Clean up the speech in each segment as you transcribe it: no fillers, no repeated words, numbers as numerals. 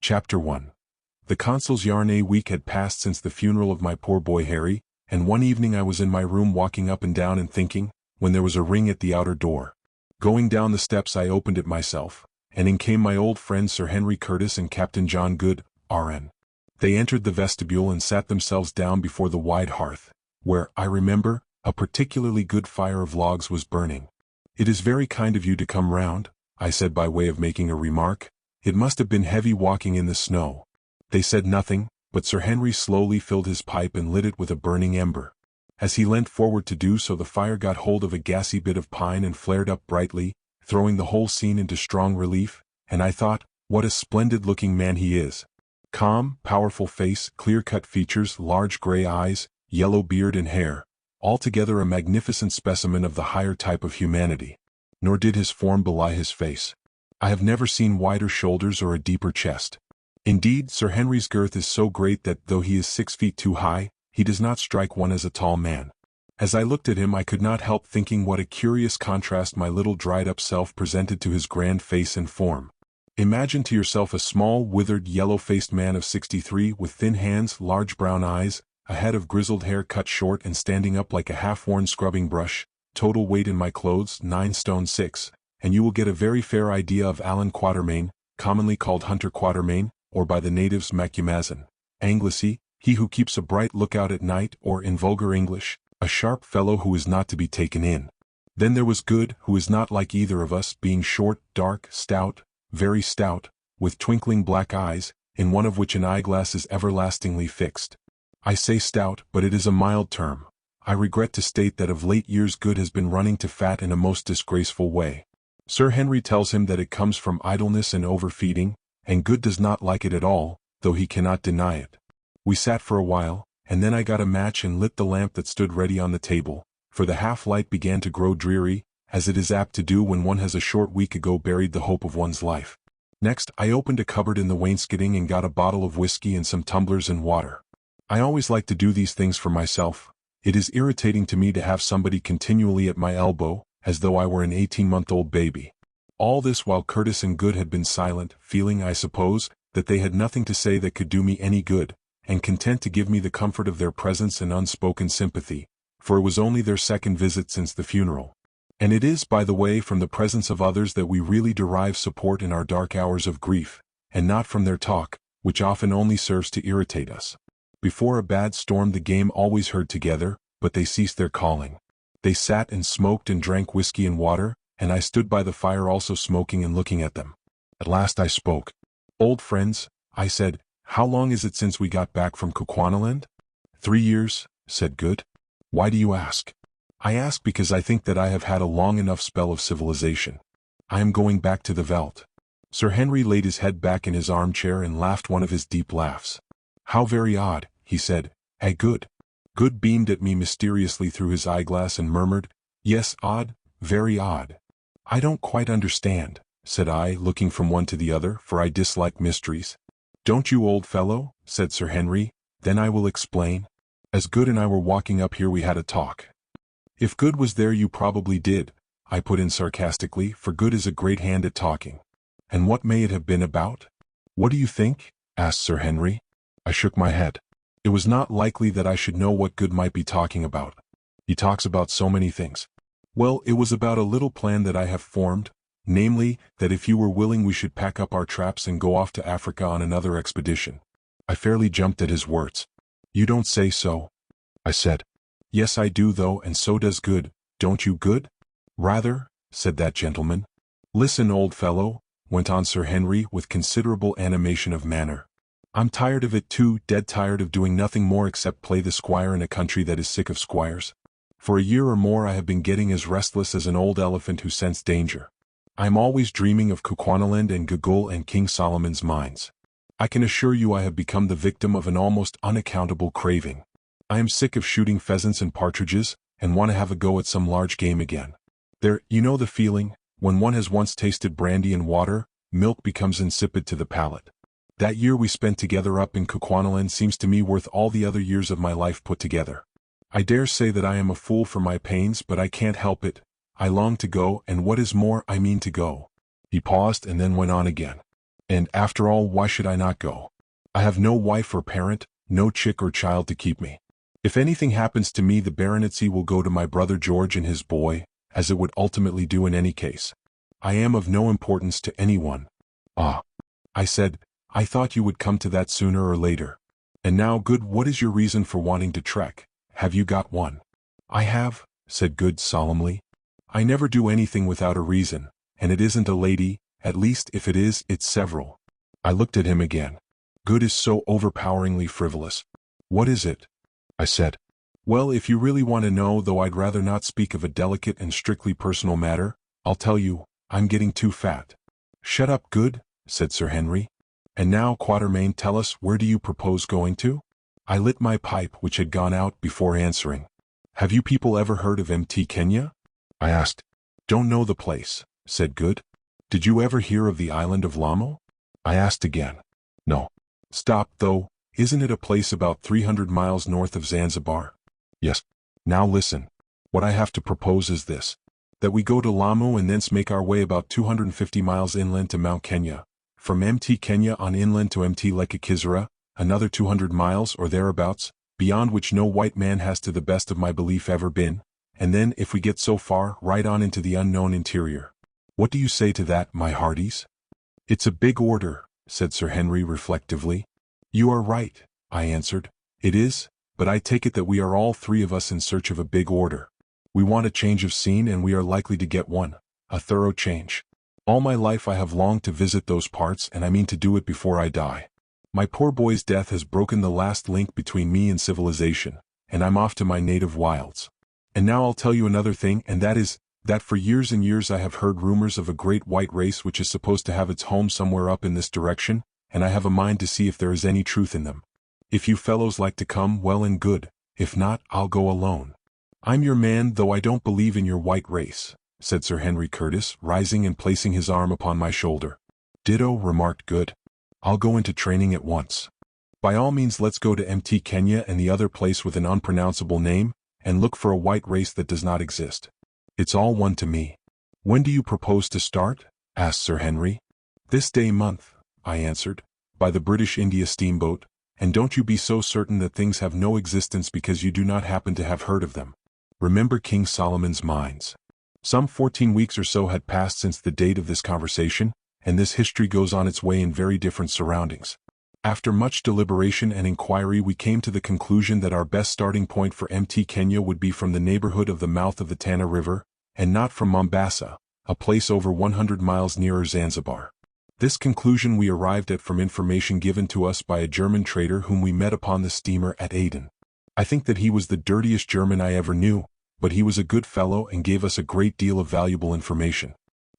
Chapter 1. The consul's yarn. A week had passed since the funeral of my poor boy Harry, and one evening I was in my room walking up and down and thinking, when there was a ring at the outer door. Going down the steps I opened it myself, and in came my old friends Sir Henry Curtis and Captain John Good, R.N. They entered the vestibule and sat themselves down before the wide hearth, where, I remember, a particularly good fire of logs was burning. "It is very kind of you to come round," I said by way of making a remark. "It must have been heavy walking in the snow." They said nothing, but Sir Henry slowly filled his pipe and lit it with a burning ember. As he leant forward to do so, the fire got hold of a gassy bit of pine and flared up brightly, throwing the whole scene into strong relief, and I thought, what a splendid-looking man he is. Calm, powerful face, clear-cut features, large gray eyes, yellow beard and hair, altogether a magnificent specimen of the higher type of humanity. Nor did his form belie his face. I have never seen wider shoulders or a deeper chest. Indeed, Sir Henry's girth is so great that, though he is 6 feet too high, he does not strike one as a tall man. As I looked at him, I could not help thinking what a curious contrast my little dried-up self presented to his grand face and form. Imagine to yourself a small, withered, yellow-faced man of 63 with thin hands, large brown eyes, a head of grizzled hair cut short and standing up like a half-worn scrubbing brush, total weight in my clothes 9 stone 6, and you will get a very fair idea of Allan Quatermain, commonly called Hunter Quatermain, or by the natives Macumazahn, Anglicy, he who keeps a bright lookout at night, or in vulgar English, a sharp fellow who is not to be taken in. Then there was Good, who is not like either of us, being short, dark, stout, very stout, with twinkling black eyes, in one of which an eyeglass is everlastingly fixed. I say stout, but it is a mild term. I regret to state that of late years Good has been running to fat in a most disgraceful way. Sir Henry tells him that it comes from idleness and overfeeding, and Good does not like it at all, though he cannot deny it. We sat for a while, and then I got a match and lit the lamp that stood ready on the table, for the half-light began to grow dreary, as it is apt to do when one has a short week ago buried the hope of one's life. Next, I opened a cupboard in the wainscoting and got a bottle of whiskey and some tumblers and water. I always like to do these things for myself. It is irritating to me to have somebody continually at my elbow, as though I were an 18-month-old baby. All this while Curtis and Good had been silent, feeling, I suppose, that they had nothing to say that could do me any good, and content to give me the comfort of their presence and unspoken sympathy, for it was only their second visit since the funeral. And it is, by the way, from the presence of others that we really derive support in our dark hours of grief, and not from their talk, which often only serves to irritate us. Before a bad storm the game always heard together, but they ceased their calling. They sat and smoked and drank whiskey and water, and I stood by the fire also smoking and looking at them. At last I spoke. "Old friends," I said, "how long is it since we got back from Kukwanaland?" 3 years, said Good. "Why do you ask?" "I ask because I think that I have had a long enough spell of civilization. I am going back to the veldt." Sir Henry laid his head back in his armchair and laughed one of his deep laughs. "How very odd," he said. Good." Good beamed at me mysteriously through his eyeglass and murmured, "Yes, odd, very odd." "I don't quite understand," said I, looking from one to the other, for I dislike mysteries. "Don't you, old fellow?" said Sir Henry. "Then I will explain. As Good and I were walking up here we had a talk." "If Good was there you probably did," I put in sarcastically, for Good is a great hand at talking. "And what may it have been about?" "What do you think?" asked Sir Henry. I shook my head. It was not likely that I should know what Good might be talking about. He talks about so many things. "Well, it was about a little plan that I have formed, namely, that if you were willing we should pack up our traps and go off to Africa on another expedition." I fairly jumped at his words. "You don't say so," I said. "Yes I do though, and so does Good, don't you, Good?" "Rather," said that gentleman. "Listen, old fellow," went on Sir Henry with considerable animation of manner. "I'm tired of it too, dead tired of doing nothing more except play the squire in a country that is sick of squires. For a year or more I have been getting as restless as an old elephant who scents danger. I am always dreaming of Kukwanaland and Gugul and King Solomon's mines. I can assure you I have become the victim of an almost unaccountable craving. I am sick of shooting pheasants and partridges, and want to have a go at some large game again. You know the feeling, when one has once tasted brandy and water, milk becomes insipid to the palate. That year we spent together up in Kukwanaland seems to me worth all the other years of my life put together. I dare say that I am a fool for my pains, but I can't help it. I long to go, and what is more, I mean to go." He paused and then went on again. And after all, why should I not go? I have no wife or parent, no chick or child to keep me. If anything happens to me, the baronetcy will go to my brother George and his boy, as it would ultimately do in any case. I am of no importance to anyone. Ah, I said, I thought you would come to that sooner or later. And now, Good, what is your reason for wanting to trek? Have you got one? I have, said Good solemnly. I never do anything without a reason, and it isn't a lady, at least if it is, it's several. I looked at him again. Good is so overpoweringly frivolous. What is it? I said. Well, if you really want to know, though I'd rather not speak of a delicate and strictly personal matter, I'll tell you, I'm getting too fat. Shut up, Good, said Sir Henry. And now, Quatermain, tell us, where do you propose going to? I lit my pipe, which had gone out, before answering. Have you people ever heard of Mt. Kenya? I asked. Don't know the place, said Good. Did you ever hear of the island of Lamu? I asked again. No. Stop, though, isn't it a place about 300 miles north of Zanzibar? Yes. Now listen. What I have to propose is this. That we go to Lamu and thence make our way about 250 miles inland to Mount Kenya. From Mt. Kenya on inland to Mt. Lekakizera, another 200 miles or thereabouts, beyond which no white man has to the best of my belief ever been, and then, if we get so far, right on into the unknown interior. What do you say to that, my hearties? It's a big order, said Sir Henry reflectively. You are right, I answered. It is, but I take it that we are all three of us in search of a big order. We want a change of scene, and we are likely to get one, a thorough change. All my life I have longed to visit those parts, and I mean to do it before I die. My poor boy's death has broken the last link between me and civilization, and I'm off to my native wilds. And now I'll tell you another thing, and that is, that for years and years I have heard rumors of a great white race which is supposed to have its home somewhere up in this direction, and I have a mind to see if there is any truth in them. If you fellows like to come, well and good. If not, I'll go alone. I'm your man, though I don't believe in your white race, said Sir Henry Curtis, rising and placing his arm upon my shoulder. Ditto, remarked Good. I'll go into training at once. By all means, let's go to Mt. Kenya and the other place with an unpronounceable name, and look for a white race that does not exist. It's all one to me. When do you propose to start? Asked Sir Henry. This day month, I answered, by the British India steamboat, and don't you be so certain that things have no existence because you do not happen to have heard of them. Remember King Solomon's mines. Some 14 weeks or so had passed since the date of this conversation, and this history goes on its way in very different surroundings. After much deliberation and inquiry, we came to the conclusion that our best starting point for Mt. Kenya would be from the neighborhood of the mouth of the Tana River, and not from Mombasa, a place over 100 miles nearer Zanzibar. This conclusion we arrived at from information given to us by a German trader whom we met upon the steamer at Aden. I think that he was the dirtiest German I ever knew, but he was a good fellow and gave us a great deal of valuable information.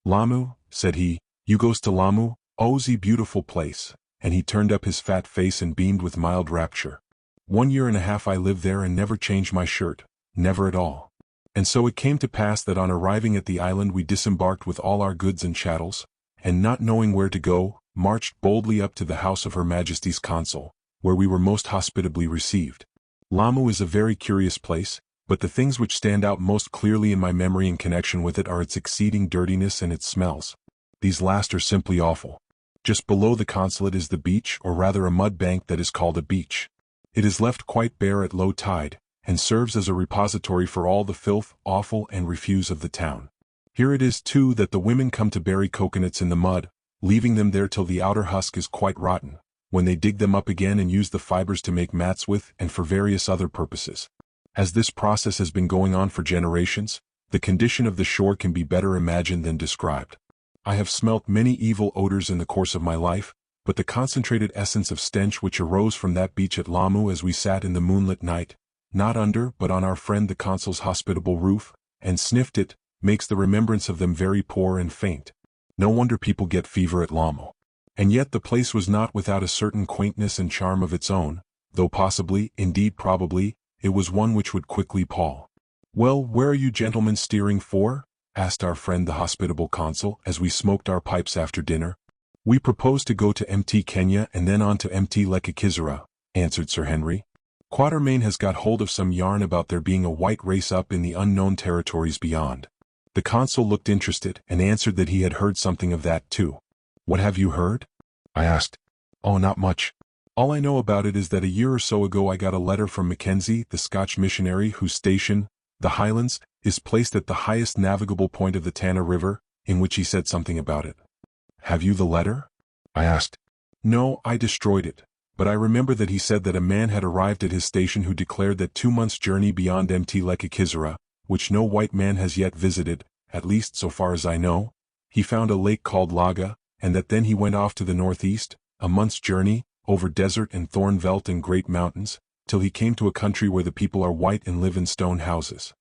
Lamu, said he, you goes to Lamu, oh ze beautiful place, and he turned up his fat face and beamed with mild rapture. 1 year and a half I lived there and never changed my shirt, never at all. And so it came to pass that on arriving at the island we disembarked with all our goods and chattels, and not knowing where to go, marched boldly up to the house of Her Majesty's consul, where we were most hospitably received. Lamu is a very curious place, but the things which stand out most clearly in my memory in connection with it are its exceeding dirtiness and its smells. These last are simply awful. Just below the consulate is the beach, or rather a mud bank that is called a beach. It is left quite bare at low tide, and serves as a repository for all the filth, offal, and refuse of the town. Here it is, too, that the women come to bury coconuts in the mud, leaving them there till the outer husk is quite rotten, when they dig them up again and use the fibers to make mats with and for various other purposes. As this process has been going on for generations, the condition of the shore can be better imagined than described. I have smelt many evil odors in the course of my life, but the concentrated essence of stench which arose from that beach at Lamu as we sat in the moonlit night, not under but on our friend the consul's hospitable roof, and sniffed it, makes the remembrance of them very poor and faint. No wonder people get fever at Lamu. And yet the place was not without a certain quaintness and charm of its own, though possibly, indeed probably, it was one which would quickly pall. Well, where are you gentlemen steering for? Asked our friend the hospitable consul as we smoked our pipes after dinner. We propose to go to Mt. Kenya and then on to Mt. Lekakizera, answered Sir Henry. Quatermain has got hold of some yarn about there being a white race up in the unknown territories beyond. The consul looked interested and answered that he had heard something of that too. What have you heard? I asked. Oh, not much. All I know about it is that a year or so ago I got a letter from Mackenzie, the Scotch missionary whose station, the Highlands, is placed at the highest navigable point of the Tana River, in which he said something about it. Have you the letter? I asked. No, I destroyed it, but I remember that he said that a man had arrived at his station who declared that 2 months' journey beyond Mt Lekakizera, which no white man has yet visited, at least so far as I know, he found a lake called Laga, and that then he went off to the northeast, a month's journey, over desert and thorn veldt and great mountains, till he came to a country where the people are white and live in stone houses.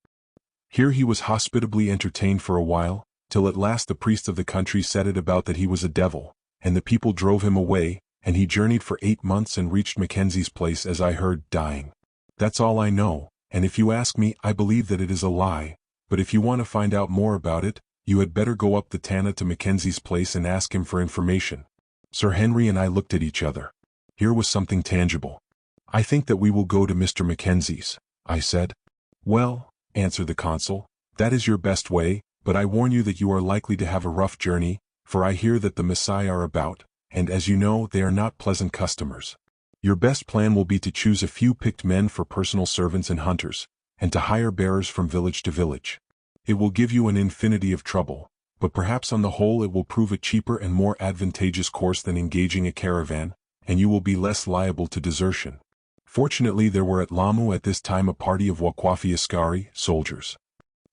Here he was hospitably entertained for a while, till at last the priest of the country set it about that he was a devil, and the people drove him away, and he journeyed for 8 months and reached Mackenzie's place, as I heard, dying. That's all I know, and if you ask me, I believe that it is a lie, but if you want to find out more about it, you had better go up the Tana to Mackenzie's place and ask him for information. Sir Henry and I looked at each other. Here was something tangible. I think that we will go to Mr. Mackenzie's, I said. Well, answered the consul, that is your best way, but I warn you that you are likely to have a rough journey, for I hear that the Maasai are about, and as you know, they are not pleasant customers. Your best plan will be to choose a few picked men for personal servants and hunters, and to hire bearers from village to village. It will give you an infinity of trouble, but perhaps on the whole it will prove a cheaper and more advantageous course than engaging a caravan, and you will be less liable to desertion. Fortunately there were at Lamu at this time a party of Wakwafi Askari, soldiers.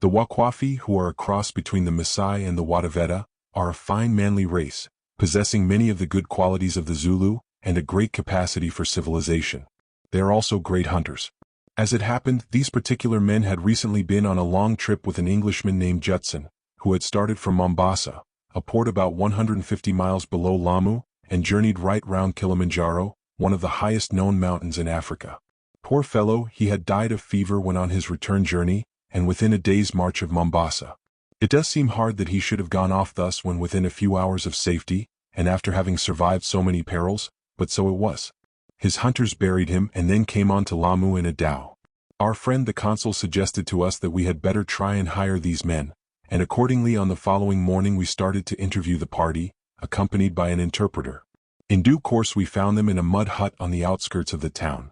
The Wakwafi, who are a cross between the Maasai and the Wadaveta, are a fine manly race, possessing many of the good qualities of the Zulu, and a great capacity for civilization. They are also great hunters. As it happened, these particular men had recently been on a long trip with an Englishman named Judson, who had started from Mombasa, a port about 150 miles below Lamu, and journeyed right round Kilimanjaro, one of the highest known mountains in Africa. Poor fellow, he had died of fever when on his return journey, and within a day's march of Mombasa. It does seem hard that he should have gone off thus when within a few hours of safety, and after having survived so many perils, but so it was. His hunters buried him and then came on to Lamu in a dhow. Our friend the consul suggested to us that we had better try and hire these men, and accordingly on the following morning we started to interview the party, accompanied by an interpreter. In due course we found them in a mud hut on the outskirts of the town.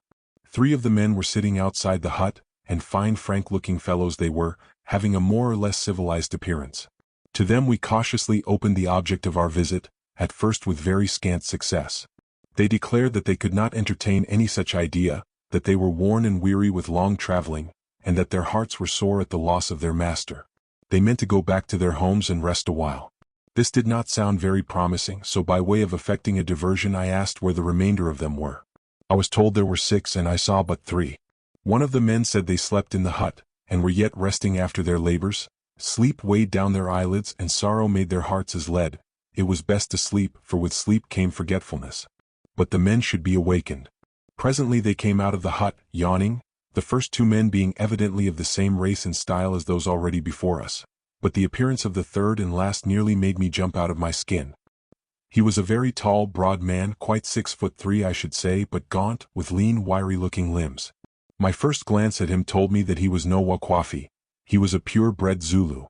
3 of the men were sitting outside the hut, and fine frank-looking fellows they were, having a more or less civilized appearance. To them we cautiously opened the object of our visit, at first with very scant success. They declared that they could not entertain any such idea, that they were worn and weary with long traveling, and that their hearts were sore at the loss of their master. They meant to go back to their homes and rest a while. This did not sound very promising, so by way of effecting a diversion I asked where the remainder of them were. I was told there were 6 and I saw but 3. One of the men said they slept in the hut, and were yet resting after their labors. Sleep weighed down their eyelids and sorrow made their hearts as lead. It was best to sleep, for with sleep came forgetfulness. But the men should be awakened. Presently they came out of the hut, yawning, the first 2 men being evidently of the same race and style as those already before us. But the appearance of the third and last nearly made me jump out of my skin. He was a very tall, broad man, quite 6'3" I should say, but gaunt, with lean, wiry-looking limbs. My first glance at him told me that he was no Wakwafi. He was a pure-bred Zulu.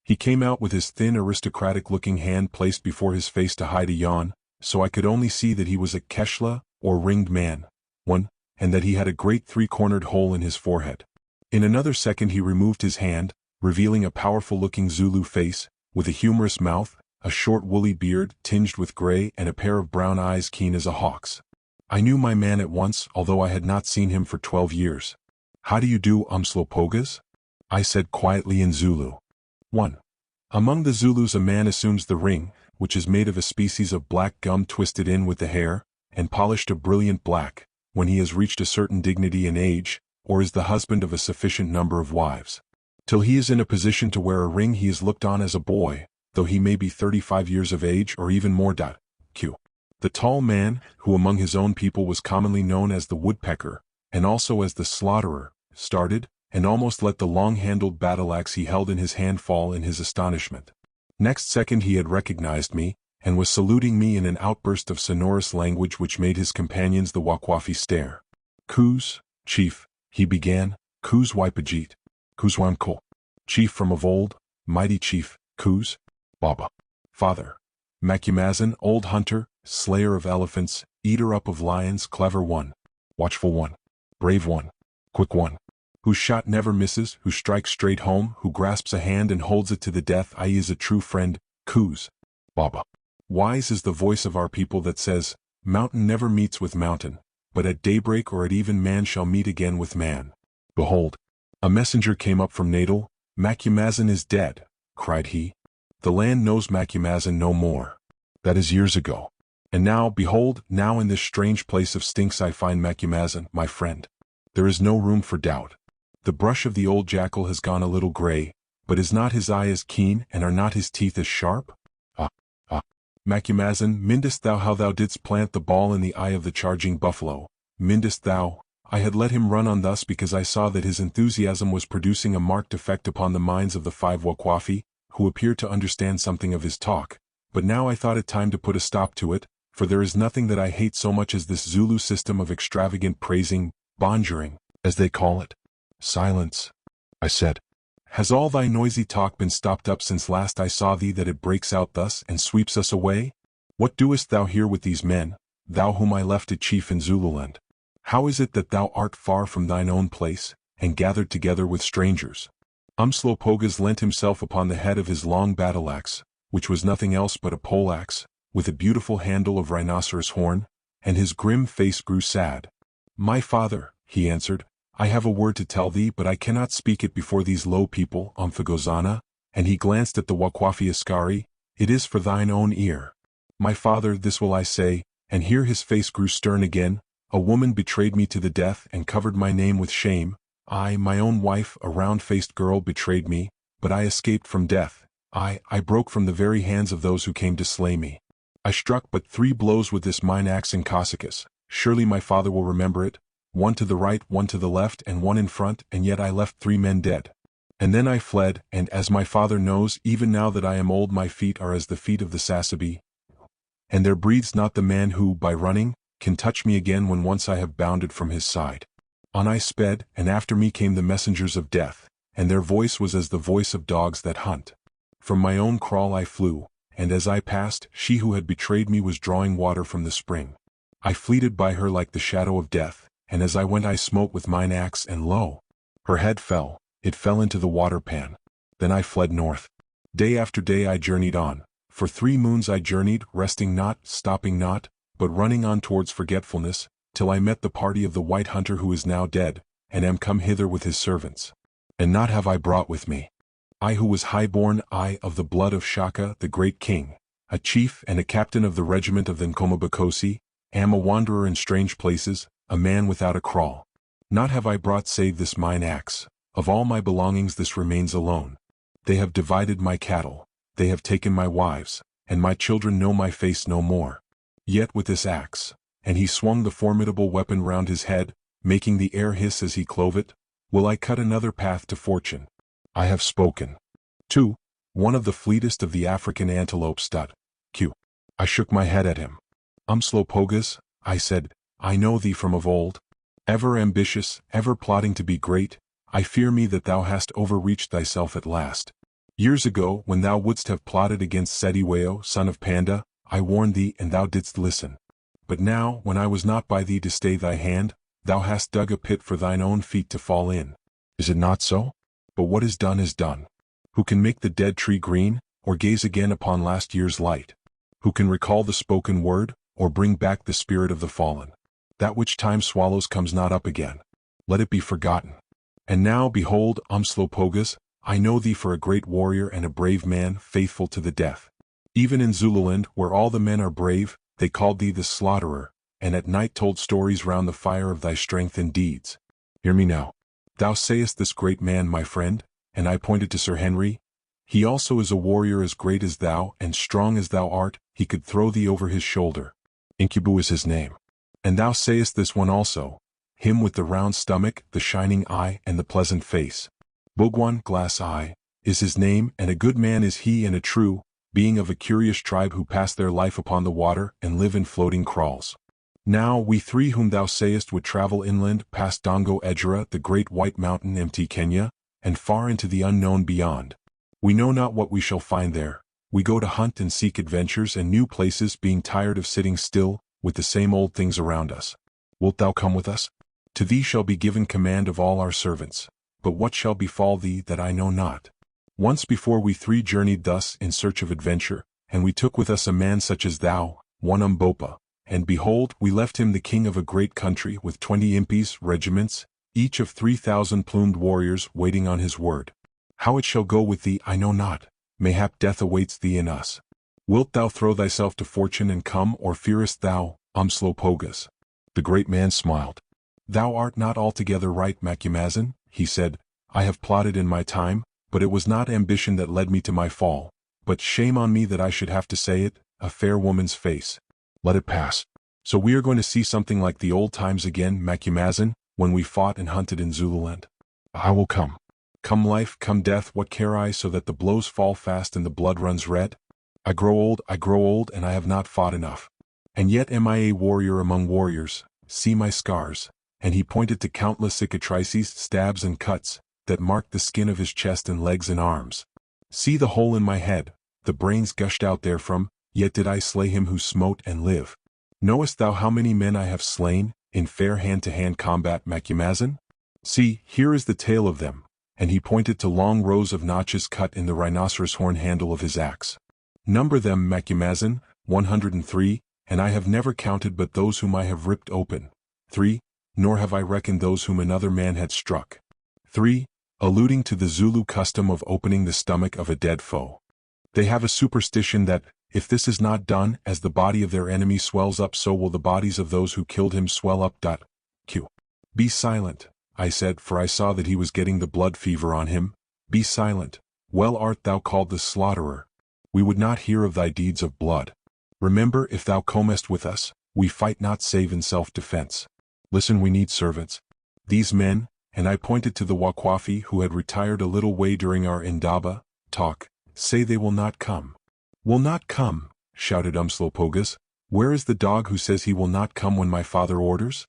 He came out with his thin, aristocratic-looking hand placed before his face to hide a yawn, so I could only see that he was a Keshla, or ringed man, and that he had a great 3-cornered hole in his forehead. In another second he removed his hand, revealing a powerful-looking Zulu face, with a humorous mouth, a short woolly beard tinged with gray and a pair of brown eyes keen as a hawk's. I knew my man at once, although I had not seen him for 12 years. How do you do, Umslopogas? I said quietly in Zulu. 1. Among the Zulus a man assumes the ring, which is made of a species of black gum twisted in with the hair, and polished a brilliant black, when he has reached a certain dignity in age, or is the husband of a sufficient number of wives. Till he is in a position to wear a ring he is looked on as a boy, though he may be 35 years of age or even more. Q. The tall man, who among his own people was commonly known as the woodpecker, and also as the slaughterer, started, and almost let the long-handled battle-axe he held in his hand fall in his astonishment. Next second he had recognized me, and was saluting me in an outburst of sonorous language which made his companions the Wakwafi stare. Kuz, chief, he began, Kuz Waipajit, Kuzwanko, chief from of old, mighty chief, Kuz, Baba, father, Macumazan, old hunter, slayer of elephants, eater up of lions, clever one, watchful one, brave one, quick one, whose shot never misses, who strikes straight home, who grasps a hand and holds it to the death, I is a true friend, Kuz, Baba. Wise is the voice of our people that says, mountain never meets with mountain, but at daybreak or at even man shall meet again with man. Behold, a messenger came up from Nadal. Macumazahn is dead, cried he. The land knows Macumazahn no more. That is years ago. And now, behold, now in this strange place of stinks I find Macumazahn, my friend. There is no room for doubt. The brush of the old jackal has gone a little gray, but is not his eye as keen, and are not his teeth as sharp? Macumazahn, mindest thou how thou didst plant the ball in the eye of the charging buffalo? Mindest thou? I had let him run on thus because I saw that his enthusiasm was producing a marked effect upon the minds of the 5 Wakwafi, who appeared to understand something of his talk, but now I thought it time to put a stop to it, for there is nothing that I hate so much as this Zulu system of extravagant praising, bonjuring, as they call it. Silence, I said. Has all thy noisy talk been stopped up since last I saw thee, that it breaks out thus and sweeps us away? What doest thou here with these men, thou whom I left a chief in Zululand? How is it that thou art far from thine own place, and gathered together with strangers? Umslopogaas leant himself upon the head of his long battle-axe, which was nothing else but a pole-axe, with a beautiful handle of rhinoceros horn, and his grim face grew sad. My father, he answered, I have a word to tell thee, but I cannot speak it before these low people, Omphagozana, and he glanced at the Wakwafi Askari, it is for thine own ear. My father, this will I say, and here his face grew stern again, a woman betrayed me to the death and covered my name with shame. I, my own wife, a round-faced girl, betrayed me, but I escaped from death. I broke from the very hands of those who came to slay me. I struck but 3 blows with this mine axe in Cossacus. Surely my father will remember it. 1 to the right, 1 to the left, and 1 in front, and yet I left 3 men dead. And then I fled, and as my father knows, even now that I am old, my feet are as the feet of the Sasabi. And there breathes not the man who, by running, can touch me again when once I have bounded from his side. On I sped, and after me came the messengers of death, and their voice was as the voice of dogs that hunt. From my own kraal I flew, and as I passed, she who had betrayed me was drawing water from the spring. I fleeted by her like the shadow of death, and as I went I smote with mine axe, and lo! Her head fell, it fell into the water pan. Then I fled north. Day after day I journeyed on. For 3 moons I journeyed, resting not, stopping not, but running on towards forgetfulness, till I met the party of the white hunter who is now dead, and am come hither with his servants. And not have I brought with me. I who was high-born, I of the blood of Shaka the great king, a chief and a captain of the regiment of the Nkomabakosi, am a wanderer in strange places, a man without a kraal. Not have I brought save this mine axe. Of all my belongings this remains alone. They have divided my cattle, they have taken my wives, and my children know my face no more. Yet with this axe, and he swung the formidable weapon round his head, making the air hiss as he clove it, will I cut another path to fortune. I have spoken. 2. One of the fleetest of the African antelopes stood. Q. I shook my head at him. Umslopogaas, I said, I know thee from of old. Ever ambitious, ever plotting to be great, I fear me that thou hast overreached thyself at last. Years ago, when thou wouldst have plotted against Sediweo, son of Panda, I warned thee and thou didst listen. But now, when I was not by thee to stay thy hand, thou hast dug a pit for thine own feet to fall in. Is it not so? But what is done is done. Who can make the dead tree green, or gaze again upon last year's light? Who can recall the spoken word, or bring back the spirit of the fallen? That which time swallows comes not up again. Let it be forgotten. And now, behold, Umslopogaas, I know thee for a great warrior and a brave man, faithful to the death. Even in Zululand, where all the men are brave, they called thee the slaughterer, and at night told stories round the fire of thy strength and deeds. Hear me now. Thou sayest this great man, my friend, and I pointed to Sir Henry. He also is a warrior as great as thou, and strong as thou art, he could throw thee over his shoulder. Incubu is his name. And thou sayest this one also, him with the round stomach, the shining eye, and the pleasant face. Bugwan, glass eye, is his name, and a good man is he and a true, being of a curious tribe who pass their life upon the water and live in floating kraals. Now we 3 whom thou sayest would travel inland past Dongo Ejura, the great white mountain, empty Kenya, and far into the unknown beyond. We know not what we shall find there, We go to hunt and seek adventures and new places, being tired of sitting still, with the same old things around us. Wilt thou come with us? To thee shall be given command of all our servants. But what shall befall thee that I know not? Once before we three journeyed thus in search of adventure, and we took with us a man such as thou, one Umbopa, and behold, we left him the king of a great country with 20 impis regiments, each of 3,000 plumed warriors waiting on his word. How it shall go with thee I know not, mayhap death awaits thee in us. Wilt thou throw thyself to fortune and come, or fearest thou, Umslopogaas? The great man smiled. Thou art not altogether right, Macumazahn, he said. I have plotted in my time, but it was not ambition that led me to my fall. But shame on me that I should have to say it, a fair woman's face. Let it pass. So we are going to see something like the old times again, Macumazahn, when we fought and hunted in Zululand. I will come. Come life, come death, what care I, so that the blows fall fast and the blood runs red? I grow old, and I have not fought enough. And yet am I a warrior among warriors. See my scars. And he pointed to countless cicatrices, stabs and cuts, that marked the skin of his chest and legs and arms. See the hole in my head, the brains gushed out therefrom, yet did I slay him who smote and live. Knowest thou how many men I have slain, in fair hand-to-hand combat, Macumazahn? See, here is the tale of them, and he pointed to long rows of notches cut in the rhinoceros horn handle of his axe. Number them, Macumazahn, 103, and I have never counted but those whom I have ripped open. 3. Nor have I reckoned those whom another man had struck. 3. Alluding to the Zulu custom of opening the stomach of a dead foe. They have a superstition that, if this is not done, as the body of their enemy swells up, so will the bodies of those who killed him swell up. Q. Be silent, I said, for I saw that he was getting the blood fever on him. Be silent. Well art thou called the slaughterer. We would not hear of thy deeds of blood. Remember, if thou comest with us, we fight not save in self-defense. Listen, we need servants. These men, and I pointed to the Wakwafi who had retired a little way during our Indaba talk, say they will not come. Will not come, shouted Umslopogaas. Where is the dog who says he will not come when my father orders?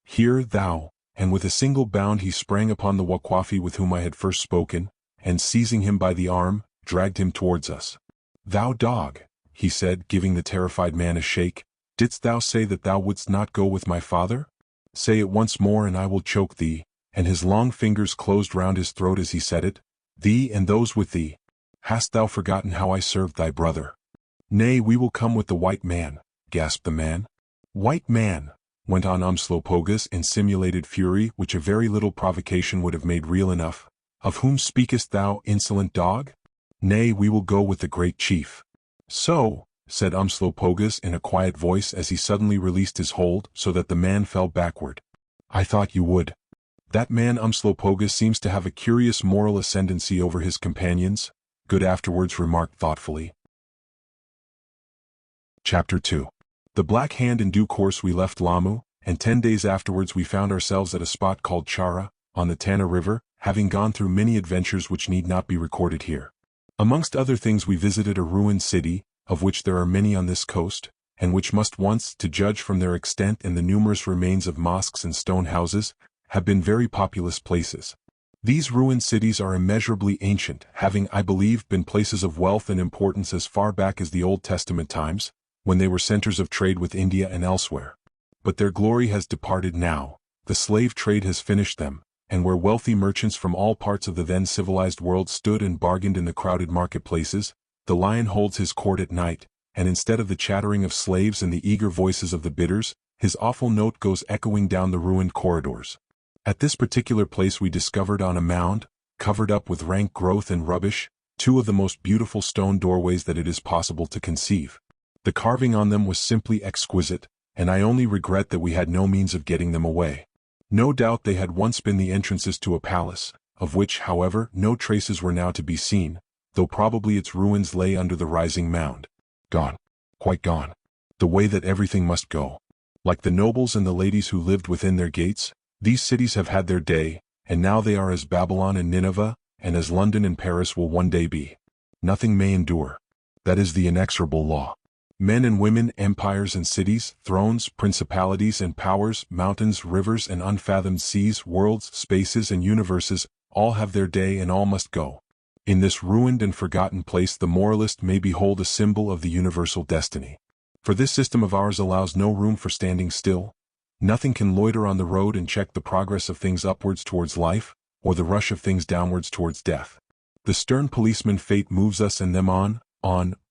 Here, thou, and with a single bound he sprang upon the Wakwafi with whom I had first spoken, and seizing him by the arm, dragged him towards us. Thou dog, he said, giving the terrified man a shake, didst thou say that thou wouldst not go with my father? Say it once more and I will choke thee, and his long fingers closed round his throat as he said it, thee and those with thee. Hast thou forgotten how I served thy brother? Nay, we will come with the white man, gasped the man. White man, went on Umslopogaas in simulated fury which a very little provocation would have made real enough. Of whom speakest thou, insolent dog? Nay, we will go with the great chief. So, said Umslopogaas in a quiet voice as he suddenly released his hold so that the man fell backward. I thought you would. That man Umslopogaas seems to have a curious moral ascendancy over his companions, Good afterwards remarked thoughtfully. Chapter 2. The Black Hand. In due course we left Lamu, and 10 days afterwards we found ourselves at a spot called Chara, on the Tana River, having gone through many adventures which need not be recorded here. Amongst other things we visited a ruined city, of which there are many on this coast, and which must once, to judge from their extent and the numerous remains of mosques and stone houses, have been very populous places. These ruined cities are immeasurably ancient, having, I believe, been places of wealth and importance as far back as the Old Testament times, when they were centers of trade with India and elsewhere. But their glory has departed now, the slave trade has finished them, and where wealthy merchants from all parts of the then civilized world stood and bargained in the crowded marketplaces, the lion holds his court at night, and instead of the chattering of slaves and the eager voices of the bidders, his awful note goes echoing down the ruined corridors. At this particular place we discovered on a mound, covered up with rank growth and rubbish, 2 of the most beautiful stone doorways that it is possible to conceive. The carving on them was simply exquisite, and I only regret that we had no means of getting them away. No doubt they had once been the entrances to a palace, of which, however, no traces were now to be seen, though probably its ruins lay under the rising mound. Gone. Quite gone. The way that everything must go. Like the nobles and the ladies who lived within their gates, these cities have had their day, and now they are as Babylon and Nineveh, and as London and Paris will one day be. Nothing may endure. That is the inexorable law. Men and women, empires and cities, thrones, principalities and powers, mountains, rivers and unfathomed seas, worlds, spaces and universes, all have their day and all must go. In this ruined and forgotten place the moralist may behold a symbol of the universal destiny. For this system of ours allows no room for standing still. Nothing can loiter on the road and check the progress of things upwards towards life, or the rush of things downwards towards death. The stern policeman fate moves us and them on,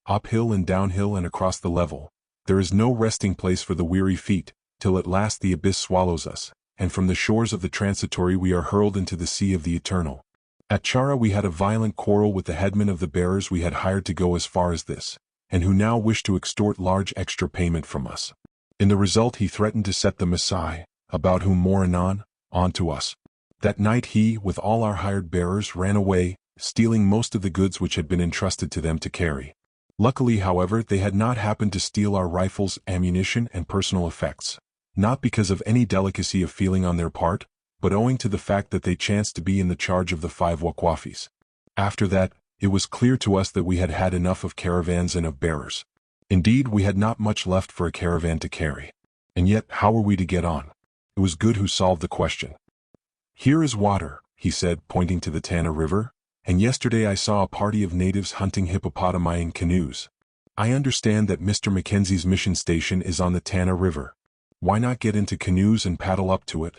uphill and downhill and across the level. There is no resting place for the weary feet, till at last the abyss swallows us, and from the shores of the transitory we are hurled into the sea of the eternal. At Chara we had a violent quarrel with the headman of the bearers we had hired to go as far as this, and who now wished to extort large extra payment from us. In the result he threatened to set the Messiah, about whom more anon, on to us. That night he, with all our hired bearers, ran away, stealing most of the goods which had been entrusted to them to carry. Luckily, however, they had not happened to steal our rifles, ammunition, and personal effects, not because of any delicacy of feeling on their part, but owing to the fact that they chanced to be in the charge of the 5 Wakwafis. After that, it was clear to us that we had had enough of caravans and of bearers. Indeed, we had not much left for a caravan to carry. And yet, how were we to get on? It was Good who solved the question. "Here is water," he said, pointing to the Tana River, "and yesterday I saw a party of natives hunting hippopotami in canoes. I understand that Mr. Mackenzie's mission station is on the Tana River. Why not get into canoes and paddle up to it?"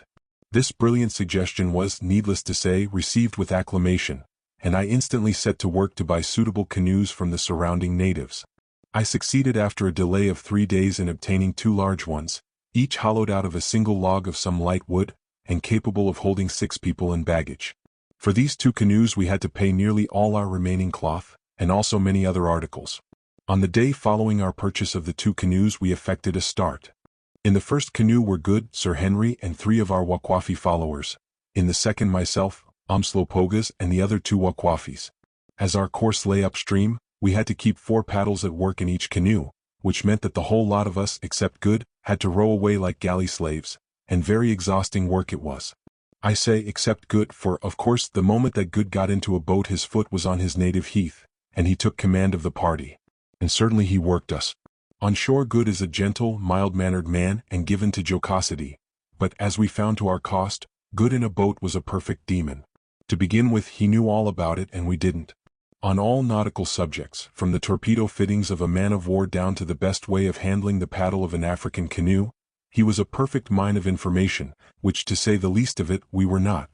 This brilliant suggestion was, needless to say, received with acclamation, and I instantly set to work to buy suitable canoes from the surrounding natives. I succeeded after a delay of 3 days in obtaining 2 large ones, each hollowed out of a single log of some light wood, and capable of holding 6 people and baggage. For these 2 canoes we had to pay nearly all our remaining cloth, and also many other articles. On the day following our purchase of the 2 canoes we effected a start. In the first canoe were Good, Sir Henry, and 3 of our Wakwafi followers. In the second myself, Umslopogaas, and the other 2 Wakwafis. As our course lay upstream, we had to keep 4 paddles at work in each canoe, which meant that the whole lot of us, except Good, had to row away like galley slaves, and very exhausting work it was. I say except Good, for, of course, the moment that Good got into a boat his foot was on his native heath, and he took command of the party. And certainly he worked us. On shore Good is a gentle, mild-mannered man and given to jocosity, but as we found to our cost, Good in a boat was a perfect demon. To begin with, he knew all about it and we didn't. On all nautical subjects, from the torpedo fittings of a man-of-war down to the best way of handling the paddle of an African canoe, he was a perfect mine of information, which to say the least of it, we were not.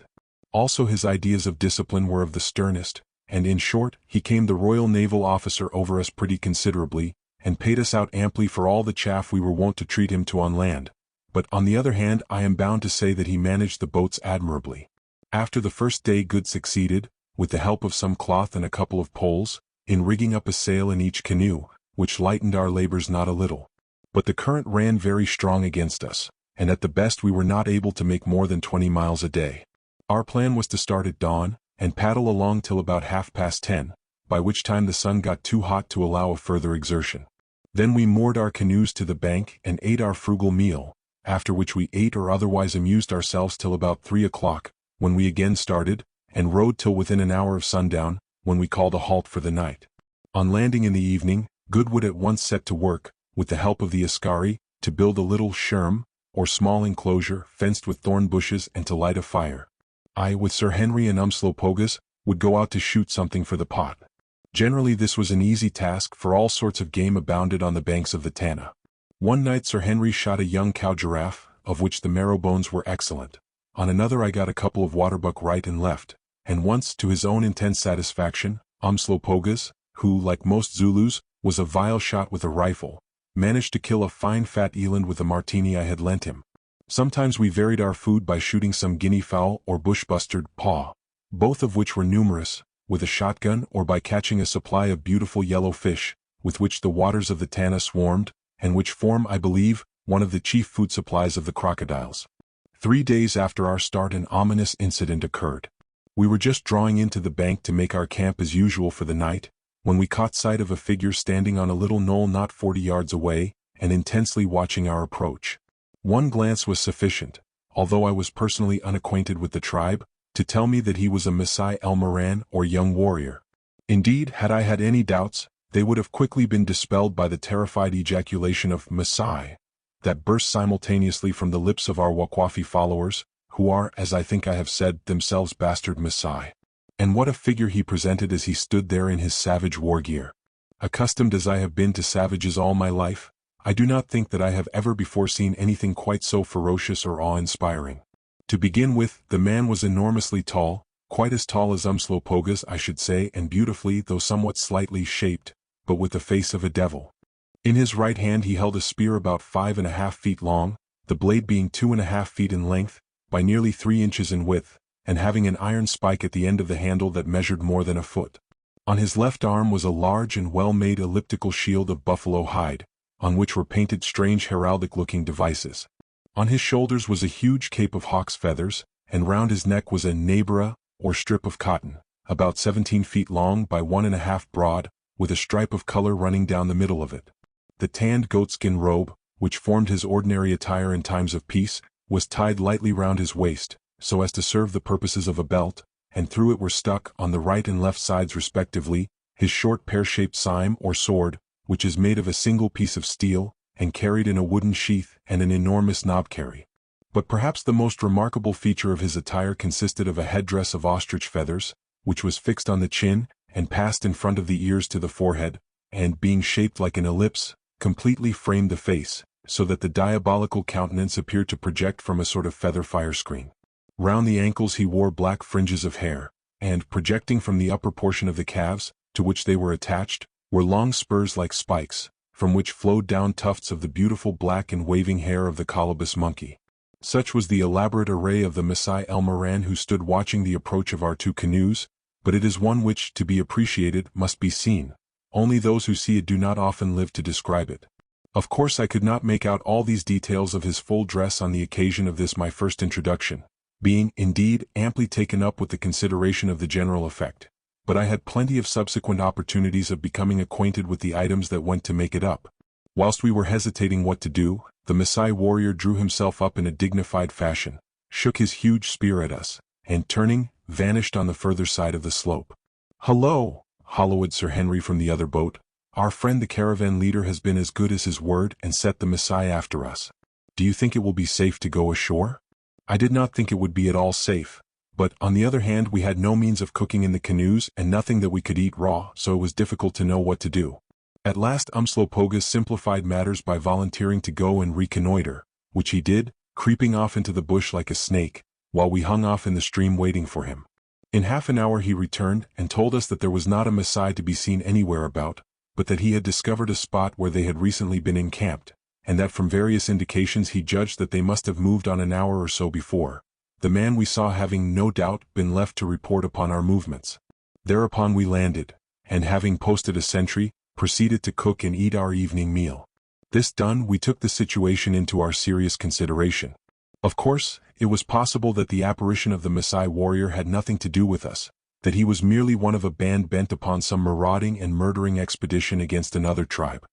Also his ideas of discipline were of the sternest, and in short, he came the Royal Naval Officer over us pretty considerably, and paid us out amply for all the chaff we were wont to treat him to on land. But on the other hand I am bound to say that he managed the boats admirably. After the first day Good succeeded, with the help of some cloth and a couple of poles, in rigging up a sail in each canoe, which lightened our labors not a little. But the current ran very strong against us, and at the best we were not able to make more than 20 miles a day. Our plan was to start at dawn, and paddle along till about 10:30, by which time the sun got too hot to allow of further exertion. Then we moored our canoes to the bank and ate our frugal meal, after which we ate or otherwise amused ourselves till about 3 o'clock, when we again started, and rowed till within an hour of sundown, when we called a halt for the night. On landing in the evening, Good would at once set to work, with the help of the Askari, to build a little sherm, or small enclosure, fenced with thorn bushes, and to light a fire. I, with Sir Henry and Umslopogaas, would go out to shoot something for the pot. Generally this was an easy task, for all sorts of game abounded on the banks of the Tana. One night Sir Henry shot a young cow giraffe, of which the marrow bones were excellent. On another I got a couple of waterbuck right and left, and once, to his own intense satisfaction, Umslopogaas, who, like most Zulus, was a vile shot with a rifle, managed to kill a fine fat eland with a martini I had lent him. Sometimes we varied our food by shooting some guinea fowl or bush-bustard paw, both of which were numerous, with a shotgun, or by catching a supply of beautiful yellow fish, with which the waters of the Tana swarmed, and which form, I believe, one of the chief food supplies of the crocodiles. 3 days after our start an ominous incident occurred. We were just drawing into the bank to make our camp as usual for the night, when we caught sight of a figure standing on a little knoll not 40 yards away, and intensely watching our approach. One glance was sufficient, although I was personally unacquainted with the tribe, to tell me that he was a Masai Elmoran or young warrior. Indeed, had I had any doubts, they would have quickly been dispelled by the terrified ejaculation of Masai, that burst simultaneously from the lips of our Wakwafi followers, who are, as I think I have said, themselves bastard Masai. And what a figure he presented as he stood there in his savage war gear. Accustomed as I have been to savages all my life, I do not think that I have ever before seen anything quite so ferocious or awe-inspiring. To begin with, the man was enormously tall, quite as tall as Umslopogaas I should say, and beautifully though somewhat slightly shaped, but with the face of a devil. In his right hand he held a spear about 5.5 feet long, the blade being 2.5 feet in length, by nearly 3 inches in width, and having an iron spike at the end of the handle that measured more than a foot. On his left arm was a large and well-made elliptical shield of buffalo hide, on which were painted strange heraldic-looking devices. On his shoulders was a huge cape of hawk's feathers, and round his neck was a nabera, or strip of cotton, about 17 feet long by 1.5 broad, with a stripe of color running down the middle of it. The tanned goatskin robe, which formed his ordinary attire in times of peace, was tied lightly round his waist, so as to serve the purposes of a belt, and through it were stuck, on the right and left sides respectively, his short pear-shaped sime or sword, which is made of a single piece of steel, and carried in a wooden sheath, and an enormous knobkerrie. But perhaps the most remarkable feature of his attire consisted of a headdress of ostrich feathers, which was fixed on the chin, and passed in front of the ears to the forehead, and, being shaped like an ellipse, completely framed the face, so that the diabolical countenance appeared to project from a sort of feather fire screen. Round the ankles he wore black fringes of hair, and, projecting from the upper portion of the calves, to which they were attached, were long spurs like spikes, from which flowed down tufts of the beautiful black and waving hair of the colobus monkey. Such was the elaborate array of the Masai Elmoran who stood watching the approach of our 2 canoes, but it is one which, to be appreciated, must be seen. Only those who see it do not often live to describe it. Of course I could not make out all these details of his full dress on the occasion of this my first introduction, being, indeed, amply taken up with the consideration of the general effect. But I had plenty of subsequent opportunities of becoming acquainted with the items that went to make it up. Whilst we were hesitating what to do, the Masai warrior drew himself up in a dignified fashion, shook his huge spear at us, and turning, vanished on the further side of the slope. "Hullo!" holloaed Sir Henry from the other boat. "Our friend the caravan leader has been as good as his word and set the Masai after us. Do you think it will be safe to go ashore?" I did not think it would be at all safe, but, on the other hand, we had no means of cooking in the canoes and nothing that we could eat raw, so it was difficult to know what to do. At last Umslopogaas simplified matters by volunteering to go and reconnoiter, which he did, creeping off into the bush like a snake, while we hung off in the stream waiting for him. In half an hour he returned and told us that there was not a Masai to be seen anywhere about, but that he had discovered a spot where they had recently been encamped, and that from various indications he judged that they must have moved on an hour or so before, the man we saw having no doubt been left to report upon our movements. Thereupon we landed, and having posted a sentry, proceeded to cook and eat our evening meal. This done, we took the situation into our serious consideration. Of course, it was possible that the apparition of the Masai warrior had nothing to do with us, that he was merely one of a band bent upon some marauding and murdering expedition against another tribe.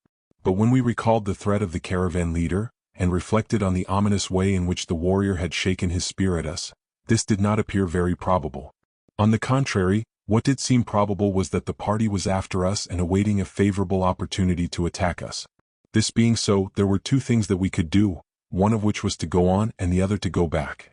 But when we recalled the threat of the caravan leader, and reflected on the ominous way in which the warrior had shaken his spear at us, this did not appear very probable. On the contrary, what did seem probable was that the party was after us and awaiting a favorable opportunity to attack us. This being so, there were 2 things that we could do, one of which was to go on and the other to go back.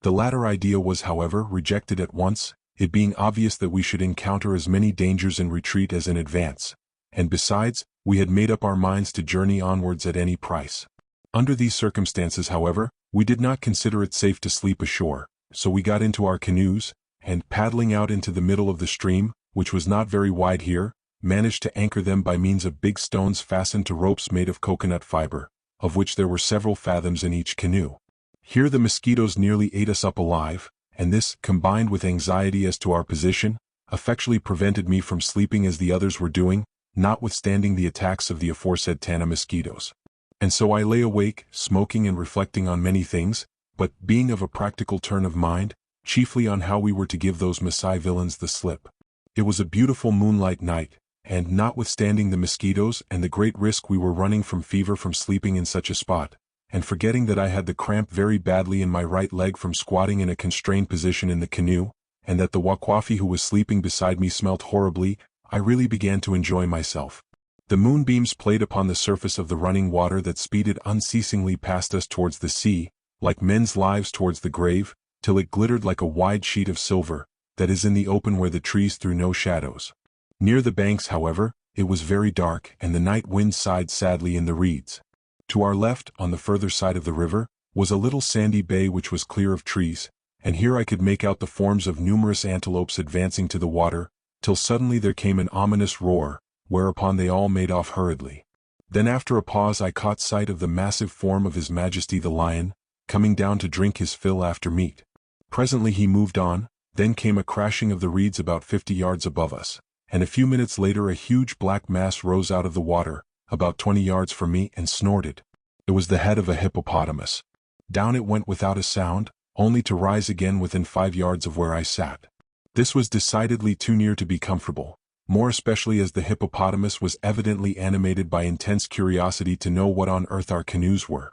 The latter idea was, however, rejected at once, it being obvious that we should encounter as many dangers in retreat as in advance, and besides, we had made up our minds to journey onwards at any price. Under these circumstances, however, we did not consider it safe to sleep ashore, so we got into our canoes, and, paddling out into the middle of the stream, which was not very wide here, managed to anchor them by means of big stones fastened to ropes made of coconut fiber, of which there were several fathoms in each canoe. Here the mosquitoes nearly ate us up alive, and this, combined with anxiety as to our position, effectually prevented me from sleeping as the others were doing, notwithstanding the attacks of the aforesaid Tana mosquitoes. And so I lay awake, smoking and reflecting on many things, but, being of a practical turn of mind, chiefly on how we were to give those Masai villains the slip. It was a beautiful moonlight night, and notwithstanding the mosquitoes and the great risk we were running from fever from sleeping in such a spot, and forgetting that I had the cramp very badly in my right leg from squatting in a constrained position in the canoe, and that the Wakwafi who was sleeping beside me smelt horribly, I really began to enjoy myself. The moonbeams played upon the surface of the running water that speeded unceasingly past us towards the sea, like men's lives towards the grave, till it glittered like a wide sheet of silver, that is in the open where the trees threw no shadows. Near the banks, however, it was very dark and the night wind sighed sadly in the reeds. To our left, on the further side of the river, was a little sandy bay which was clear of trees, and here I could make out the forms of numerous antelopes advancing to the water, till suddenly there came an ominous roar, whereupon they all made off hurriedly. Then after a pause I caught sight of the massive form of His Majesty the Lion, coming down to drink his fill after meat. Presently he moved on, then came a crashing of the reeds about 50 yards above us, and a few minutes later a huge black mass rose out of the water, about 20 yards from me, and snorted. It was the head of a hippopotamus. Down it went without a sound, only to rise again within 5 yards of where I sat. This was decidedly too near to be comfortable, more especially as the hippopotamus was evidently animated by intense curiosity to know what on earth our canoes were.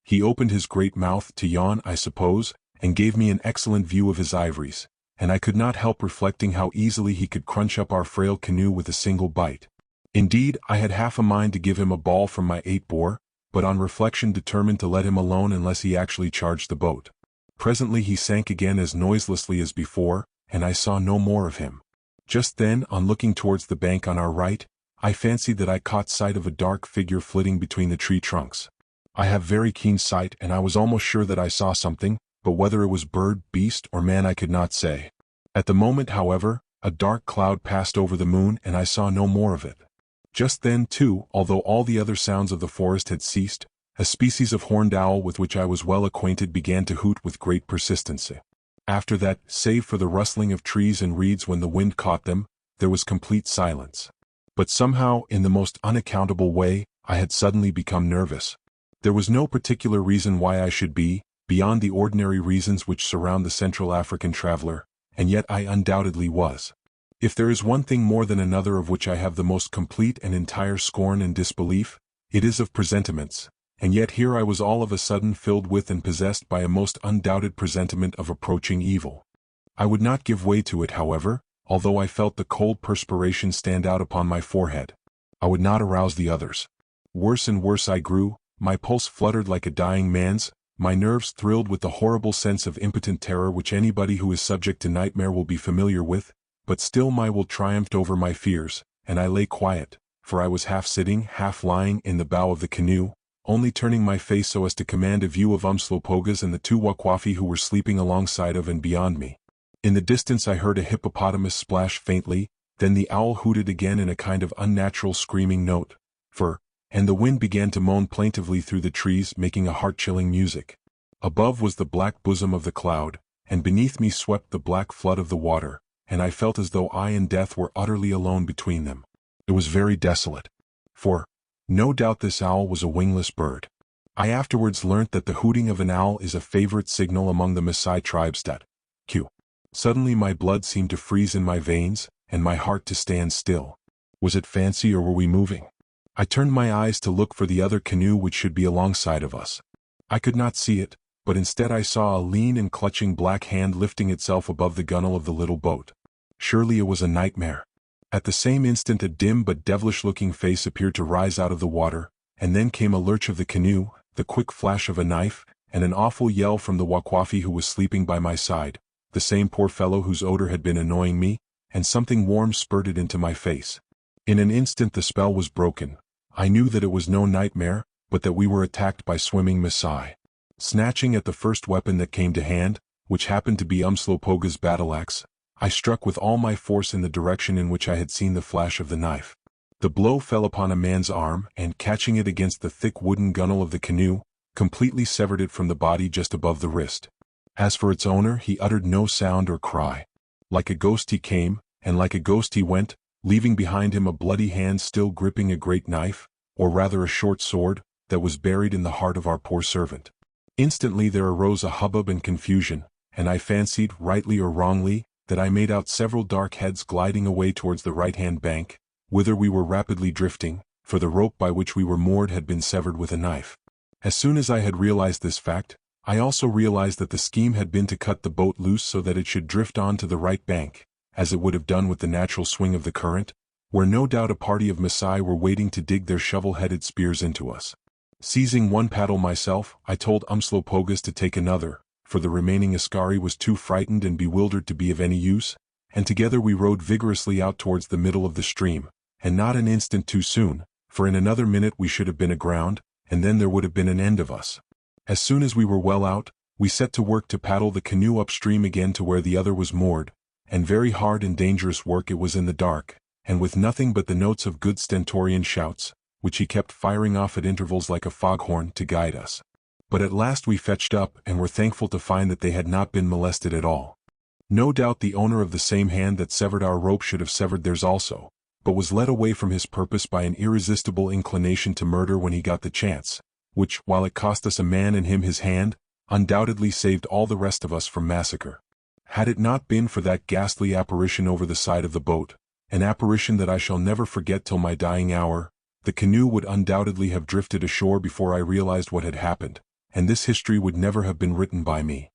He opened his great mouth to yawn, I suppose, and gave me an excellent view of his ivories, and I could not help reflecting how easily he could crunch up our frail canoe with a single bite. Indeed, I had half a mind to give him a ball from my 8-bore, but on reflection determined to let him alone unless he actually charged the boat. Presently he sank again as noiselessly as before, and I saw no more of him. Just then, on looking towards the bank on our right, I fancied that I caught sight of a dark figure flitting between the tree trunks. I have very keen sight, and I was almost sure that I saw something, but whether it was bird, beast, or man I could not say. At the moment, however, a dark cloud passed over the moon and I saw no more of it. Just then, too, although all the other sounds of the forest had ceased, a species of horned owl with which I was well acquainted began to hoot with great persistency. After that, save for the rustling of trees and reeds when the wind caught them, there was complete silence. But somehow, in the most unaccountable way, I had suddenly become nervous. There was no particular reason why I should be, beyond the ordinary reasons which surround the Central African traveler, and yet I undoubtedly was. If there is one thing more than another of which I have the most complete and entire scorn and disbelief, it is of presentiments, and yet here I was all of a sudden filled with and possessed by a most undoubted presentiment of approaching evil. I would not give way to it, however, although I felt the cold perspiration stand out upon my forehead. I would not arouse the others. Worse and worse I grew, my pulse fluttered like a dying man's, my nerves thrilled with the horrible sense of impotent terror which anybody who is subject to nightmare will be familiar with, but still my will triumphed over my fears, and I lay quiet, for I was half sitting, half lying in the bow of the canoe, only turning my face so as to command a view of Umslopogaas and the 2 Wakwafi who were sleeping alongside of and beyond me. In the distance I heard a hippopotamus splash faintly, then the owl hooted again in a kind of unnatural screaming note, and the wind began to moan plaintively through the trees, making a heart-chilling music. Above was the black bosom of the cloud, and beneath me swept the black flood of the water, and I felt as though I and death were utterly alone between them. It was very desolate. For, no doubt this owl was a wingless bird. I afterwards learnt that the hooting of an owl is a favorite signal among the Maasai tribes that Suddenly my blood seemed to freeze in my veins, and my heart to stand still. Was it fancy or were we moving? I turned my eyes to look for the other canoe which should be alongside of us. I could not see it, but instead I saw a lean and clutching black hand lifting itself above the gunwale of the little boat. Surely it was a nightmare. At the same instant a dim but devilish-looking face appeared to rise out of the water, and then came a lurch of the canoe, the quick flash of a knife, and an awful yell from the Wakwafi who was sleeping by my side, the same poor fellow whose odor had been annoying me, and something warm spurted into my face. In an instant the spell was broken. I knew that it was no nightmare, but that we were attacked by swimming Maasai. Snatching at the first weapon that came to hand, which happened to be Umslopogaas' battle-axe, I struck with all my force in the direction in which I had seen the flash of the knife. The blow fell upon a man's arm and, catching it against the thick wooden gunwale of the canoe, completely severed it from the body just above the wrist. As for its owner, he uttered no sound or cry. Like a ghost he came, and like a ghost he went, leaving behind him a bloody hand still gripping a great knife, or rather a short sword, that was buried in the heart of our poor servant. Instantly there arose a hubbub and confusion, and I fancied, rightly or wrongly, that I made out several dark heads gliding away towards the right-hand bank, whither we were rapidly drifting, for the rope by which we were moored had been severed with a knife. As soon as I had realized this fact, I also realized that the scheme had been to cut the boat loose so that it should drift on to the right bank, as it would have done with the natural swing of the current, where no doubt a party of Maasai were waiting to dig their shovel-headed spears into us. Seizing one paddle myself, I told Umslopogaas to take another, for the remaining Askari was too frightened and bewildered to be of any use, and together we rowed vigorously out towards the middle of the stream, and not an instant too soon, for in another minute we should have been aground, and then there would have been an end of us. As soon as we were well out, we set to work to paddle the canoe upstream again to where the other was moored, and very hard and dangerous work it was in the dark, and with nothing but the notes of good stentorian shouts, which he kept firing off at intervals like a foghorn to guide us. But at last we fetched up and were thankful to find that they had not been molested at all. No doubt the owner of the same hand that severed our rope should have severed theirs also, but was led away from his purpose by an irresistible inclination to murder when he got the chance, which, while it cost us a man and him his hand, undoubtedly saved all the rest of us from massacre. Had it not been for that ghastly apparition over the side of the boat, an apparition that I shall never forget till my dying hour, the canoe would undoubtedly have drifted ashore before I realized what had happened, and this history would never have been written by me.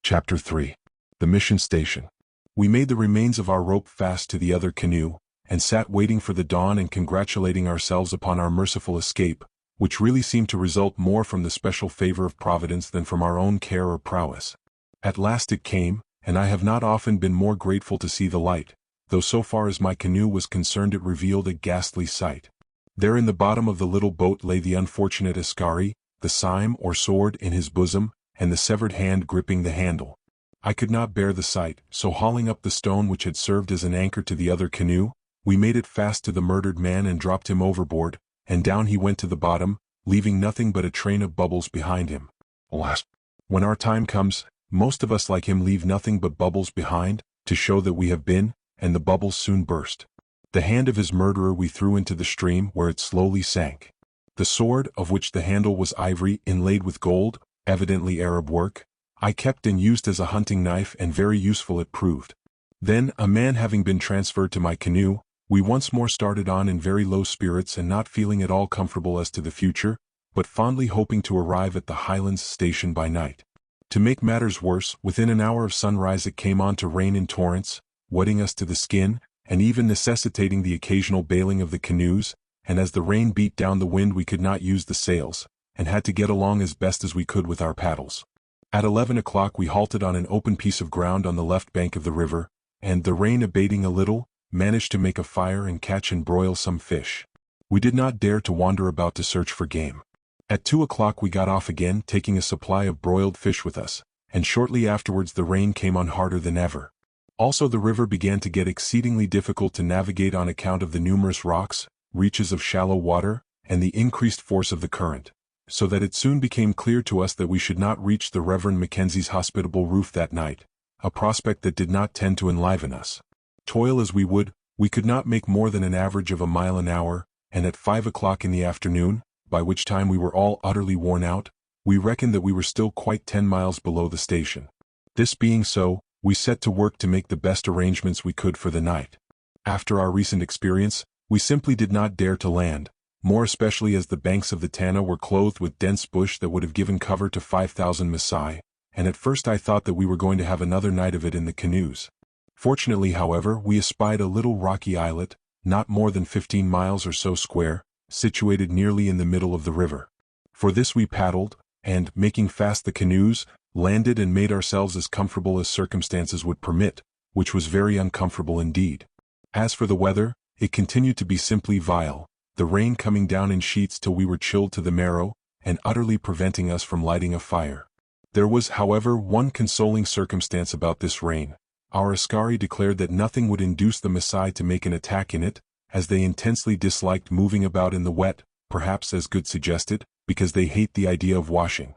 Chapter 3. The Mission Station. We made the remains of our rope fast to the other canoe, and sat waiting for the dawn and congratulating ourselves upon our merciful escape, which really seemed to result more from the special favor of Providence than from our own care or prowess. At last it came, and I have not often been more grateful to see the light, though so far as my canoe was concerned it revealed a ghastly sight. There in the bottom of the little boat lay the unfortunate Askari, the sime or sword in his bosom, and the severed hand gripping the handle. I could not bear the sight, so hauling up the stone which had served as an anchor to the other canoe, we made it fast to the murdered man and dropped him overboard, and down he went to the bottom, leaving nothing but a train of bubbles behind him. Alas! When our time comes, most of us like him leave nothing but bubbles behind, to show that we have been, and the bubbles soon burst. The hand of his murderer we threw into the stream where it slowly sank. The sword, of which the handle was ivory inlaid with gold, evidently Arab work, I kept and used as a hunting knife, and very useful it proved. Then, a man having been transferred to my canoe, we once more started on in very low spirits and not feeling at all comfortable as to the future, but fondly hoping to arrive at the Highlands station by night. To make matters worse, within an hour of sunrise it came on to rain in torrents, wetting us to the skin, and even necessitating the occasional bailing of the canoes, and as the rain beat down the wind we could not use the sails, and had to get along as best as we could with our paddles. At 11 o'clock we halted on an open piece of ground on the left bank of the river, and, the rain abating a little, managed to make a fire and catch and broil some fish. We did not dare to wander about to search for game. At 2 o'clock we got off again, taking a supply of broiled fish with us, and shortly afterwards the rain came on harder than ever. Also the river began to get exceedingly difficult to navigate on account of the numerous rocks, reaches of shallow water, and the increased force of the current, so that it soon became clear to us that we should not reach the Reverend Mackenzie's hospitable roof that night, a prospect that did not tend to enliven us. Toil as we would, we could not make more than an average of a mile an hour, and at 5 o'clock in the afternoon, by which time we were all utterly worn out, we reckoned that we were still quite 10 miles below the station. This being so, we set to work to make the best arrangements we could for the night. After our recent experience, we simply did not dare to land, more especially as the banks of the Tana were clothed with dense bush that would have given cover to 5,000 Maasai, and at first I thought that we were going to have another night of it in the canoes. Fortunately, however, we espied a little rocky islet, not more than 15 miles or so square, situated nearly in the middle of the river. For this we paddled, and, making fast the canoes, landed and made ourselves as comfortable as circumstances would permit, which was very uncomfortable indeed. As for the weather, it continued to be simply vile, the rain coming down in sheets till we were chilled to the marrow, and utterly preventing us from lighting a fire. There was, however, one consoling circumstance about this rain. Our Askari declared that nothing would induce the Maasai to make an attack in it, as they intensely disliked moving about in the wet, perhaps as Good suggested, because they hate the idea of washing.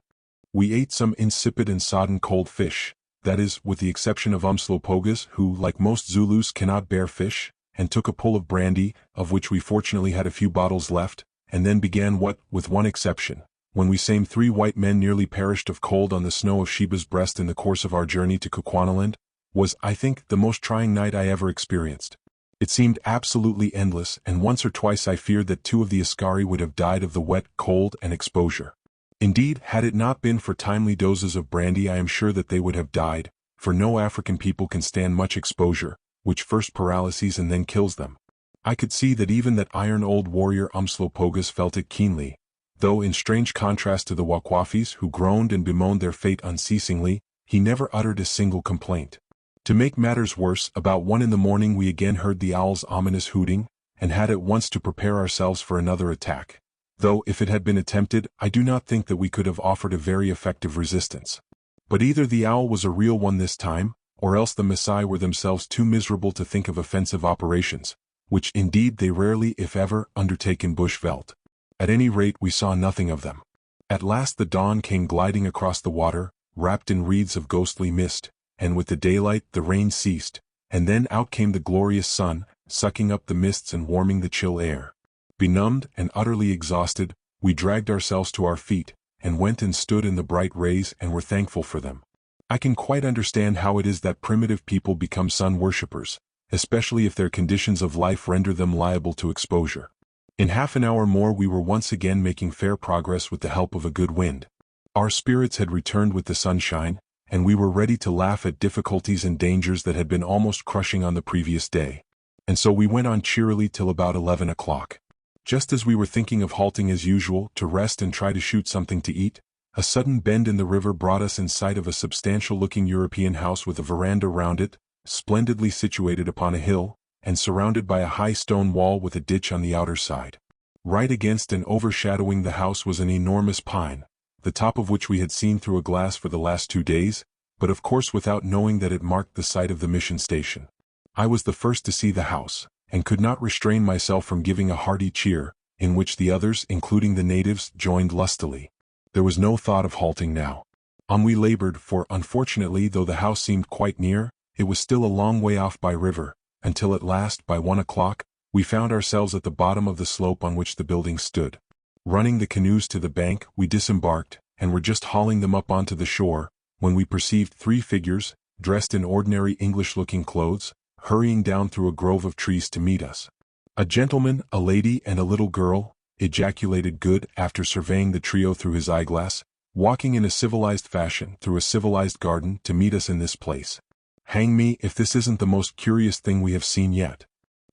We ate some insipid and sodden cold fish, that is, with the exception of Umslopogaas, who, like most Zulus, cannot bear fish, and took a pull of brandy, of which we fortunately had a few bottles left, and then began what, with one exception, when we same 3 white men nearly perished of cold on the snow of Sheba's breast in the course of our journey to Kukwanaland, was, I think, the most trying night I ever experienced. It seemed absolutely endless, and once or twice I feared that 2 of the Askari would have died of the wet, cold, and exposure. Indeed, had it not been for timely doses of brandy I am sure that they would have died, for no African people can stand much exposure, which first paralyses and then kills them. I could see that even that iron old warrior Umslopogaas felt it keenly, though in strange contrast to the Wakwafis who groaned and bemoaned their fate unceasingly, he never uttered a single complaint. To make matters worse, about 1 in the morning we again heard the owl's ominous hooting, and had at once to prepare ourselves for another attack. Though, if it had been attempted, I do not think that we could have offered a very effective resistance. But either the owl was a real one this time, or else the Masai were themselves too miserable to think of offensive operations, which indeed they rarely, if ever, undertake in bush veldt. At any rate, we saw nothing of them. At last the dawn came gliding across the water, wrapped in wreaths of ghostly mist, and with the daylight the rain ceased, and then out came the glorious sun, sucking up the mists and warming the chill air. Benumbed and utterly exhausted, we dragged ourselves to our feet, and went and stood in the bright rays and were thankful for them. I can quite understand how it is that primitive people become sun worshippers, especially if their conditions of life render them liable to exposure. In half an hour more we were once again making fair progress with the help of a good wind. Our spirits had returned with the sunshine, and we were ready to laugh at difficulties and dangers that had been almost crushing on the previous day. And so we went on cheerily till about 11 o'clock. Just as we were thinking of halting as usual to rest and try to shoot something to eat, a sudden bend in the river brought us in sight of a substantial-looking European house with a veranda round it, splendidly situated upon a hill, and surrounded by a high stone wall with a ditch on the outer side. Right against and overshadowing the house was an enormous pine, the top of which we had seen through a glass for the last 2 days, but of course without knowing that it marked the site of the mission station. I was the first to see the house, and could not restrain myself from giving a hearty cheer, in which the others, including the natives, joined lustily. There was no thought of halting now. On we labored, for unfortunately, though the house seemed quite near, it was still a long way off by river, until at last, by 1 o'clock, we found ourselves at the bottom of the slope on which the building stood. Running the canoes to the bank, we disembarked, and were just hauling them up onto the shore, when we perceived 3 figures, dressed in ordinary English-looking clothes, hurrying down through a grove of trees to meet us. A gentleman, a lady, and a little girl, ejaculated Good, after surveying the trio through his eyeglass, walking in a civilized fashion through a civilized garden to meet us in this place. Hang me if this isn't the most curious thing we have seen yet.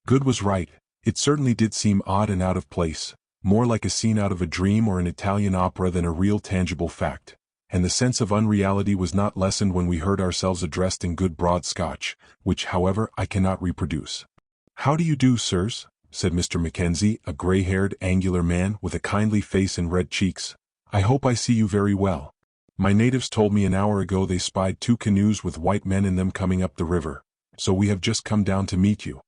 Good was right, it certainly did seem odd and out of place, more like a scene out of a dream or an Italian opera than a real tangible fact, and the sense of unreality was not lessened when we heard ourselves addressed in good broad Scotch, which, however, I cannot reproduce. "How do you do, sirs?" said Mr. Mackenzie, a grey-haired, angular man with a kindly face and red cheeks. "I hope I see you very well. My natives told me an hour ago they spied 2 canoes with white men in them coming up the river, so we have just come down to meet you.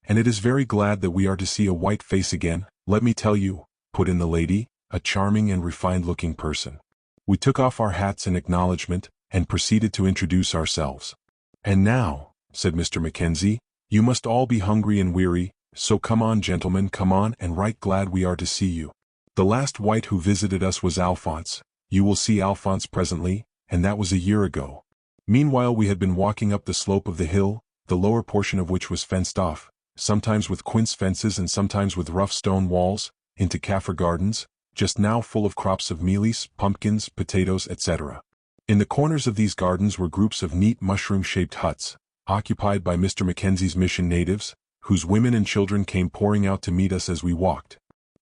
And it is very glad that we are to see a white face again, let me tell you," put in the lady, a charming and refined-looking person. We took off our hats in acknowledgment, and proceeded to introduce ourselves. "And now," said Mr. Mackenzie, "you must all be hungry and weary, so come on, gentlemen, come on, and right glad we are to see you. The last white who visited us was Alphonse. You will see Alphonse presently, and that was a year ago." Meanwhile we had been walking up the slope of the hill, the lower portion of which was fenced off, sometimes with quince fences and sometimes with rough stone walls, into Kaffir gardens, just now full of crops of mealies, pumpkins, potatoes, etc. In the corners of these gardens were groups of neat mushroom-shaped huts, occupied by Mr. Mackenzie's mission natives, whose women and children came pouring out to meet us as we walked.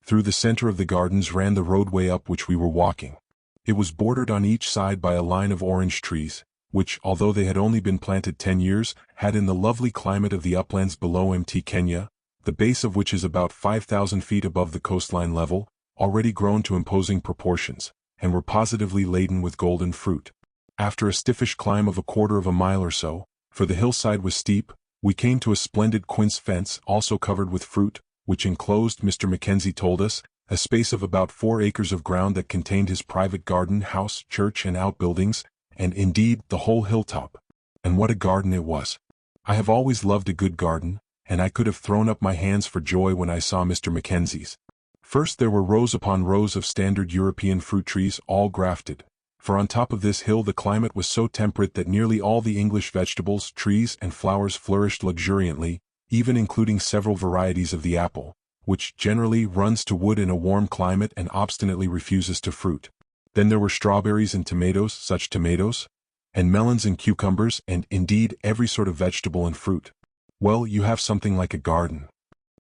Through the center of the gardens ran the roadway up which we were walking. It was bordered on each side by a line of orange trees, which, although they had only been planted 10 years, had in the lovely climate of the uplands below Mt. Kenya, the base of which is about 5,000 feet above the coastline level, already grown to imposing proportions, and were positively laden with golden fruit. After a stiffish climb of a quarter of a mile or so, for the hillside was steep, we came to a splendid quince fence also covered with fruit, which enclosed, Mr. Mackenzie told us, a space of about 4 acres of ground that contained his private garden, house, church, and outbuildings, and indeed the whole hilltop. And what a garden it was! I have always loved a good garden, and I could have thrown up my hands for joy when I saw Mr. Mackenzie's. First there were rows upon rows of standard European fruit trees, all grafted, for on top of this hill the climate was so temperate that nearly all the English vegetables, trees, and flowers flourished luxuriantly, even including several varieties of the apple, which generally runs to wood in a warm climate and obstinately refuses to fruit. Then there were strawberries and tomatoes, and melons and cucumbers, and indeed every sort of vegetable and fruit. "Well, you have something like a garden,"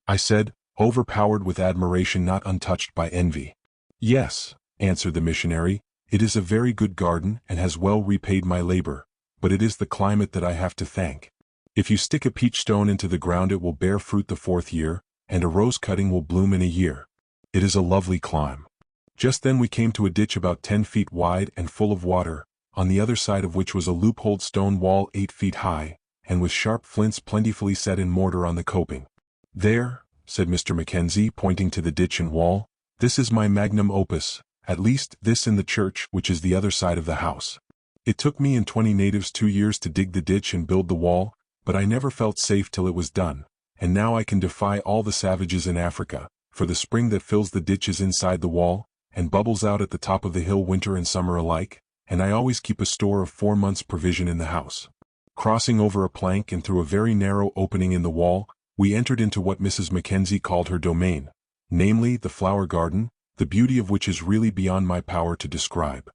I said, overpowered with admiration not untouched by envy. Yes, answered the missionary, it is a very good garden and has well repaid my labor, but it is the climate that I have to thank. If you stick a peach stone into the ground it will bear fruit the 4th year, and a rose cutting will bloom in a year. It is a lovely clime. Just then we came to a ditch about 10 feet wide and full of water, on the other side of which was a loopholed stone wall 8 feet high, and with sharp flints plentifully set in mortar on the coping. There, said Mr. Mackenzie, pointing to the ditch and wall, this is my magnum opus, at least this in the church, which is the other side of the house. It took me and 20 natives 2 years to dig the ditch and build the wall, but I never felt safe till it was done, and now I can defy all the savages in Africa, for the spring that fills the ditch is inside the wall, and bubbles out at the top of the hill winter and summer alike, and I always keep a store of 4 months' provision in the house. Crossing over a plank and through a very narrow opening in the wall, we entered into what Mrs. Mackenzie called her domain, namely the flower garden, the beauty of which is really beyond my power to describe.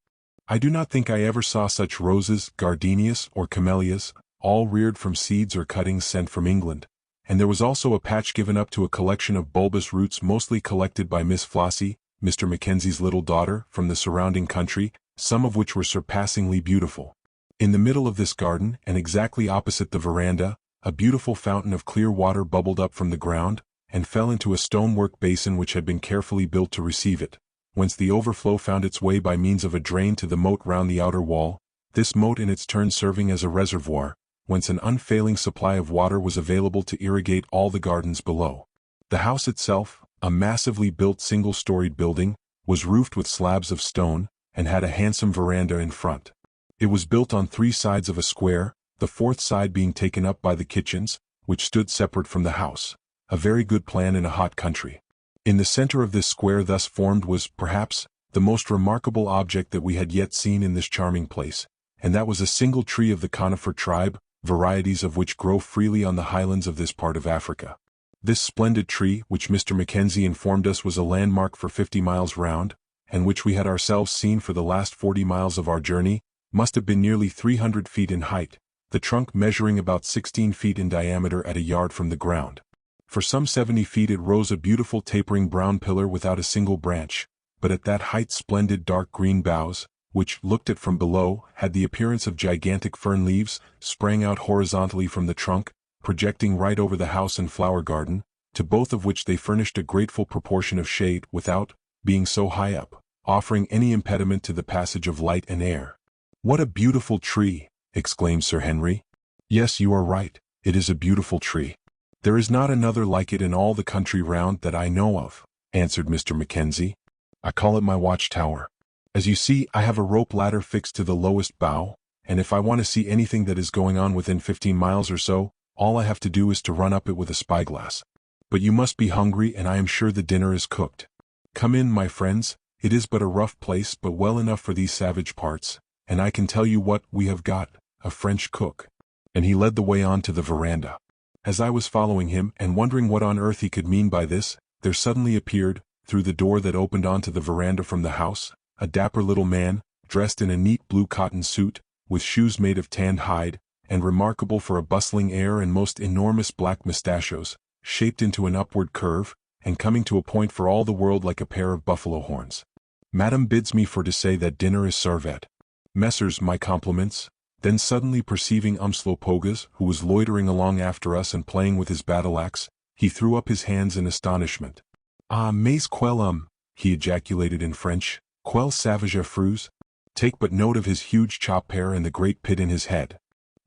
I do not think I ever saw such roses, gardenias, or camellias, all reared from seeds or cuttings sent from England, and there was also a patch given up to a collection of bulbous roots mostly collected by Miss Flossie, Mr. Mackenzie's little daughter, from the surrounding country, some of which were surpassingly beautiful. In the middle of this garden, and exactly opposite the veranda, a beautiful fountain of clear water bubbled up from the ground, and fell into a stonework basin which had been carefully built to receive it, whence the overflow found its way by means of a drain to the moat round the outer wall, this moat in its turn serving as a reservoir, whence an unfailing supply of water was available to irrigate all the gardens below. The house itself, a massively built single-storied building, was roofed with slabs of stone, and had a handsome veranda in front. It was built on 3 sides of a square, the 4th side being taken up by the kitchens, which stood separate from the house, a very good plan in a hot country. In the center of this square thus formed was, perhaps, the most remarkable object that we had yet seen in this charming place, and that was a single tree of the conifer tribe, varieties of which grow freely on the highlands of this part of Africa. This splendid tree, which Mr. Mackenzie informed us was a landmark for 50 miles round, and which we had ourselves seen for the last 40 miles of our journey, must have been nearly 300 feet in height, the trunk measuring about 16 feet in diameter at a yard from the ground. For some 70 feet it rose a beautiful tapering brown pillar without a single branch, but at that height splendid dark green boughs, which, looked at from below, had the appearance of gigantic fern leaves, sprang out horizontally from the trunk, projecting right over the house and flower garden, to both of which they furnished a grateful proportion of shade without, being so high up, offering any impediment to the passage of light and air. "What a beautiful tree!" exclaimed Sir Henry. "Yes, you are right, it is a beautiful tree. There is not another like it in all the country round that I know of," answered Mr. Mackenzie. "I call it my watchtower. As you see, I have a rope ladder fixed to the lowest bough, and if I want to see anything that is going on within 15 miles or so, all I have to do is to run up it with a spyglass. But you must be hungry, and I am sure the dinner is cooked. Come in, my friends, it is but a rough place but well enough for these savage parts, and I can tell you what we have got, a French cook." And he led the way on to the veranda. As I was following him and wondering what on earth he could mean by this, there suddenly appeared, through the door that opened onto the veranda from the house, a dapper little man, dressed in a neat blue cotton suit, with shoes made of tanned hide, and remarkable for a bustling air and most enormous black mustachios, shaped into an upward curve, and coming to a point for all the world like a pair of buffalo horns. "Madam bids me for to say that dinner is served. Messrs, my compliments." Then suddenly perceiving Umslopogaas, who was loitering along after us and playing with his battle-axe, he threw up his hands in astonishment. "Ah, mais quel he ejaculated in French, "quel savage affreuse! Take but note of his huge chop pear and the great pit in his head."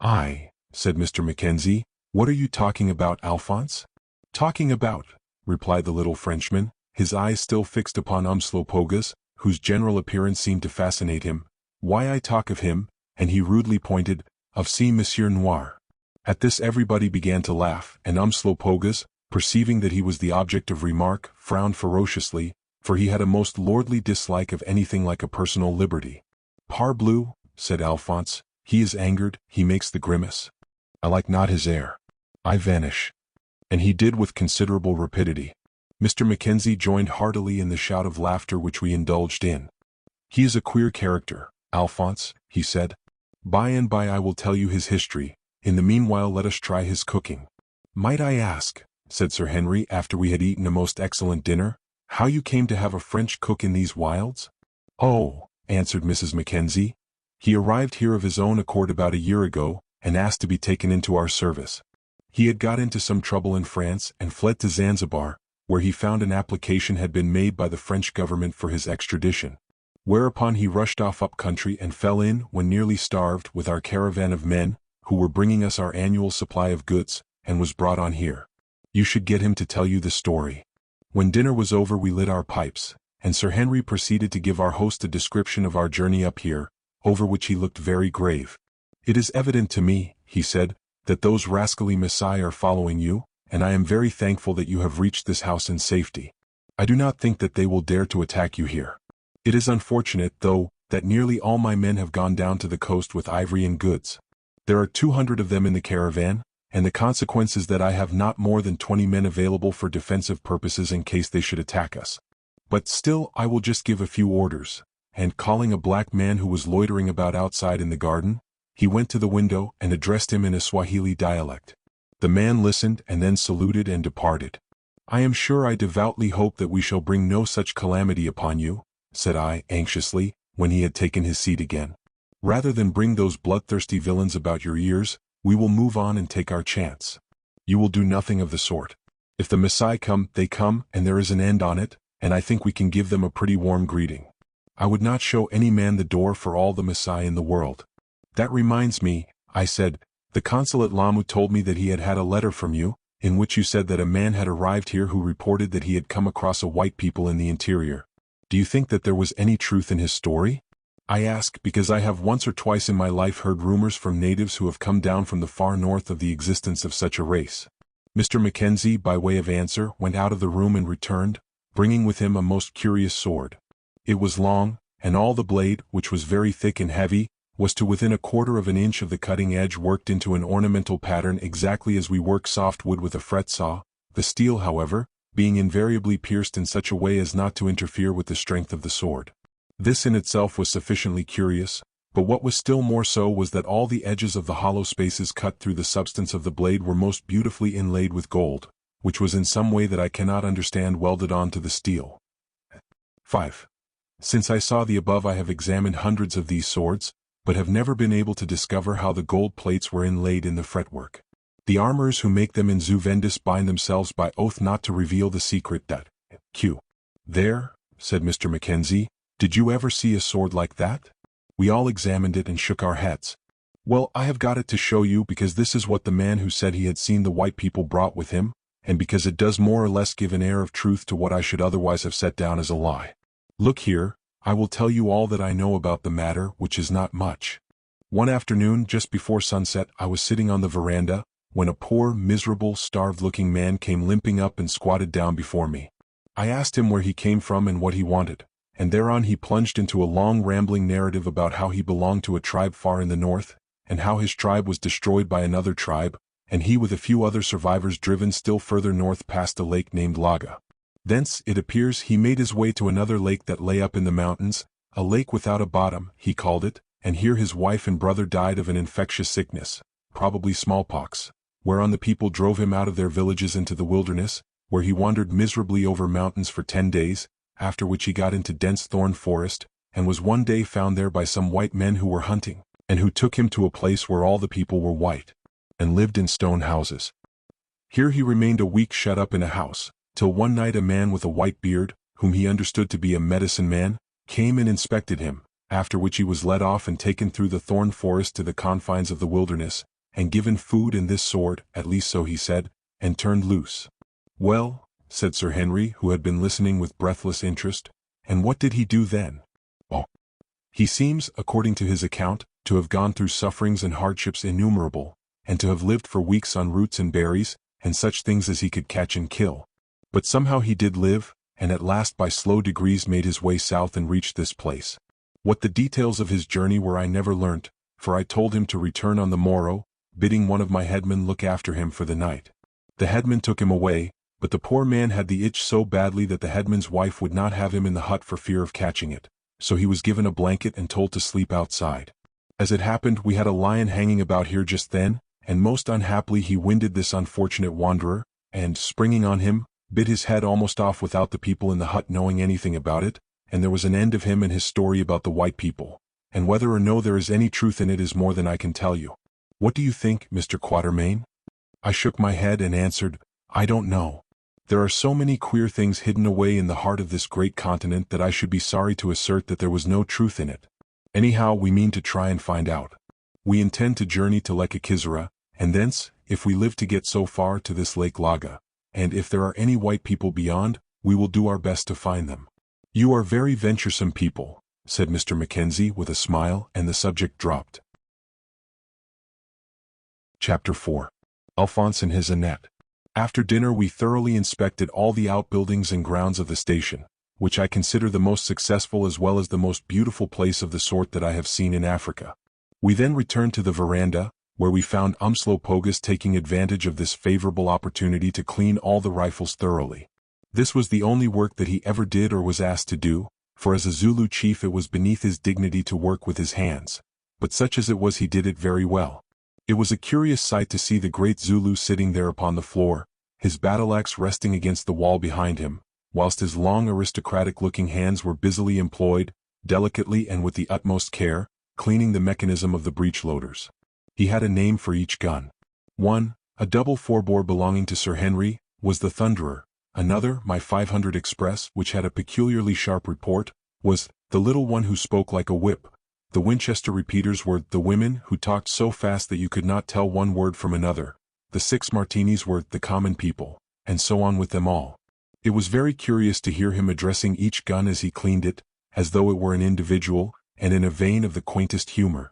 "Aye," said Mr. Mackenzie, "what are you talking about, Alphonse?" "Talking about," replied the little Frenchman, his eyes still fixed upon Umslopogaas, whose general appearance seemed to fascinate him, "why I talk of him," and he rudely pointed, "of see Monsieur Noir." At this everybody began to laugh, and Umslopogaas, perceiving that he was the object of remark, frowned ferociously, for he had a most lordly dislike of anything like a personal liberty. "Parbleu," said Alphonse, "he is angered, he makes the grimace. I like not his air. I vanish." And he did with considerable rapidity. Mr. Mackenzie joined heartily in the shout of laughter which we indulged in. "He is a queer character, Alphonse," he said. "By and by I will tell you his history, in the meanwhile let us try his cooking." "Might I ask," said Sir Henry after we had eaten a most excellent dinner, How you came to have a French cook in these wilds? Oh, answered Mrs. Mackenzie. He arrived here of his own accord about a year ago, and asked to be taken into our service. He had got into some trouble in France and fled to Zanzibar, where he found an application had been made by the French government for his extradition. Whereupon he rushed off up country and fell in, when nearly starved, with our caravan of men, who were bringing us our annual supply of goods, and was brought on here. You should get him to tell you the story. When dinner was over we lit our pipes, and Sir Henry proceeded to give our host a description of our journey up here, over which he looked very grave. It is evident to me, he said, that those rascally Masai are following you, and I am very thankful that you have reached this house in safety. I do not think that they will dare to attack you here. It is unfortunate, though, that nearly all my men have gone down to the coast with ivory and goods. There are 200 of them in the caravan, and the consequence is that I have not more than 20 men available for defensive purposes in case they should attack us. But still I will just give a few orders, and calling a black man who was loitering about outside in the garden, he went to the window and addressed him in a Swahili dialect. The man listened and then saluted and departed. I am sure I devoutly hope that we shall bring no such calamity upon you, said I, anxiously, when he had taken his seat again. Rather than bring those bloodthirsty villains about your ears, we will move on and take our chance. You will do nothing of the sort. If the Masai come, they come, and there is an end on it, and I think we can give them a pretty warm greeting. I would not show any man the door for all the Masai in the world. That reminds me, I said, the consul at Lamu told me that he had had a letter from you, in which you said that a man had arrived here who reported that he had come across a white people in the interior. Do you think that there was any truth in his story? I ask because I have once or twice in my life heard rumors from natives who have come down from the far north of the existence of such a race. Mr. Mackenzie, by way of answer, went out of the room and returned, bringing with him a most curious sword. It was long, and all the blade, which was very thick and heavy, was to within 1/4 of an inch of the cutting edge worked into an ornamental pattern exactly as we work soft wood with a fret saw, the steel, however, being invariably pierced in such a way as not to interfere with the strength of the sword. This in itself was sufficiently curious, but what was still more so was that all the edges of the hollow spaces cut through the substance of the blade were most beautifully inlaid with gold, which was in some way that I cannot understand welded on to the steel. 5. Since I saw the above I have examined hundreds of these swords, but have never been able to discover how the gold plates were inlaid in the fretwork. The armorers who make them in Zuvendis bind themselves by oath not to reveal the secret that Q. There, said Mr. Mackenzie, did you ever see a sword like that? We all examined it and shook our heads. Well, I have got it to show you because this is what the man who said he had seen the white people brought with him, and because it does more or less give an air of truth to what I should otherwise have set down as a lie. Look here, I will tell you all that I know about the matter, which is not much. One afternoon, just before sunset, I was sitting on the veranda, when a poor, miserable, starved-looking man came limping up and squatted down before me. I asked him where he came from and what he wanted, and thereon he plunged into a long rambling narrative about how he belonged to a tribe far in the north, and how his tribe was destroyed by another tribe, and he with a few other survivors driven still further north past a lake named Laga. Thence, it appears, he made his way to another lake that lay up in the mountains, a lake without a bottom, he called it, and here his wife and brother died of an infectious sickness, probably smallpox, whereon the people drove him out of their villages into the wilderness, where he wandered miserably over mountains for 10 days, after which he got into dense thorn forest, and was one day found there by some white men who were hunting, and who took him to a place where all the people were white, and lived in stone houses. Here he remained a week shut up in a house, till one night a man with a white beard, whom he understood to be a medicine man, came and inspected him, after which he was led off and taken through the thorn forest to the confines of the wilderness, and given food and this sword, at least so he said, and turned loose. Well, said Sir Henry, who had been listening with breathless interest, and what did he do then? Oh, he seems, according to his account, to have gone through sufferings and hardships innumerable, and to have lived for weeks on roots and berries, and such things as he could catch and kill. But somehow he did live, and at last by slow degrees made his way south and reached this place. What the details of his journey were I never learnt, for I told him to return on the morrow, bidding one of my headmen look after him for the night. The headman took him away, but the poor man had the itch so badly that the headman's wife would not have him in the hut for fear of catching it, so he was given a blanket and told to sleep outside. As it happened, we had a lion hanging about here just then, and most unhappily he winded this unfortunate wanderer, and, springing on him, bit his head almost off without the people in the hut knowing anything about it, and there was an end of him and his story about the white people, and whether or no there is any truth in it is more than I can tell you. What do you think, Mr. Quatermain? I shook my head and answered, I don't know. There are so many queer things hidden away in the heart of this great continent that I should be sorry to assert that there was no truth in it. Anyhow, we mean to try and find out. We intend to journey to Lekakizara, and thence, if we live to get so far, to this Lake Laga, and if there are any white people beyond, we will do our best to find them. You are very venturesome people, said Mr. Mackenzie with a smile, and the subject dropped. Chapter 4. Alphonse and his Annette. After dinner we thoroughly inspected all the outbuildings and grounds of the station, which I consider the most successful as well as the most beautiful place of the sort that I have seen in Africa. We then returned to the veranda, where we found Umslopogus taking advantage of this favorable opportunity to clean all the rifles thoroughly. This was the only work that he ever did or was asked to do, for as a Zulu chief it was beneath his dignity to work with his hands, but such as it was he did it very well. It was a curious sight to see the great Zulu sitting there upon the floor, his battle-axe resting against the wall behind him, whilst his long aristocratic-looking hands were busily employed, delicately and with the utmost care, cleaning the mechanism of the breech-loaders. He had a name for each gun. One, a double four-bore belonging to Sir Henry, was the Thunderer. Another, my 500 Express, which had a peculiarly sharp report, was the little one who spoke like a whip. The Winchester repeaters were the women who talked so fast that you could not tell one word from another. The 6 Martinis were the common people, and so on with them all. It was very curious to hear him addressing each gun as he cleaned it, as though it were an individual, and in a vein of the quaintest humor.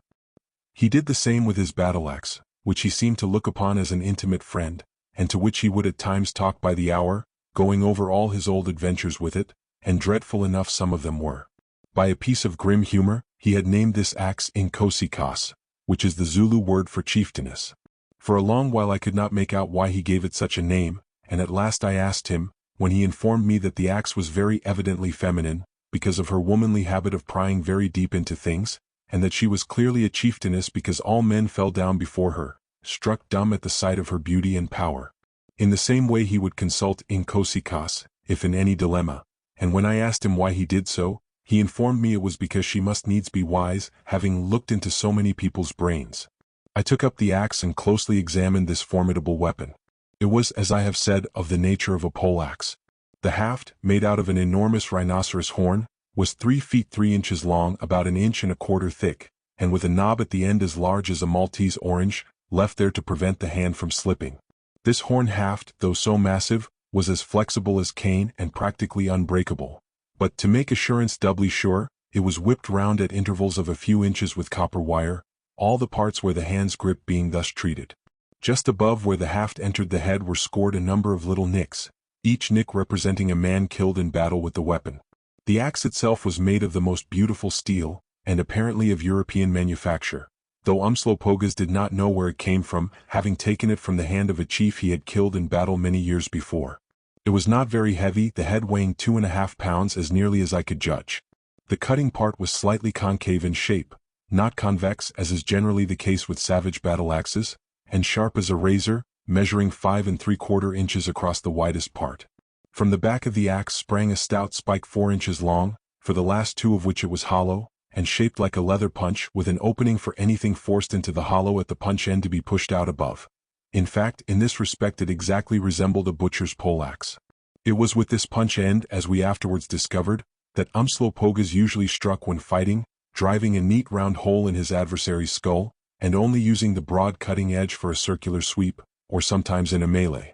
He did the same with his battle-axe, which he seemed to look upon as an intimate friend, and to which he would at times talk by the hour, going over all his old adventures with it, and dreadful enough some of them were. By a piece of grim humor, he had named this axe Inkosikas, which is the Zulu word for chieftainess. For a long while I could not make out why he gave it such a name, and at last I asked him, when he informed me that the axe was very evidently feminine, because of her womanly habit of prying very deep into things, and that she was clearly a chieftainess because all men fell down before her, struck dumb at the sight of her beauty and power. In the same way he would consult Inkosikas, if in any dilemma, and when I asked him why he did so, he informed me it was because she must needs be wise, having looked into so many people's brains. I took up the axe and closely examined this formidable weapon. It was, as I have said, of the nature of a poleaxe. The haft, made out of an enormous rhinoceros horn, was 3 feet 3 inches long, about 1 1/4 inches thick, and with a knob at the end as large as a Maltese orange, left there to prevent the hand from slipping. This horn haft, though so massive, was as flexible as cane and practically unbreakable. But to make assurance doubly sure, it was whipped round at intervals of a few inches with copper wire, all the parts where the hand's grip being thus treated. Just above where the haft entered the head were scored a number of little nicks, each nick representing a man killed in battle with the weapon. The axe itself was made of the most beautiful steel, and apparently of European manufacture, though Umslopogus did not know where it came from, having taken it from the hand of a chief he had killed in battle many years before. It was not very heavy, the head weighing 2.5 pounds as nearly as I could judge. The cutting part was slightly concave in shape, not convex as is generally the case with savage battle-axes, and sharp as a razor, measuring 5 3/4 inches across the widest part. From the back of the axe sprang a stout spike 4 inches long, for the last 2 of which it was hollow, and shaped like a leather punch with an opening for anything forced into the hollow at the punch end to be pushed out above. In fact, in this respect it exactly resembled a butcher's poleaxe. It was with this punch end, as we afterwards discovered, that Umslopogus usually struck when fighting, driving a neat round hole in his adversary's skull, and only using the broad cutting edge for a circular sweep, or sometimes in a melee.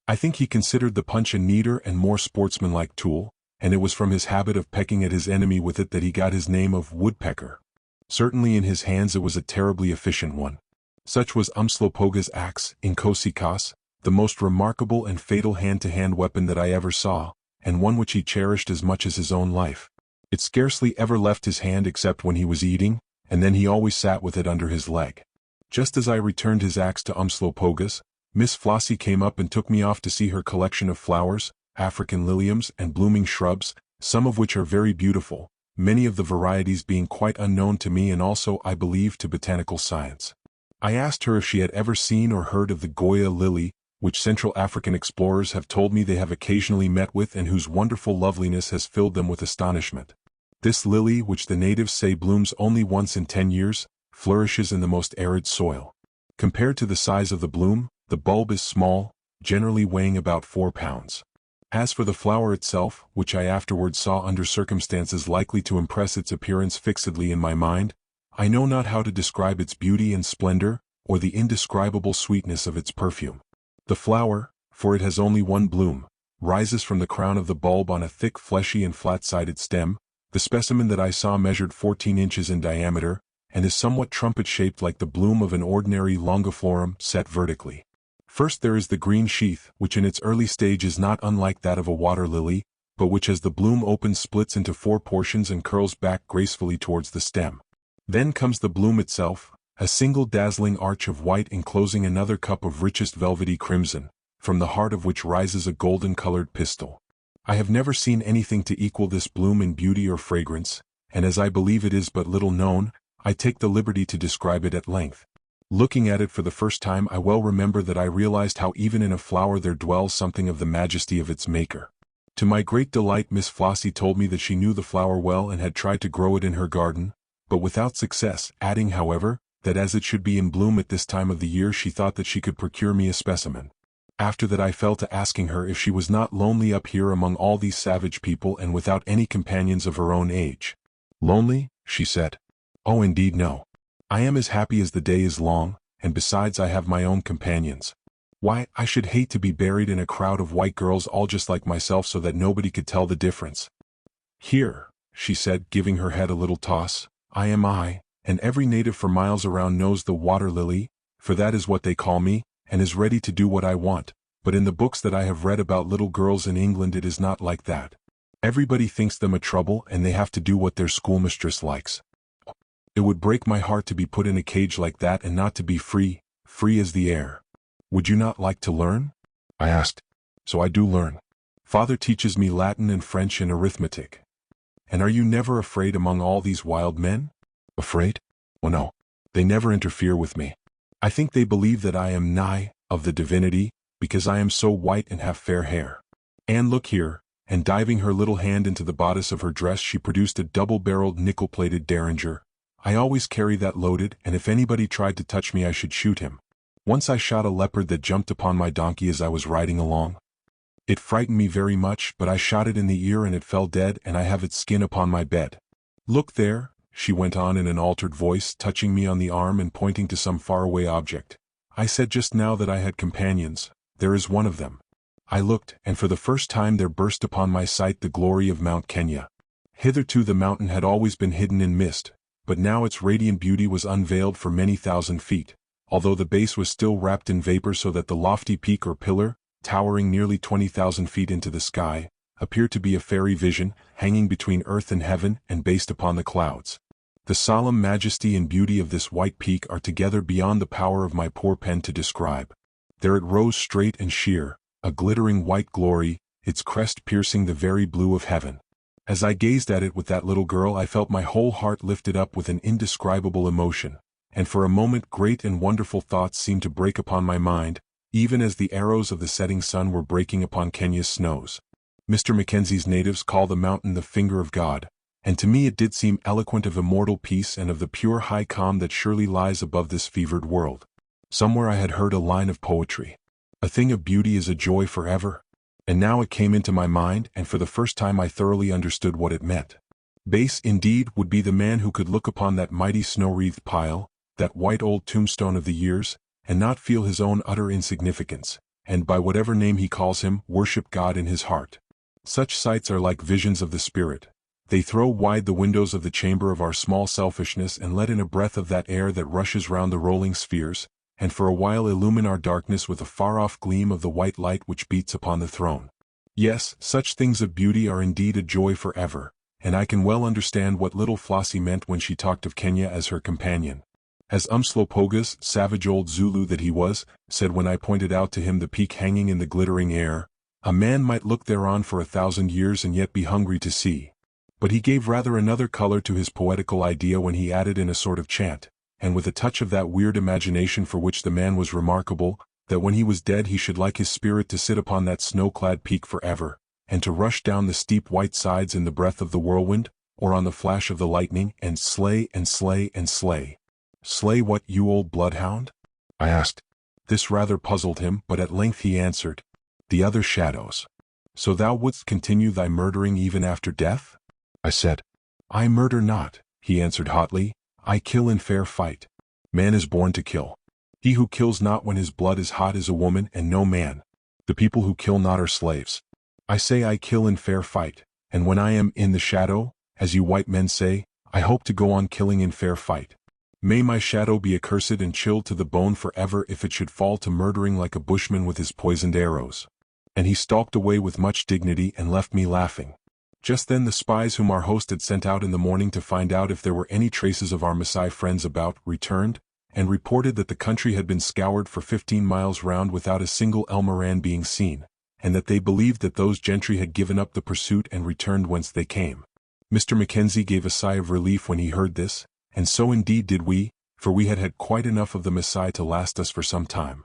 I think he considered the punch a neater and more sportsmanlike tool, and it was from his habit of pecking at his enemy with it that he got his name of woodpecker. Certainly in his hands it was a terribly efficient one. Such was Umslopogus' axe, Inkosikas, the most remarkable and fatal hand-to-hand weapon that I ever saw, and one which he cherished as much as his own life. It scarcely ever left his hand except when he was eating, and then he always sat with it under his leg. Just as I returned his axe to Umslopogus, Miss Flossie came up and took me off to see her collection of flowers, African liliums and blooming shrubs, some of which are very beautiful, many of the varieties being quite unknown to me and also, I believe, to botanical science. I asked her if she had ever seen or heard of the Goya lily, which Central African explorers have told me they have occasionally met with and whose wonderful loveliness has filled them with astonishment. This lily, which the natives say blooms only once in 10 years, flourishes in the most arid soil. Compared to the size of the bloom, the bulb is small, generally weighing about 4 pounds. As for the flower itself, which I afterwards saw under circumstances likely to impress its appearance fixedly in my mind, I know not how to describe its beauty and splendor, or the indescribable sweetness of its perfume. The flower, for it has only one bloom, rises from the crown of the bulb on a thick fleshy and flat-sided stem. The specimen that I saw measured 14 inches in diameter, and is somewhat trumpet-shaped like the bloom of an ordinary longiflorum set vertically. First there is the green sheath, which in its early stage is not unlike that of a water lily, but which as the bloom opens splits into 4 portions and curls back gracefully towards the stem. Then comes the bloom itself, a single dazzling arch of white enclosing another cup of richest velvety crimson, from the heart of which rises a golden-colored pistil. I have never seen anything to equal this bloom in beauty or fragrance, and as I believe it is but little known, I take the liberty to describe it at length. Looking at it for the first time, I well remember that I realized how even in a flower there dwells something of the majesty of its maker. To my great delight, Miss Flossie told me that she knew the flower well and had tried to grow it in her garden, but without success, adding, however, that as it should be in bloom at this time of the year she thought that she could procure me a specimen. After that I fell to asking her if she was not lonely up here among all these savage people and without any companions of her own age. Lonely? She said. Oh, indeed no. I am as happy as the day is long, and besides I have my own companions. Why, I should hate to be buried in a crowd of white girls all just like myself so that nobody could tell the difference. Here, she said, giving her head a little toss, I am I, and every native for miles around knows the water lily, for that is what they call me, and is ready to do what I want, but in the books that I have read about little girls in England it is not like that. Everybody thinks them a trouble and they have to do what their schoolmistress likes. It would break my heart to be put in a cage like that and not to be free as the air. Would you not like to learn? I asked. So I do learn. Father teaches me Latin and French and arithmetic. And are you never afraid among all these wild men? Afraid? Oh no, they never interfere with me. I think they believe that I am nigh of the divinity, because I am so white and have fair hair. And look here, and diving her little hand into the bodice of her dress she produced a double-barreled nickel-plated derringer. I always carry that loaded, and if anybody tried to touch me I should shoot him. Once I shot a leopard that jumped upon my donkey as I was riding along. It frightened me very much, but I shot it in the ear and it fell dead, and I have its skin upon my bed. Look there, she went on in an altered voice, touching me on the arm and pointing to some faraway object. I said just now that I had companions. There is one of them. I looked, and for the first time there burst upon my sight the glory of Mount Kenya. Hitherto the mountain had always been hidden in mist, but now its radiant beauty was unveiled for many thousand feet, although the base was still wrapped in vapor so that the lofty peak or pillar, towering nearly 20,000 feet into the sky, appeared to be a fairy vision, hanging between earth and heaven and based upon the clouds. The solemn majesty and beauty of this white peak are together beyond the power of my poor pen to describe. There it rose straight and sheer, a glittering white glory, its crest piercing the very blue of heaven. As I gazed at it with that little girl I felt my whole heart lifted up with an indescribable emotion, and for a moment great and wonderful thoughts seemed to break upon my mind, even as the arrows of the setting sun were breaking upon Kenya's snows. Mr. Mackenzie's natives call the mountain the finger of God, and to me it did seem eloquent of immortal peace and of the pure high calm that surely lies above this fevered world. Somewhere I had heard a line of poetry. A thing of beauty is a joy forever. And now it came into my mind, and for the first time I thoroughly understood what it meant. Base, indeed, would be the man who could look upon that mighty snow-wreathed pile, that white old tombstone of the years, and not feel his own utter insignificance, and by whatever name he calls him, worship God in his heart. Such sights are like visions of the spirit. They throw wide the windows of the chamber of our small selfishness and let in a breath of that air that rushes round the rolling spheres, and for a while illumine our darkness with a far-off gleam of the white light which beats upon the throne. Yes, such things of beauty are indeed a joy forever, and I can well understand what little Flossie meant when she talked of Kenya as her companion. As Umslopogaas, savage old Zulu that he was, said when I pointed out to him the peak hanging in the glittering air, a man might look thereon for 1,000 years and yet be hungry to see. But he gave rather another color to his poetical idea when he added in a sort of chant, and with a touch of that weird imagination for which the man was remarkable, that when he was dead he should like his spirit to sit upon that snow-clad peak forever, and to rush down the steep white sides in the breath of the whirlwind, or on the flash of the lightning, and slay and slay and slay. Slay what, you old bloodhound? I asked. This rather puzzled him, but at length he answered, the other shadows. So thou wouldst continue thy murdering even after death? I said. I murder not, he answered hotly, I kill in fair fight. Man is born to kill. He who kills not when his blood is hot is a woman and no man. The people who kill not are slaves. I say I kill in fair fight, and when I am in the shadow, as you white men say, I hope to go on killing in fair fight. May my shadow be accursed and chilled to the bone forever if it should fall to murdering like a bushman with his poisoned arrows. And he stalked away with much dignity and left me laughing. Just then the spies whom our host had sent out in the morning to find out if there were any traces of our Maasai friends about, returned, and reported that the country had been scoured for 15 miles round without a single Elmoran being seen, and that they believed that those gentry had given up the pursuit and returned whence they came. Mr. Mackenzie gave a sigh of relief when he heard this, and so indeed did we, for we had had quite enough of the Maasai to last us for some time.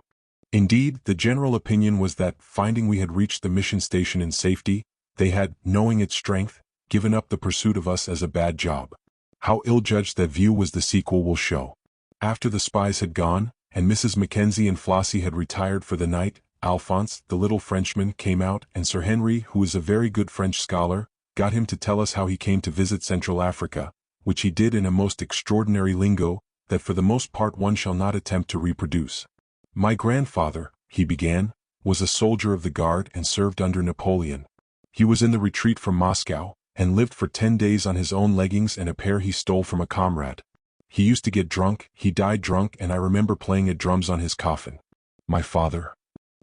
Indeed, the general opinion was that, finding we had reached the mission station in safety, they had, knowing its strength, given up the pursuit of us as a bad job. How ill-judged that view was the sequel will show. After the spies had gone, and Mrs. Mackenzie and Flossie had retired for the night, Alphonse, the little Frenchman, came out, and Sir Henry, who is a very good French scholar, got him to tell us how he came to visit Central Africa, which he did in a most extraordinary lingo, that for the most part one shall not attempt to reproduce. My grandfather, he began, was a soldier of the guard and served under Napoleon. He was in the retreat from Moscow, and lived for 10 days on his own leggings and a pair he stole from a comrade. He used to get drunk, he died drunk, and I remember playing at drums on his coffin. My father.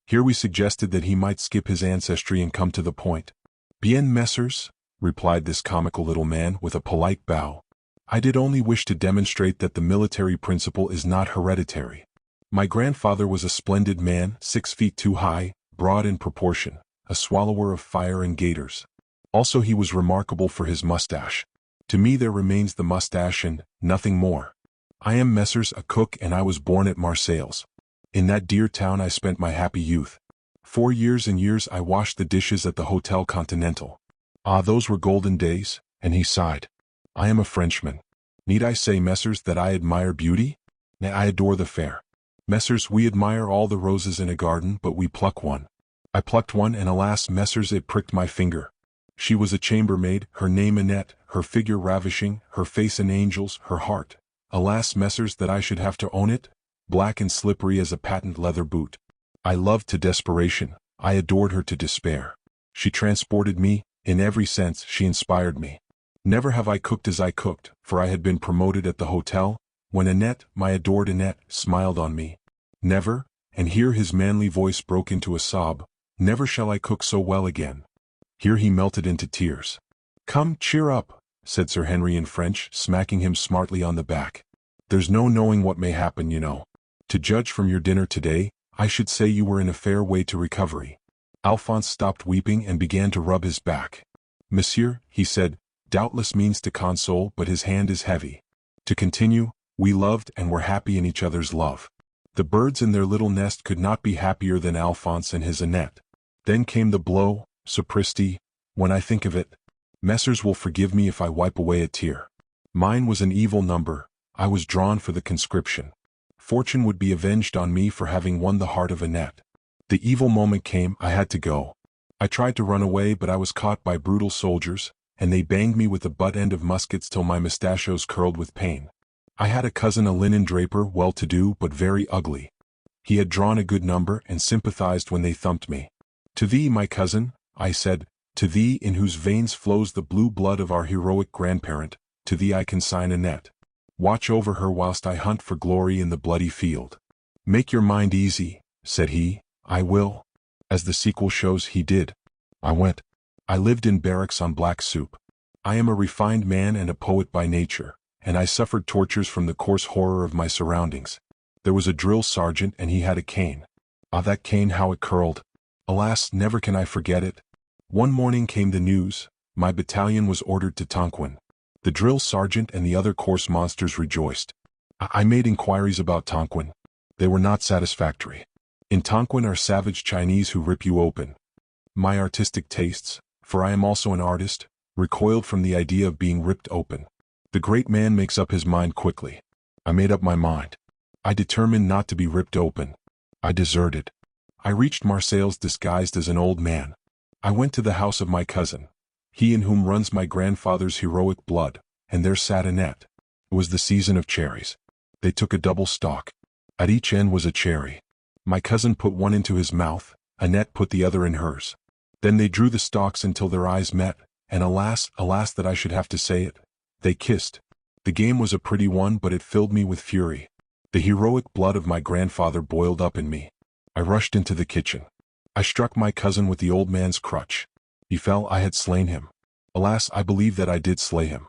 Here we suggested that he might skip his ancestry and come to the point. Bien, messieurs, replied this comical little man with a polite bow. I did only wish to demonstrate that the military principle is not hereditary. My grandfather was a splendid man, 6 feet 2 high, broad in proportion, a swallower of fire and gaiters. Also he was remarkable for his mustache. To me there remains the mustache and nothing more. I am, messieurs, a cook, and I was born at Marseilles. In that dear town I spent my happy youth. 4 years and years I washed the dishes at the Hotel Continental. Ah, those were golden days, and he sighed. I am a Frenchman. Need I say, messieurs, that I admire beauty? Nay, I adore the fair. Messieurs, we admire all the roses in a garden, but we pluck one. I plucked one, and alas, messieurs, it pricked my finger. She was a chambermaid, her name Annette, her figure ravishing, her face an angel's, her heart. Alas, messieurs, that I should have to own it, black and slippery as a patent leather boot. I loved to desperation, I adored her to despair. She transported me, in every sense she inspired me. Never have I cooked as I cooked, for I had been promoted at the hotel, when Annette, my adored Annette, smiled on me. Never, and here his manly voice broke into a sob, never shall I cook so well again. Here he melted into tears. Come, cheer up, said Sir Henry in French, smacking him smartly on the back. There's no knowing what may happen, you know. To judge from your dinner today, I should say you were in a fair way to recovery. Alphonse stopped weeping and began to rub his back. Monsieur, he said, doubtless means to console, but his hand is heavy. To continue, we loved and were happy in each other's love. The birds in their little nest could not be happier than Alphonse and his Annette. Then came the blow, sapristi, when I think of it. Messieurs will forgive me if I wipe away a tear. Mine was an evil number, I was drawn for the conscription. Fortune would be avenged on me for having won the heart of Annette. The evil moment came, I had to go. I tried to run away, but I was caught by brutal soldiers, and they banged me with the butt end of muskets till my mustachios curled with pain. I had a cousin, a linen draper, well-to-do but very ugly. He had drawn a good number and sympathized when they thumped me. To thee, my cousin, I said, to thee in whose veins flows the blue blood of our heroic grandparent, to thee I consign Annette. Watch over her whilst I hunt for glory in the bloody field. Make your mind easy, said he, I will. As the sequel shows, he did. I went. I lived in barracks on black soup. I am a refined man and a poet by nature, and I suffered tortures from the coarse horror of my surroundings. There was a drill sergeant and he had a cane. Ah, that cane, how it curled! Alas, never can I forget it. One morning came the news, my battalion was ordered to Tonquin. The drill sergeant and the other coarse monsters rejoiced. I made inquiries about Tonquin. They were not satisfactory. In Tonquin are savage Chinese who rip you open. My artistic tastes, for I am also an artist, recoiled from the idea of being ripped open. The great man makes up his mind quickly. I made up my mind. I determined not to be ripped open. I deserted. I reached Marseilles disguised as an old man. I went to the house of my cousin, he in whom runs my grandfather's heroic blood, and there sat Annette. It was the season of cherries. They took a double stalk. At each end was a cherry. My cousin put one into his mouth, Annette put the other in hers. Then they drew the stalks until their eyes met, and alas, alas that I should have to say it, they kissed. The game was a pretty one, but it filled me with fury. The heroic blood of my grandfather boiled up in me. I rushed into the kitchen. I struck my cousin with the old man's crutch. He fell. I had slain him. Alas, I believe that I did slay him.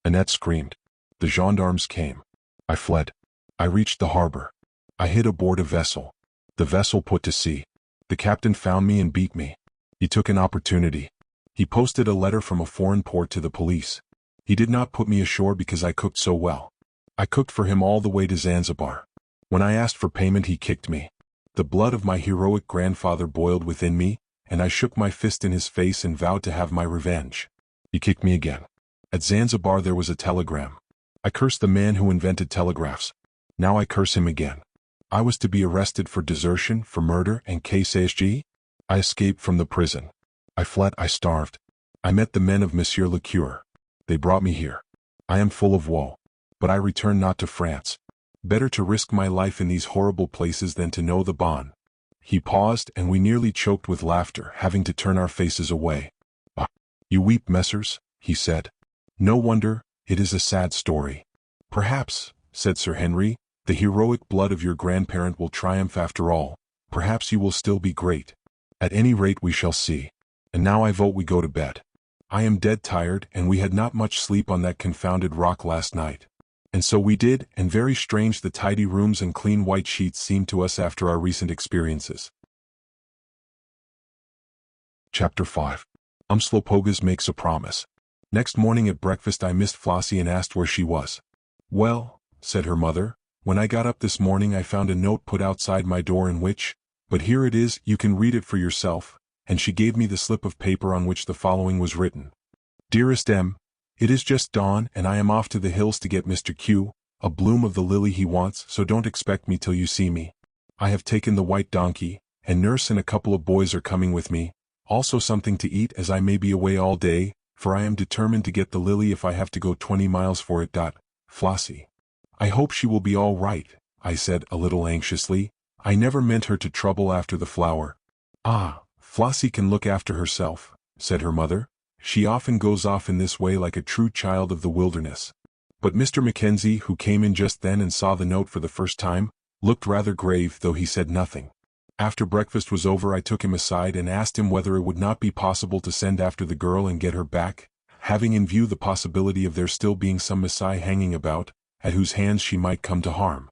Annette screamed. The gendarmes came. I fled. I reached the harbor. I hid aboard a vessel. The vessel put to sea. The captain found me and beat me. He took an opportunity. He posted a letter from a foreign port to the police. He did not put me ashore because I cooked so well. I cooked for him all the way to Zanzibar. When I asked for payment, he kicked me. The blood of my heroic grandfather boiled within me, and I shook my fist in his face and vowed to have my revenge. He kicked me again. At Zanzibar there was a telegram. I cursed the man who invented telegraphs. Now I curse him again. I was to be arrested for desertion, for murder, and KCSG. I escaped from the prison. I fled. I starved. I met the men of Monsieur le Curé. They brought me here. I am full of woe. But I return not to France. Better to risk my life in these horrible places than to know the bond. He paused, and we nearly choked with laughter, having to turn our faces away. Ah, you weep, messers, he said. No wonder, it is a sad story. Perhaps, said Sir Henry, the heroic blood of your grandparent will triumph after all. Perhaps you will still be great. At any rate we shall see. And now I vote we go to bed. I am dead tired, and we had not much sleep on that confounded rock last night. And so we did, and very strange the tidy rooms and clean white sheets seemed to us after our recent experiences. Chapter 5. Umslopogaas makes a promise. Next morning at breakfast I missed Flossie and asked where she was. Well, said her mother, when I got up this morning I found a note put outside my door in which, but here it is, you can read it for yourself, and she gave me the slip of paper on which the following was written. Dearest M., it is just dawn, and I am off to the hills to get Mr. Q, a bloom of the lily he wants, so don't expect me till you see me. I have taken the white donkey, and nurse and a couple of boys are coming with me, also something to eat as I may be away all day, for I am determined to get the lily if I have to go 20 miles for it. Flossie. I hope she will be all right, I said a little anxiously. I never meant her to trouble after the flower. Ah, Flossie can look after herself, said her mother. She often goes off in this way like a true child of the wilderness. But Mr. Mackenzie, who came in just then and saw the note for the first time, looked rather grave, though he said nothing. After breakfast was over I took him aside and asked him whether it would not be possible to send after the girl and get her back, having in view the possibility of there still being some Messiah hanging about, at whose hands she might come to harm.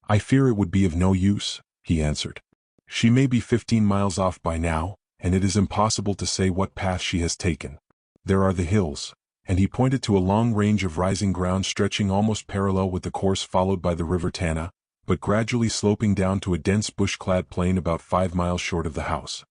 I fear it would be of no use, he answered. She may be 15 miles off by now, and it is impossible to say what path she has taken. There are the hills, and he pointed to a long range of rising ground stretching almost parallel with the course followed by the river Tana, but gradually sloping down to a dense bush-clad plain about 5 miles short of the house.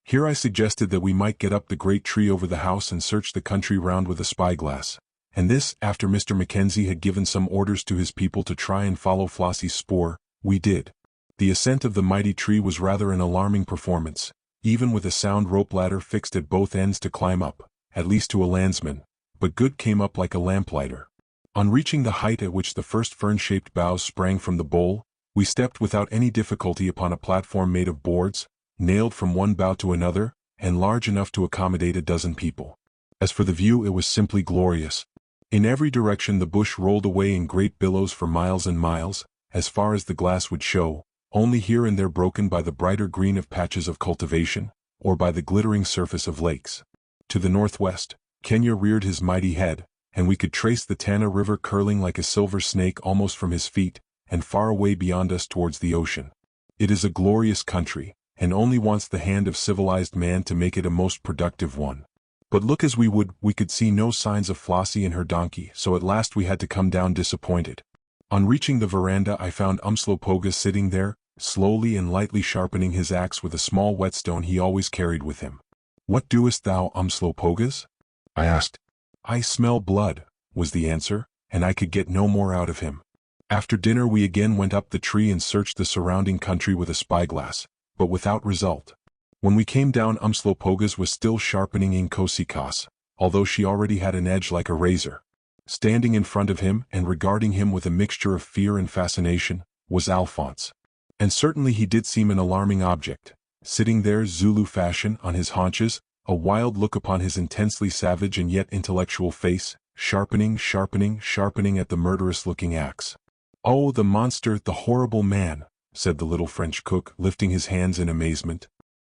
Here I suggested that we might get up the great tree over the house and search the country round with a spyglass, and this, after Mr. Mackenzie had given some orders to his people to try and follow Flossie's spoor, we did. The ascent of the mighty tree was rather an alarming performance, even with a sound rope ladder fixed at both ends to climb up, at least to a landsman, but Good came up like a lamplighter. On reaching the height at which the first fern-shaped boughs sprang from the bole, we stepped without any difficulty upon a platform made of boards, nailed from one bough to another, and large enough to accommodate 12 people. As for the view, it was simply glorious. In every direction the bush rolled away in great billows for miles and miles, as far as the glass would show, only here and there broken by the brighter green of patches of cultivation, or by the glittering surface of lakes. To the northwest, Kenya reared his mighty head, and we could trace the Tana River curling like a silver snake almost from his feet, and far away beyond us towards the ocean. It is a glorious country, and only wants the hand of civilized man to make it a most productive one. But look as we would, we could see no signs of Flossie and her donkey, so at last we had to come down disappointed. On reaching the veranda I found Umslopogaas sitting there, slowly and lightly sharpening his axe with a small whetstone he always carried with him. "What doest thou, Umslopogus?" I asked. "I smell blood," was the answer, and I could get no more out of him. After dinner we again went up the tree and searched the surrounding country with a spyglass, but without result. When we came down, Umslopogus was still sharpening Inkosikaas, although she already had an edge like a razor. Standing in front of him and regarding him with a mixture of fear and fascination, was Alphonse. And certainly he did seem an alarming object, sitting there Zulu fashion on his haunches, a wild look upon his intensely savage and yet intellectual face, sharpening at the murderous-looking axe. "Oh, the monster, the horrible man," said the little French cook, lifting his hands in amazement.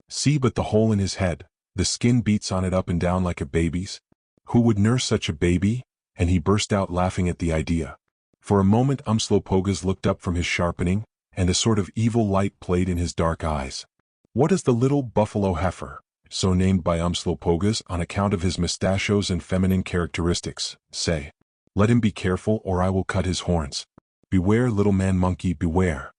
"See but the hole in his head, the skin beats on it up and down like a baby's. Who would nurse such a baby?" And he burst out laughing at the idea. For a moment Umslopogus looked up from his sharpening, and a sort of evil light played in his dark eyes. "What does the little buffalo heifer," so named by Umslopogus on account of his mustachios and feminine characteristics, say? "Let him be careful or I will cut his horns. Beware, little man monkey, beware."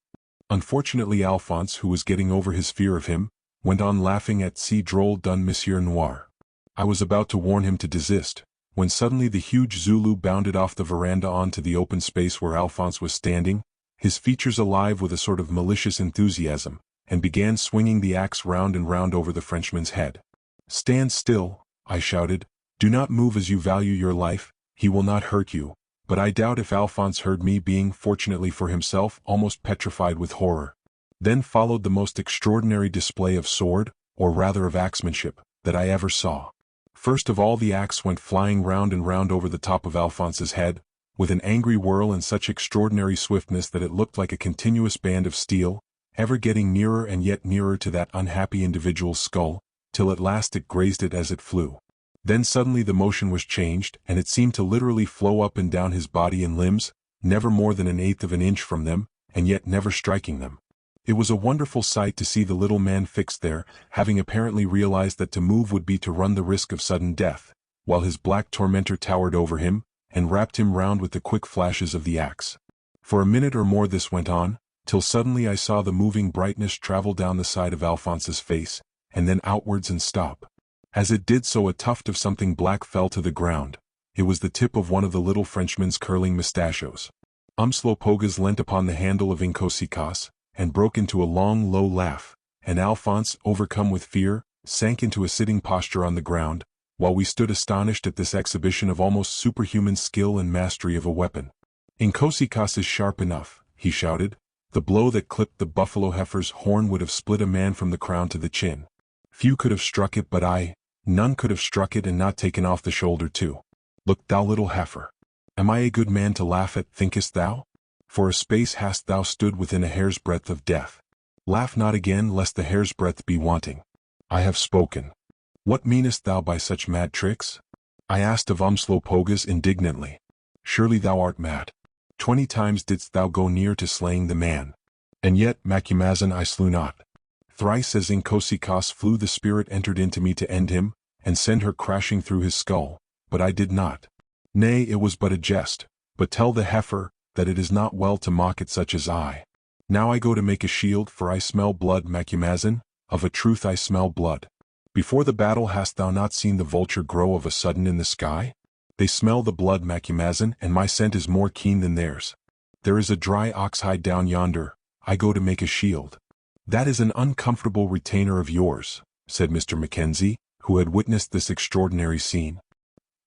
Unfortunately Alphonse, who was getting over his fear of him, went on laughing at "Si drôle d'un monsieur noir." I was about to warn him to desist, when suddenly the huge Zulu bounded off the veranda onto the open space where Alphonse was standing, his features alive with a sort of malicious enthusiasm, and began swinging the axe round and round over the Frenchman's head. "Stand still," I shouted. "Do not move as you value your life, he will not hurt you." But I doubt if Alphonse heard me, being, fortunately for himself, almost petrified with horror. Then followed the most extraordinary display of sword, or rather of axemanship, that I ever saw. First of all the axe went flying round and round over the top of Alphonse's head, with an angry whirl and such extraordinary swiftness that it looked like a continuous band of steel, ever getting nearer and yet nearer to that unhappy individual's skull, till at last it grazed it as it flew. Then suddenly the motion was changed, and it seemed to literally flow up and down his body and limbs, never more than 1/8 of an inch from them, and yet never striking them. It was a wonderful sight to see the little man fixed there, having apparently realized that to move would be to run the risk of sudden death, while his black tormentor towered over him, and wrapped him round with the quick flashes of the axe. For a minute or more this went on, till suddenly I saw the moving brightness travel down the side of Alphonse's face, and then outwards and stop. As it did so a tuft of something black fell to the ground. It was the tip of one of the little Frenchman's curling mustachios. Umslopogus leant upon the handle of Inkosikaas, and broke into a long low laugh, and Alphonse, overcome with fear, sank into a sitting posture on the ground, while we stood astonished at this exhibition of almost superhuman skill and mastery of a weapon. "Inkosikaas is sharp enough," he shouted. "The blow that clipped the buffalo heifer's horn would have split a man from the crown to the chin. Few could have struck it but none could have struck it and not taken off the shoulder too. Look, thou little heifer. Am I a good man to laugh at, thinkest thou? For a space hast thou stood within a hair's breadth of death. Laugh not again, lest the hair's breadth be wanting. I have spoken. What meanest thou by such mad tricks?" I asked of Umslopogus indignantly. "Surely thou art mad. 20 times didst thou go near to slaying the man. And yet, Macumazahn, I slew not. Thrice as Inkosikaas flew the spirit entered into me to end him, and send her crashing through his skull, but I did not. Nay, it was but a jest, but tell the heifer, that it is not well to mock at such as I. Now I go to make a shield, for I smell blood, Macumazahn, of a truth I smell blood. Before the battle hast thou not seen the vulture grow of a sudden in the sky? They smell the blood, Macumazahn, and my scent is more keen than theirs. There is a dry oxhide down yonder, I go to make a shield." "That is an uncomfortable retainer of yours," said Mr. Mackenzie, who had witnessed this extraordinary scene.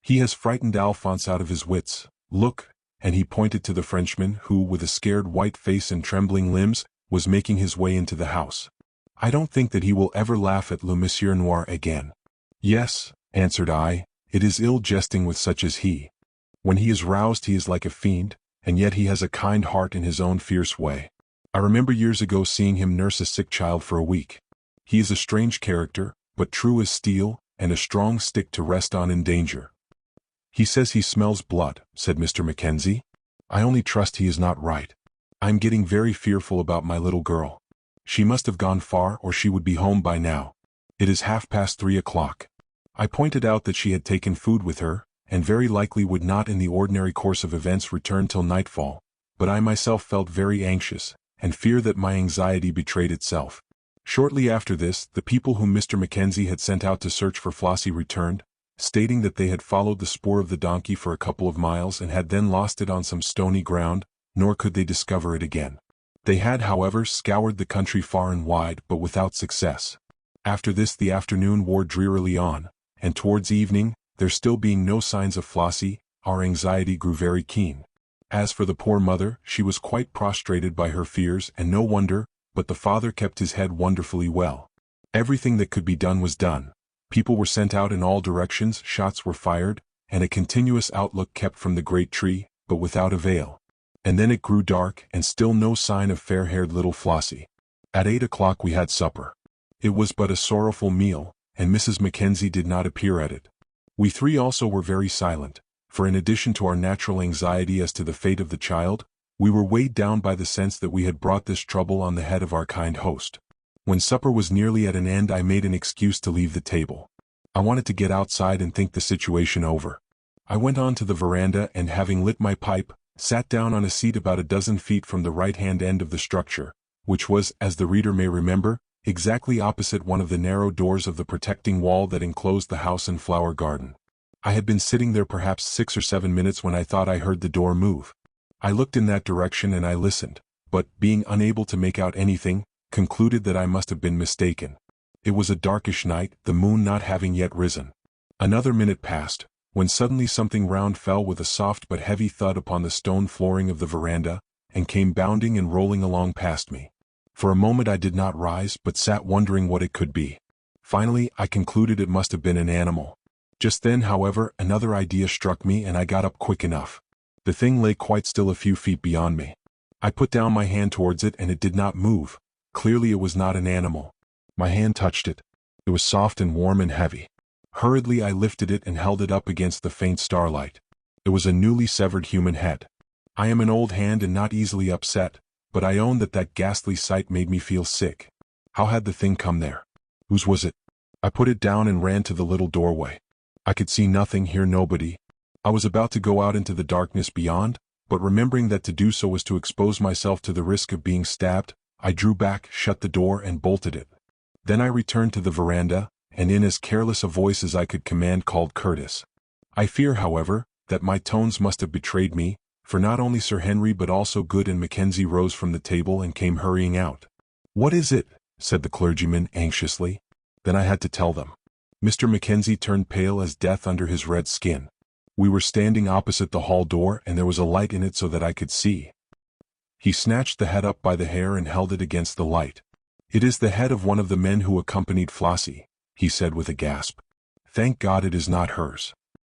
"He has frightened Alphonse out of his wits. Look," and he pointed to the Frenchman who, with a scared white face and trembling limbs, was making his way into the house. "I don't think that he will ever laugh at le Monsieur Noir again." "Yes," answered I, "it is ill jesting with such as he. When he is roused he is like a fiend, and yet he has a kind heart in his own fierce way. I remember years ago seeing him nurse a sick child for a week. He is a strange character, but true as steel, and a strong stick to rest on in danger." "He says he smells blood," said Mr. Mackenzie. "I only trust he is not right. I am getting very fearful about my little girl. She must have gone far or she would be home by now. It is 3:30 o'clock. I pointed out that she had taken food with her, and very likely would not in the ordinary course of events return till nightfall, but I myself felt very anxious, and fear that my anxiety betrayed itself. Shortly after this, the people whom Mr. Mackenzie had sent out to search for Flossie returned, stating that they had followed the spoor of the donkey for a couple of miles and had then lost it on some stony ground, nor could they discover it again. They had, however, scoured the country far and wide, but without success. After this the afternoon wore drearily on, and towards evening, there still being no signs of Flossie, our anxiety grew very keen. As for the poor mother, she was quite prostrated by her fears, and no wonder, but the father kept his head wonderfully well. Everything that could be done was done. People were sent out in all directions, shots were fired, and a continuous outlook kept from the great tree, but without avail. And then it grew dark, and still no sign of fair-haired little Flossie. At 8 o'clock we had supper. It was but a sorrowful meal, and Mrs. Mackenzie did not appear at it. We three also were very silent, for in addition to our natural anxiety as to the fate of the child, we were weighed down by the sense that we had brought this trouble on the head of our kind host. When supper was nearly at an end, I made an excuse to leave the table. I wanted to get outside and think the situation over. I went on to the veranda and, having lit my pipe, sat down on a seat about a dozen feet from the right-hand end of the structure, which was, as the reader may remember, exactly opposite one of the narrow doors of the protecting wall that enclosed the house and flower garden. I had been sitting there perhaps 6 or 7 minutes when I thought I heard the door move. I looked in that direction and I listened, but, being unable to make out anything, concluded that I must have been mistaken. It was a darkish night, the moon not having yet risen. Another minute passed, when suddenly something round fell with a soft but heavy thud upon the stone flooring of the veranda, and came bounding and rolling along past me. For a moment I did not rise, but sat wondering what it could be. Finally, I concluded it must have been an animal. Just then, however, another idea struck me and I got up quick enough. The thing lay quite still a few feet beyond me. I put down my hand towards it and it did not move. Clearly it was not an animal. My hand touched it. It was soft and warm and heavy. Hurriedly I lifted it and held it up against the faint starlight. It was a newly severed human head. I am an old hand and not easily upset, but I own that that ghastly sight made me feel sick. How had the thing come there? Whose was it? I put it down and ran to the little doorway. I could see nothing, hear nobody. I was about to go out into the darkness beyond, but remembering that to do so was to expose myself to the risk of being stabbed, I drew back, shut the door and bolted it. Then I returned to the veranda, and in as careless a voice as I could command called Curtis. I fear, however, that my tones must have betrayed me, for not only Sir Henry but also Good and Mackenzie rose from the table and came hurrying out. "What is it?" said the clergyman anxiously. Then I had to tell them. Mr. Mackenzie turned pale as death under his red skin. We were standing opposite the hall door and there was a light in it so that I could see. He snatched the head up by the hair and held it against the light. "It is the head of one of the men who accompanied Flossie," he said with a gasp. "Thank God it is not hers."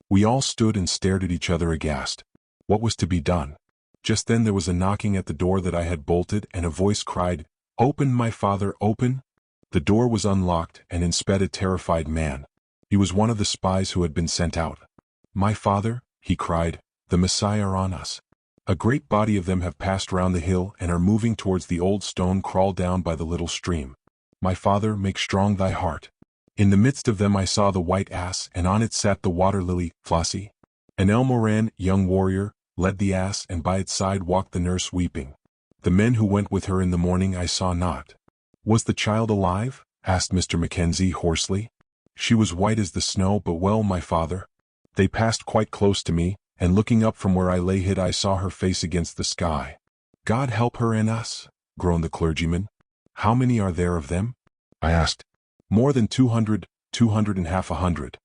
We all stood and stared at each other aghast. What was to be done? Just then there was a knocking at the door that I had bolted and a voice cried, "Open, my father, open!" The door was unlocked and in sped a terrified man. He was one of the spies who had been sent out. "My father," he cried, "the Messiah are on us. A great body of them have passed round the hill and are moving towards the old stone crawl down by the little stream. My father, make strong thy heart." In the midst of them I saw the white ass, and on it sat the water lily, Flossie. An Elmoran, young warrior, led the ass, and by its side walked the nurse weeping. The men who went with her in the morning I saw not. "Was the child alive?" asked Mr. Mackenzie hoarsely. "She was white as the snow, but well, my father." They passed quite close to me, and looking up from where I lay hid I saw her face against the sky. "God help her and us," groaned the clergyman. "How many are there of them?" I asked. "More than 200, 200 and half a hundred."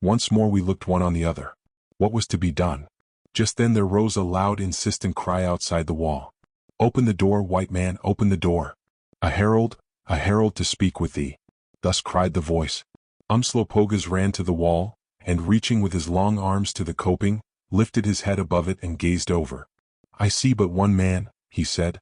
Once more we looked one on the other. What was to be done? Just then there rose a loud insistent cry outside the wall. "Open the door, white man, open the door. A herald to speak with thee." Thus cried the voice. Umslopogaas ran to the wall, and reaching with his long arms to the coping, lifted his head above it and gazed over. "I see but one man," he said.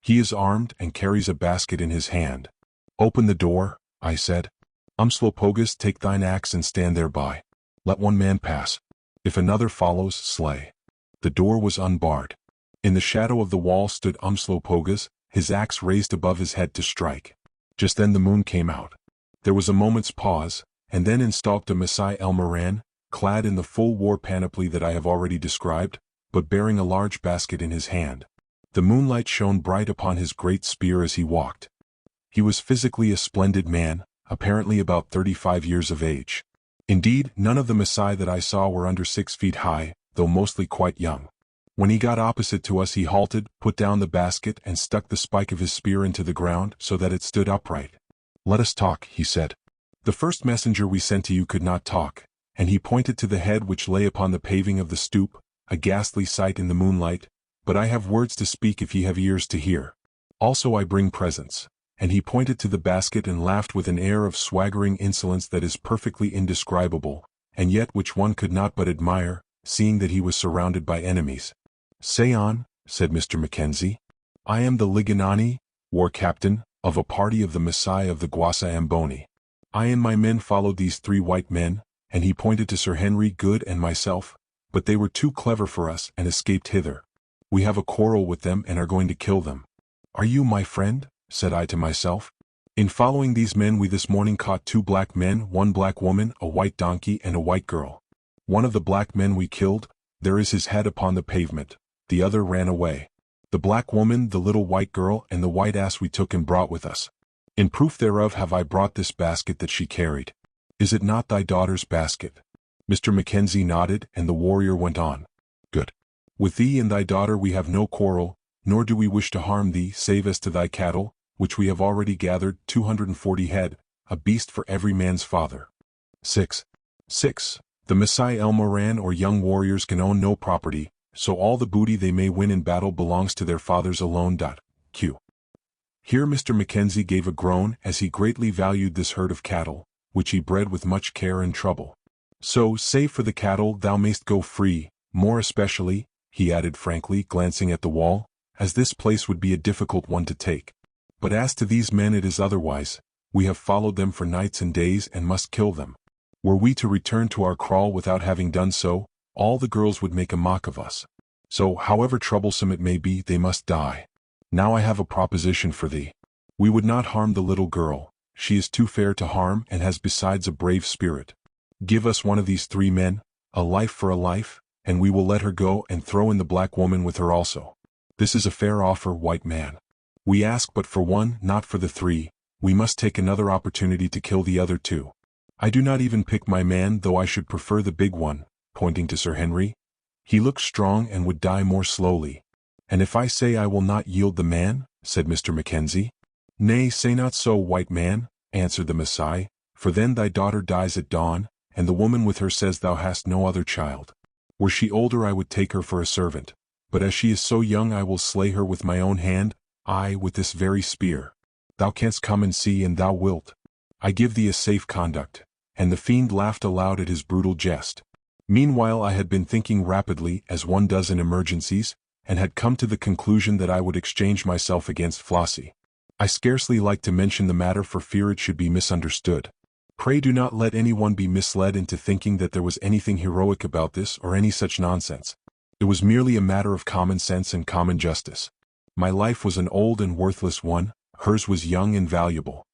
"He is armed and carries a basket in his hand." "Open the door," I said. "Umslopogaas, take thine axe and stand thereby. Let one man pass. If another follows, slay." The door was unbarred. In the shadow of the wall stood Umslopogaas, his axe raised above his head to strike. Just then the moon came out. There was a moment's pause, and then in stalked a Masai Elmoran, clad in the full war panoply that I have already described, but bearing a large basket in his hand. The moonlight shone bright upon his great spear as he walked. He was physically a splendid man, apparently about 35 years of age. Indeed, none of the Maasai that I saw were under 6 feet high, though mostly quite young. When he got opposite to us he halted, put down the basket and stuck the spike of his spear into the ground so that it stood upright. "Let us talk," he said. "The first messenger we sent to you could not talk," and he pointed to the head which lay upon the paving of the stoop, a ghastly sight in the moonlight, "but I have words to speak if ye have ears to hear. Also I bring presents." And he pointed to the basket and laughed with an air of swaggering insolence that is perfectly indescribable, and yet which one could not but admire, seeing that he was surrounded by enemies. "Say on," said Mr. Mackenzie. "I am the Liganani, war captain, of a party of the Maasai of the Gwasa Amboni. I and my men followed these 3 white men," and he pointed to Sir Henry Good and myself, "but they were too clever for us and escaped hither. We have a quarrel with them and are going to kill them." "Are you my friend?" said I to myself. "In following these men we this morning caught 2 black men, 1 black woman, a white donkey and a white girl. One of the black men we killed, there is his head upon the pavement, the other ran away. The black woman, the little white girl and the white ass we took and brought with us. In proof thereof have I brought this basket that she carried. Is it not thy daughter's basket?" Mr. Mackenzie nodded and the warrior went on. "Good. With thee and thy daughter we have no quarrel, nor do we wish to harm thee save as to thy cattle, which we have already gathered 240 head, a beast for every man's father. 6. The Maasai Elmoran or young warriors can own no property, so all the booty they may win in battle belongs to their fathers alone. Q. Here Mr. Mackenzie gave a groan as he greatly valued this herd of cattle, which he bred with much care and trouble. "So, save for the cattle thou mayst go free, more especially," he added frankly, glancing at the wall, "as this place would be a difficult one to take. But as to these men it is otherwise, we have followed them for nights and days and must kill them. Were we to return to our kraal without having done so, all the girls would make a mock of us. So, however troublesome it may be, they must die. Now I have a proposition for thee. We would not harm the little girl, she is too fair to harm and has besides a brave spirit. Give us one of these 3 men, a life for a life, and we will let her go and throw in the black woman with her also. This is a fair offer, white man. We ask but for one, not for the 3, we must take another opportunity to kill the other 2. I do not even pick my man, though I should prefer the big one," pointing to Sir Henry. "He looks strong and would die more slowly." "And if I say I will not yield the man?" said Mr. Mackenzie. "Nay, say not so, white man," answered the Maasai, "for then thy daughter dies at dawn, and the woman with her says thou hast no other child. Were she older I would take her for a servant, but as she is so young I will slay her with my own hand, I with this very spear. Thou canst come and see and thou wilt. I give thee a safe conduct." And the fiend laughed aloud at his brutal jest. Meanwhile I had been thinking rapidly, as one does in emergencies, and had come to the conclusion that I would exchange myself against Flossie. I scarcely like to mention the matter for fear it should be misunderstood. Pray do not let anyone be misled into thinking that there was anything heroic about this or any such nonsense. It was merely a matter of common sense and common justice. My life was an old and worthless one, hers was young and valuable.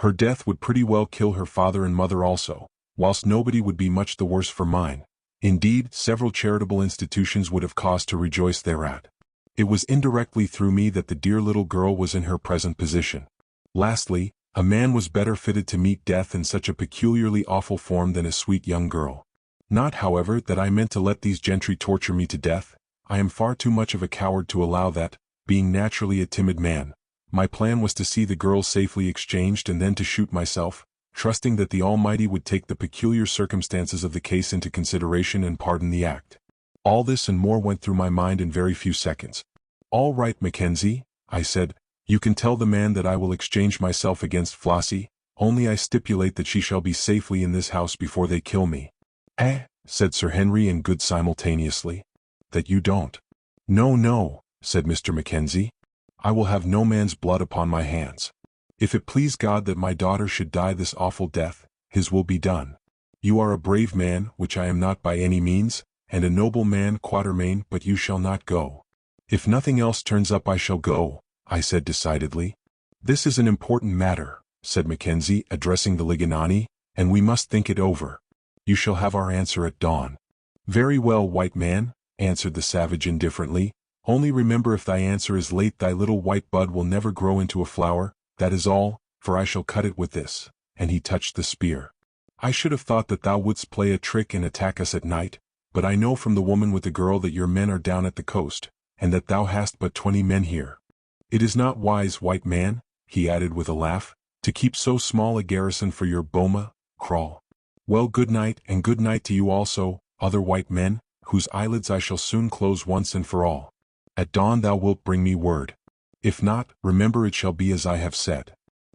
Her death would pretty well kill her father and mother also, whilst nobody would be much the worse for mine. Indeed, several charitable institutions would have cause to rejoice thereat. It was indirectly through me that the dear little girl was in her present position. Lastly, a man was better fitted to meet death in such a peculiarly awful form than a sweet young girl. Not, however, that I meant to let these gentry torture me to death. I am far too much of a coward to allow that, being naturally a timid man. My plan was to see the girl safely exchanged and then to shoot myself, trusting that the Almighty would take the peculiar circumstances of the case into consideration and pardon the act. All this and more went through my mind in very few seconds. "All right, Mackenzie," I said, "you can tell the man that I will exchange myself against Flossie, only I stipulate that she shall be safely in this house before they kill me." "Eh?" said Sir Henry and Good simultaneously. "That you don't." "No, no," said Mr. Mackenzie. "I will have no man's blood upon my hands. If it please God that my daughter should die this awful death, his will be done. You are a brave man, which I am not by any means, and a noble man, Quatermain, but you shall not go." "If nothing else turns up I shall go," I said decidedly. "This is an important matter," said Mackenzie, addressing the Liganani, "and we must think it over. You shall have our answer at dawn." "Very well, white man," answered the savage indifferently, Only remember, if thy answer is late, thy little white bud will never grow into a flower, that is all, for I shall cut it with this." And he touched the spear. "I should have thought that thou wouldst play a trick and attack us at night, but I know from the woman with the girl that your men are down at the coast, and that thou hast but 20 men here. It is not wise, white man," he added with a laugh, "to keep so small a garrison for your boma, crawl. Well, good night, and good night to you also, other white men, whose eyelids I shall soon close once and for all. At dawn thou wilt bring me word. If not, remember it shall be as I have said."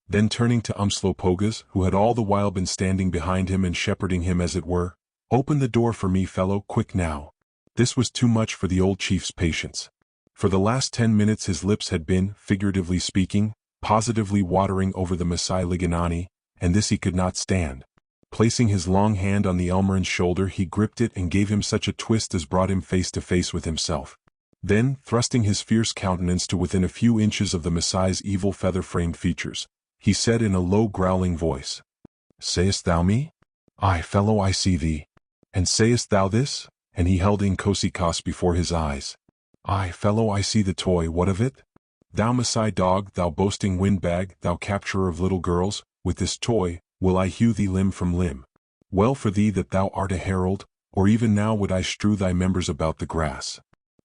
Then turning to Umslopogaas, who had all the while been standing behind him and shepherding him as it were, "Open the door for me, fellow, quick now." This was too much for the old chief's patience. For the last 10 minutes his lips had been, figuratively speaking, positively watering over the Masai Liganani, and this he could not stand. Placing his long hand on the Elmoran's shoulder, he gripped it and gave him such a twist as brought him face to face with himself. Then, thrusting his fierce countenance to within a few inches of the Masai's evil feather-framed features, he said in a low growling voice, "Sayest thou me? Aye, fellow, I see thee. And sayest thou this?" And he held Inkosikaas before his eyes. "Aye, fellow, I see the toy, what of it? Thou Masai dog, thou boasting windbag, thou capturer of little girls, with this toy will I hew thee limb from limb. Well for thee that thou art a herald, or even now would I strew thy members about the grass."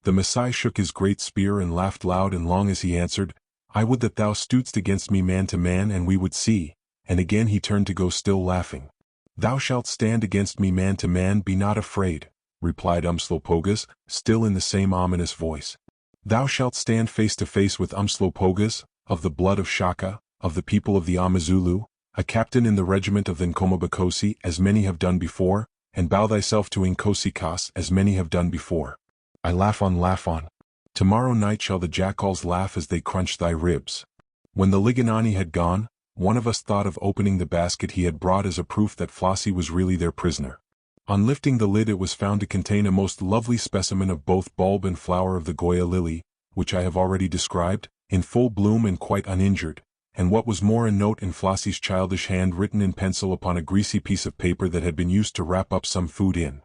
The Masai shook his great spear and laughed loud and long as he answered, "I would that thou stoodst against me man to man, and we would see." And again he turned to go, still laughing. "Thou shalt stand against me man to man, be not afraid," replied Umslopogaas, still in the same ominous voice. "Thou shalt stand face to face with Umslopogaas, of the blood of Shaka, of the people of the Amazulu, a captain in the regiment of the Nkomabakosi, as many have done before, and bow thyself to Inkosikaas, as many have done before. I laugh on, laugh on. Tomorrow night shall the jackals laugh as they crunch thy ribs." When the Liganani had gone, one of us thought of opening the basket he had brought as a proof that Flossie was really their prisoner. On lifting the lid, it was found to contain a most lovely specimen of both bulb and flower of the Goya lily, which I have already described, in full bloom and quite uninjured, and what was more, a note in Flossie's childish hand written in pencil upon a greasy piece of paper that had been used to wrap up some food in.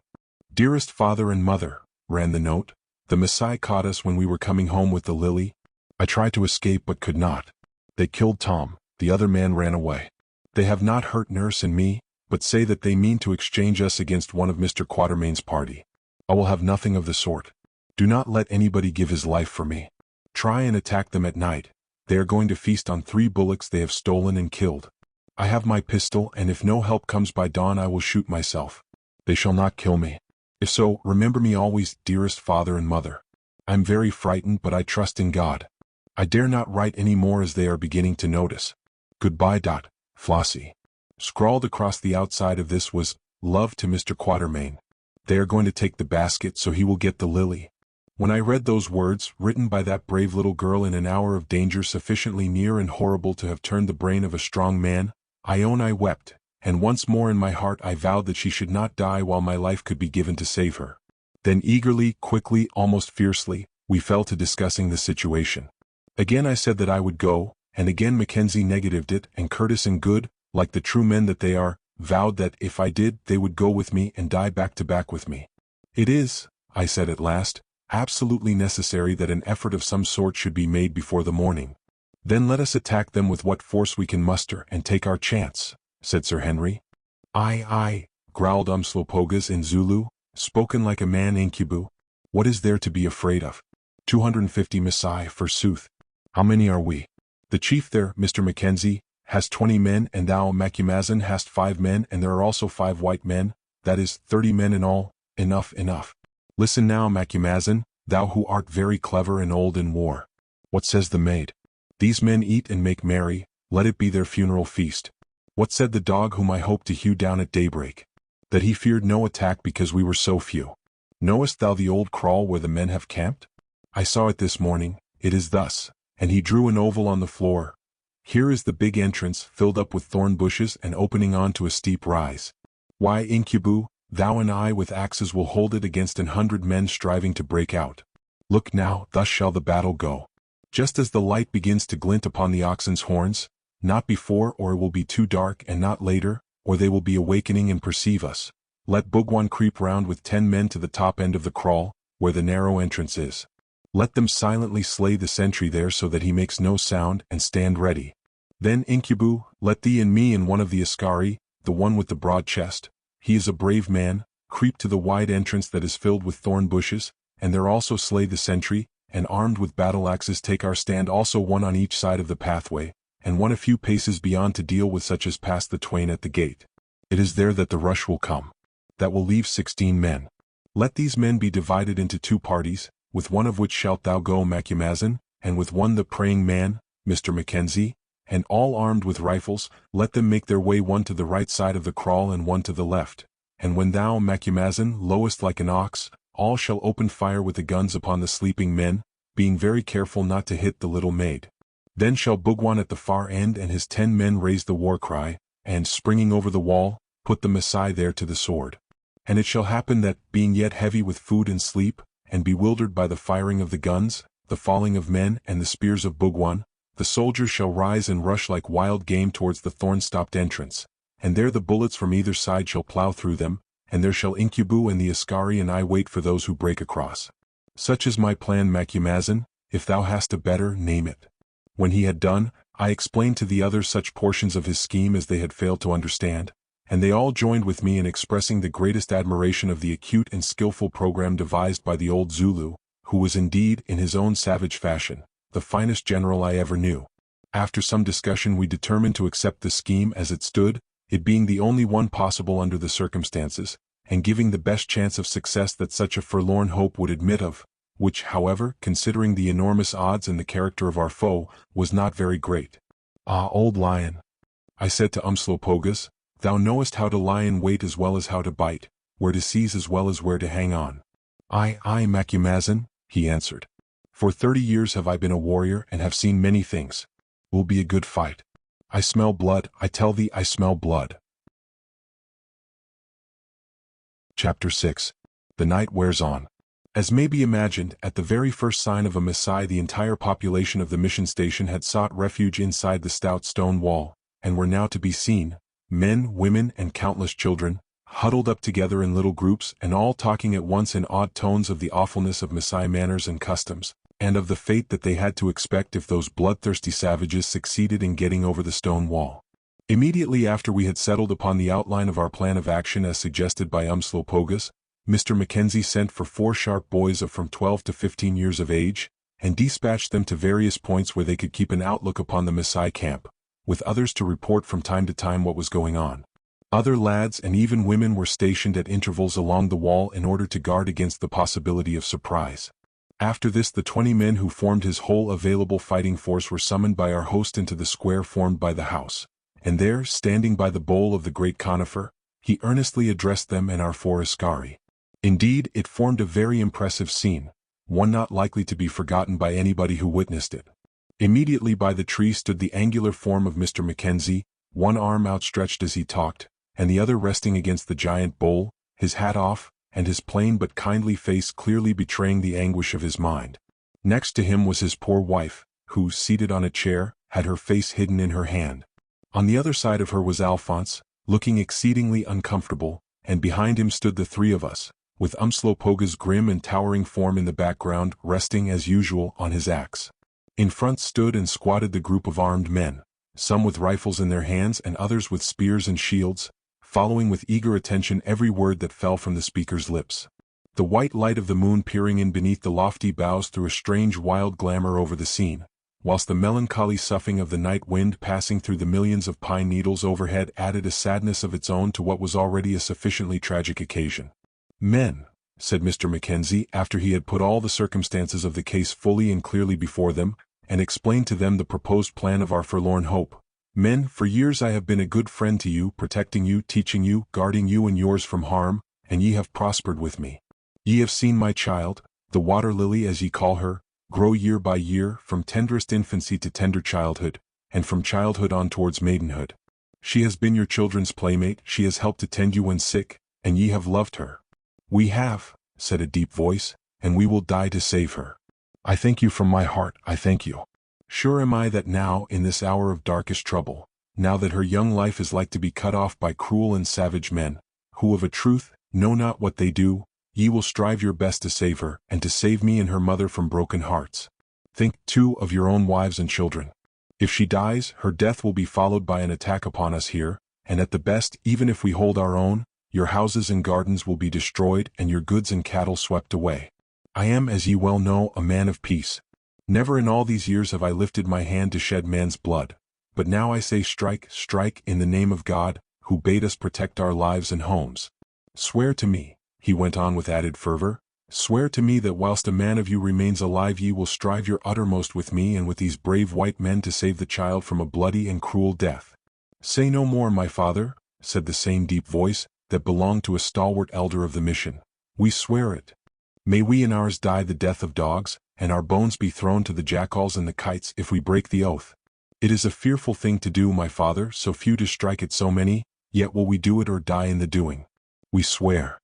"Dearest father and mother," ran the note, "the Masai caught us when we were coming home with the lily. I tried to escape but could not. They killed Tom, the other man ran away. They have not hurt Nurse and me, but say that they mean to exchange us against one of Mr. Quatermain's party. I will have nothing of the sort. Do not let anybody give his life for me. Try and attack them at night. They are going to feast on 3 bullocks they have stolen and killed. I have my pistol, and if no help comes by dawn I will shoot myself. They shall not kill me. If so, remember me always, dearest father and mother. I am very frightened, but I trust in God. I dare not write any more as they are beginning to notice. Goodbye. Flossie." Scrawled across the outside of this was, "Love to Mr. Quatermain. They are going to take the basket, so he will get the lily." When I read those words, written by that brave little girl in an hour of danger sufficiently near and horrible to have turned the brain of a strong man, I own I wept, and once more in my heart I vowed that she should not die while my life could be given to save her. Then eagerly, quickly, almost fiercely, we fell to discussing the situation. Again I said that I would go, and again Mackenzie negatived it, and Curtis and Good, like the true men that they are, vowed that if I did, they would go with me and die back to back with me. "It is," I said at last, "absolutely necessary that an effort of some sort should be made before the morning. Then let us attack them with what force we can muster and take our chance," said Sir Henry. "Aye, aye," growled Umslopogaas in Zulu, spoken like a man Incubu. "What is there to be afraid of? 250 Masai, forsooth. How many are we? The chief there, Mr. Mackenzie, has 20 men, and thou, Macumazahn, hast 5 men, and there are also 5 white men, that is, 30 men in all. Enough, enough. Listen now, Macumazahn, thou who art very clever and old in war. What says the maid? These men eat and make merry, let it be their funeral feast. What said the dog whom I hoped to hew down at daybreak? That he feared no attack because we were so few. Knowest thou the old kraal where the men have camped? I saw it this morning, it is thus," and he drew an oval on the floor. "Here is the big entrance, filled up with thorn bushes and opening on to a steep rise. Why, Incubu, thou and I with axes will hold it against 100 men striving to break out. Look now, thus shall the battle go. Just as the light begins to glint upon the oxen's horns, not before, or it will be too dark, and not later, or they will be awakening and perceive us. Let Bugwan creep round with 10 men to the top end of the kraal, where the narrow entrance is. Let them silently slay the sentry there so that he makes no sound, and stand ready. Then Incubu, let thee and me and one of the Ascari, the one with the broad chest, he is a brave man, creep to the wide entrance that is filled with thorn bushes, and there also slay the sentry, and armed with battle-axes take our stand also one on each side of the pathway, and one a few paces beyond to deal with such as pass the twain at the gate. It is there that the rush will come. That will leave 16 men. Let these men be divided into 2 parties, with one of which shalt thou go, Macumazahn, and with one the praying man, Mr. Mackenzie, and all armed with rifles. Let them make their way one to the right side of the kraal and one to the left. And when thou, Macumazahn, lowest like an ox, all shall open fire with the guns upon the sleeping men, being very careful not to hit the little maid. Then shall Bugwan at the far end and his 10 men raise the war cry, and, springing over the wall, put the Masai there to the sword. And it shall happen that, being yet heavy with food and sleep, and bewildered by the firing of the guns, the falling of men, and the spears of Bugwan, the soldiers shall rise and rush like wild game towards the thorn-stopped entrance, and there the bullets from either side shall plow through them, and there shall Incubu and the Ascari and I wait for those who break across. Such is my plan, Macumazahn. If thou hast a better, name it. When he had done, I explained to the others such portions of his scheme as they had failed to understand, and they all joined with me in expressing the greatest admiration of the acute and skillful program devised by the old Zulu, who was indeed, in his own savage fashion, the finest general I ever knew. After some discussion we determined to accept the scheme as it stood, it being the only one possible under the circumstances, and giving the best chance of success that such a forlorn hope would admit of, which, however, considering the enormous odds and the character of our foe, was not very great. "Ah, old lion," I said to Umslopogaas, "thou knowest how to lie in wait as well as how to bite, where to seize as well as where to hang on." "Aye, Macumazahn," he answered. "For 30 years have I been a warrior and have seen many things. Will be a good fight. I smell blood, I tell thee I smell blood." Chapter 6. The night wears on. As may be imagined, at the very first sign of a Masai the entire population of the mission station had sought refuge inside the stout stone wall, and were now to be seen, men, women, and countless children, huddled up together in little groups and all talking at once in odd tones of the awfulness of Masai manners and customs, and of the fate that they had to expect if those bloodthirsty savages succeeded in getting over the stone wall. Immediately after we had settled upon the outline of our plan of action as suggested by Umslopogaas, Mr. Mackenzie sent for 4 sharp boys of from 12 to 15 years of age, and dispatched them to various points where they could keep an outlook upon the Masai camp, with others to report from time to time what was going on. Other lads and even women were stationed at intervals along the wall in order to guard against the possibility of surprise. After this the 20 men who formed his whole available fighting force were summoned by our host into the square formed by the house, and there, standing by the bole of the great conifer, he earnestly addressed them and our 4 Ascari. Indeed, it formed a very impressive scene, one not likely to be forgotten by anybody who witnessed it. Immediately by the tree stood the angular form of Mr. Mackenzie, one arm outstretched as he talked, and the other resting against the giant bole, his hat off, and his plain but kindly face clearly betraying the anguish of his mind. Next to him was his poor wife, who, seated on a chair, had her face hidden in her hand. On the other side of her was Alphonse, looking exceedingly uncomfortable, and behind him stood the 3 of us, with Umslopogaas' grim and towering form in the background, resting as usual on his axe. In front stood and squatted the group of armed men, some with rifles in their hands and others with spears and shields, following with eager attention every word that fell from the speaker's lips. The white light of the moon peering in beneath the lofty boughs threw a strange wild glamour over the scene, whilst the melancholy soughing of the night wind passing through the millions of pine needles overhead added a sadness of its own to what was already a sufficiently tragic occasion. "Men," said Mr. Mackenzie after he had put all the circumstances of the case fully and clearly before them, and explained to them the proposed plan of our forlorn hope. "Men, for years I have been a good friend to you, protecting you, teaching you, guarding you and yours from harm, and ye have prospered with me. Ye have seen my child, the water lily as ye call her, grow year by year, from tenderest infancy to tender childhood, and from childhood on towards maidenhood. She has been your children's playmate, she has helped to tend you when sick, and ye have loved her." "We have," said a deep voice, "and we will die to save her. I thank you from my heart, I thank you. Sure am I that now, in this hour of darkest trouble, now that her young life is like to be cut off by cruel and savage men, who of a truth, know not what they do, Ye will strive your best to save her, and to save me and her mother from broken hearts. Think, too, of your own wives and children. If she dies, her death will be followed by an attack upon us here, and at the best, even if we hold our own, your houses and gardens will be destroyed and your goods and cattle swept away. I am, as ye well know, a man of peace. Never in all these years have I lifted my hand to shed man's blood. But now I say strike, strike, in the name of God, who bade us protect our lives and homes. Swear to me, he went on with added fervor, swear to me that whilst a man of you remains alive ye will strive your uttermost with me and with these brave white men to save the child from a bloody and cruel death. Say no more, my father, said the same deep voice, that belonged to a stalwart elder of the mission. We swear it. May we and ours die the death of dogs, and our bones be thrown to the jackals and the kites if we break the oath. It is a fearful thing to do, my father, so few to strike it so many, yet will we do it or die in the doing. We swear.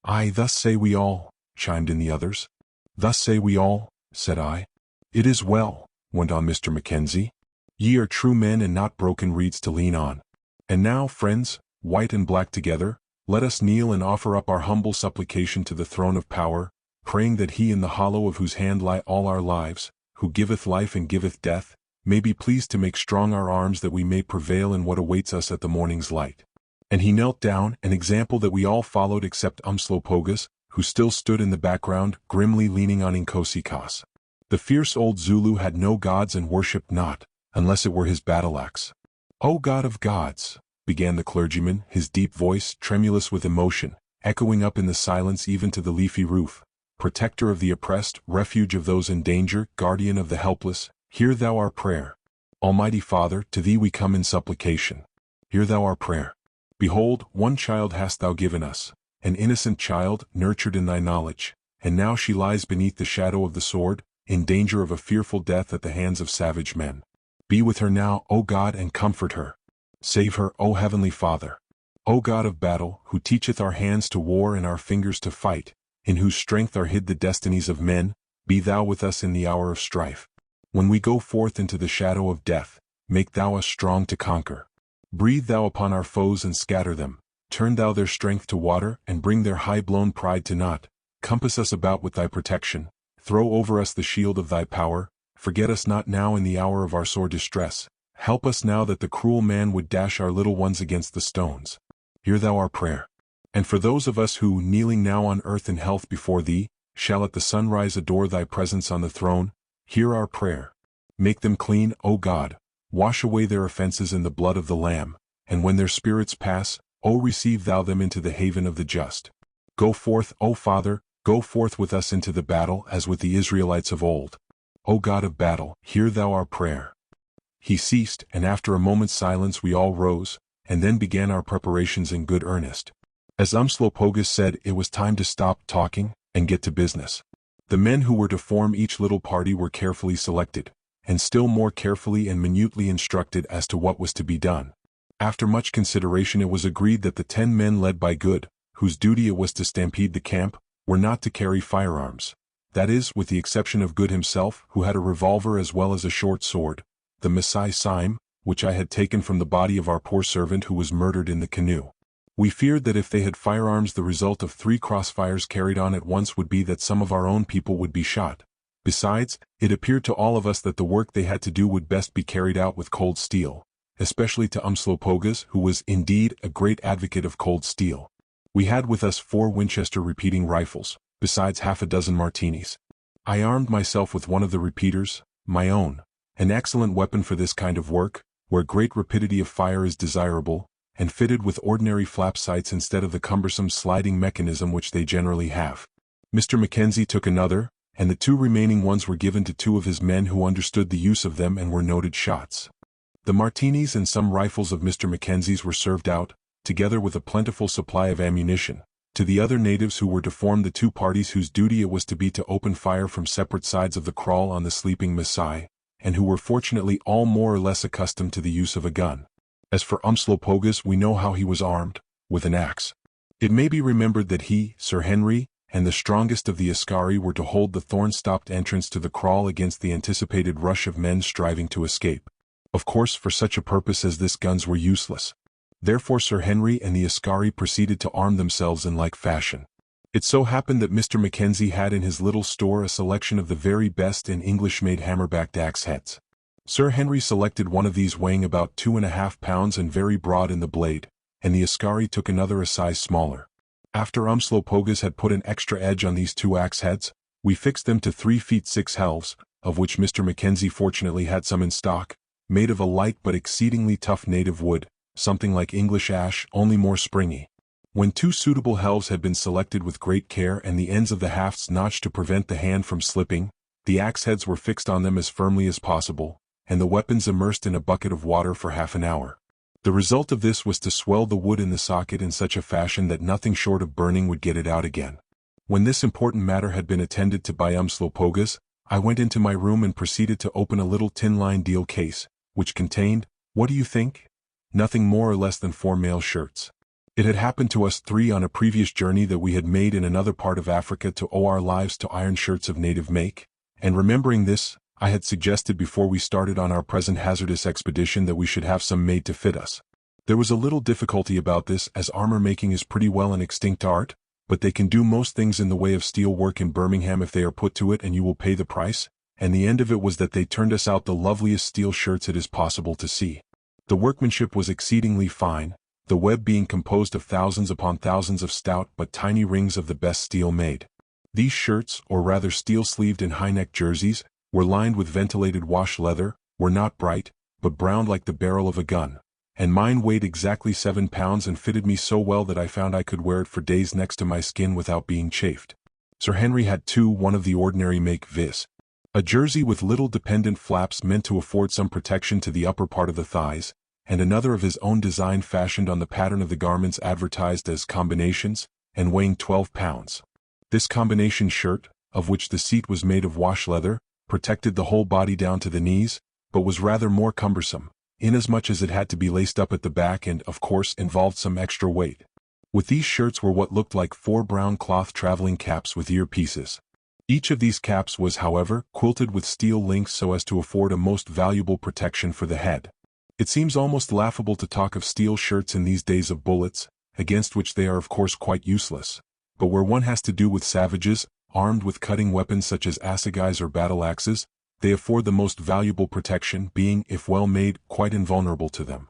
Aye, thus say we all, chimed in the others. Thus say we all, said I. It is well, went on Mr. Mackenzie. Ye are true men and not broken reeds to lean on. And now, friends, white and black together, let us kneel and offer up our humble supplication to the throne of power, praying that he in the hollow of whose hand lie all our lives, who giveth life and giveth death, may be pleased to make strong our arms that we may prevail in what awaits us at the morning's light. And he knelt down, an example that we all followed except Umslopogaas, who still stood in the background, grimly leaning on Inkosikaas. The fierce old Zulu had no gods and worshipped not, unless it were his battle-axe. O God of gods, began the clergyman, his deep voice, tremulous with emotion, echoing up in the silence even to the leafy roof, protector of the oppressed, refuge of those in danger, guardian of the helpless, hear thou our prayer. Almighty Father, to thee we come in supplication. Hear thou our prayer. Behold, one child hast thou given us, an innocent child, nurtured in thy knowledge, and now she lies beneath the shadow of the sword, in danger of a fearful death at the hands of savage men. Be with her now, O God, and comfort her. Save her, O Heavenly Father. O God of battle, who teacheth our hands to war and our fingers to fight, in whose strength are hid the destinies of men, be thou with us in the hour of strife. When we go forth into the shadow of death, make thou us strong to conquer. Breathe thou upon our foes and scatter them. Turn thou their strength to water, and bring their high-blown pride to naught. Compass us about with thy protection. Throw over us the shield of thy power. Forget us not now in the hour of our sore distress. Help us now that the cruel man would dash our little ones against the stones. Hear thou our prayer. And for those of us who, kneeling now on earth in health before thee, shall at the sunrise adore thy presence on the throne, hear our prayer. Make them clean, O God. Wash away their offenses in the blood of the Lamb, and when their spirits pass, O receive thou them into the haven of the just. Go forth, O Father, go forth with us into the battle as with the Israelites of old. O God of battle, hear thou our prayer. He ceased, and after a moment's silence we all rose, and then began our preparations in good earnest. As Umslopogaas said, it was time to stop talking, and get to business. The men who were to form each little party were carefully selected, and still more carefully and minutely instructed as to what was to be done. After much consideration it was agreed that the 10 men led by Good, whose duty it was to stampede the camp, were not to carry firearms. That is, with the exception of Good himself, who had a revolver as well as a short sword, the Masai Sime, which I had taken from the body of our poor servant who was murdered in the canoe. We feared that if they had firearms the result of 3 crossfires carried on at once would be that some of our own people would be shot. Besides, it appeared to all of us that the work they had to do would best be carried out with cold steel, especially to Umslopogaas, who was, indeed, a great advocate of cold steel. We had with us 4 Winchester repeating rifles, besides half a dozen Martinis. I armed myself with one of the repeaters, my own, an excellent weapon for this kind of work, where great rapidity of fire is desirable, and fitted with ordinary flap sights instead of the cumbersome sliding mechanism which they generally have. Mr. Mackenzie took another, and the 2 remaining ones were given to 2 of his men who understood the use of them and were noted shots. The Martinis and some rifles of Mr. Mackenzie's were served out, together with a plentiful supply of ammunition, to the other natives who were to form the 2 parties whose duty it was to be to open fire from separate sides of the kraal on the sleeping Masai, and who were fortunately all more or less accustomed to the use of a gun. As for Umslopogaas, we know how he was armed, with an axe. It may be remembered that he, Sir Henry, and the strongest of the Askari were to hold the thorn-stopped entrance to the kraal against the anticipated rush of men striving to escape. Of course, for such a purpose as this guns were useless. Therefore Sir Henry and the Askari proceeded to arm themselves in like fashion. It so happened that Mr. Mackenzie had in his little store a selection of the very best in English-made hammer-backed axe heads. Sir Henry selected one of these weighing about 2.5 pounds and very broad in the blade, and the Ascari took another a size smaller. After Umslopogaas had put an extra edge on these two axe heads, we fixed them to 3 feet 6 helves, of which Mr. Mackenzie fortunately had some in stock, made of a light but exceedingly tough native wood, something like English ash, only more springy. When 2 suitable helves had been selected with great care and the ends of the hafts notched to prevent the hand from slipping, the axe heads were fixed on them as firmly as possible, and the weapons immersed in a bucket of water for half an hour. The result of this was to swell the wood in the socket in such a fashion that nothing short of burning would get it out again. When this important matter had been attended to by Umslopogaas, I went into my room and proceeded to open a little tin-lined deal case, which contained, what do you think? Nothing more or less than 4 mail shirts. It had happened to us 3 on a previous journey that we had made in another part of Africa to owe our lives to iron shirts of native make, and remembering this, I had suggested before we started on our present hazardous expedition that we should have some made to fit us. There was a little difficulty about this, as armor making is pretty well an extinct art, but they can do most things in the way of steel work in Birmingham if they are put to it and you will pay the price, and the end of it was that they turned us out the loveliest steel shirts it is possible to see. The workmanship was exceedingly fine, the web being composed of thousands upon thousands of stout but tiny rings of the best steel made. These shirts, or rather steel-sleeved and high-necked jerseys, were lined with ventilated wash leather, were not bright, but brown like the barrel of a gun, and mine weighed exactly 7 pounds and fitted me so well that I found I could wear it for days next to my skin without being chafed. Sir Henry had 2, one of the ordinary make, viz. A jersey with little dependent flaps meant to afford some protection to the upper part of the thighs, and another of his own design fashioned on the pattern of the garments advertised as combinations, and weighing 12 pounds. This combination shirt, of which the seat was made of wash leather, protected the whole body down to the knees, but was rather more cumbersome, inasmuch as it had to be laced up at the back and, of course, involved some extra weight. With these shirts were what looked like 4 brown cloth traveling caps with earpieces. Each of these caps was, however, quilted with steel links so as to afford a most valuable protection for the head. It seems almost laughable to talk of steel shirts in these days of bullets, against which they are of course quite useless, but where one has to do with savages, armed with cutting weapons such as assegais or battle axes, they afford the most valuable protection, being, if well made, quite invulnerable to them.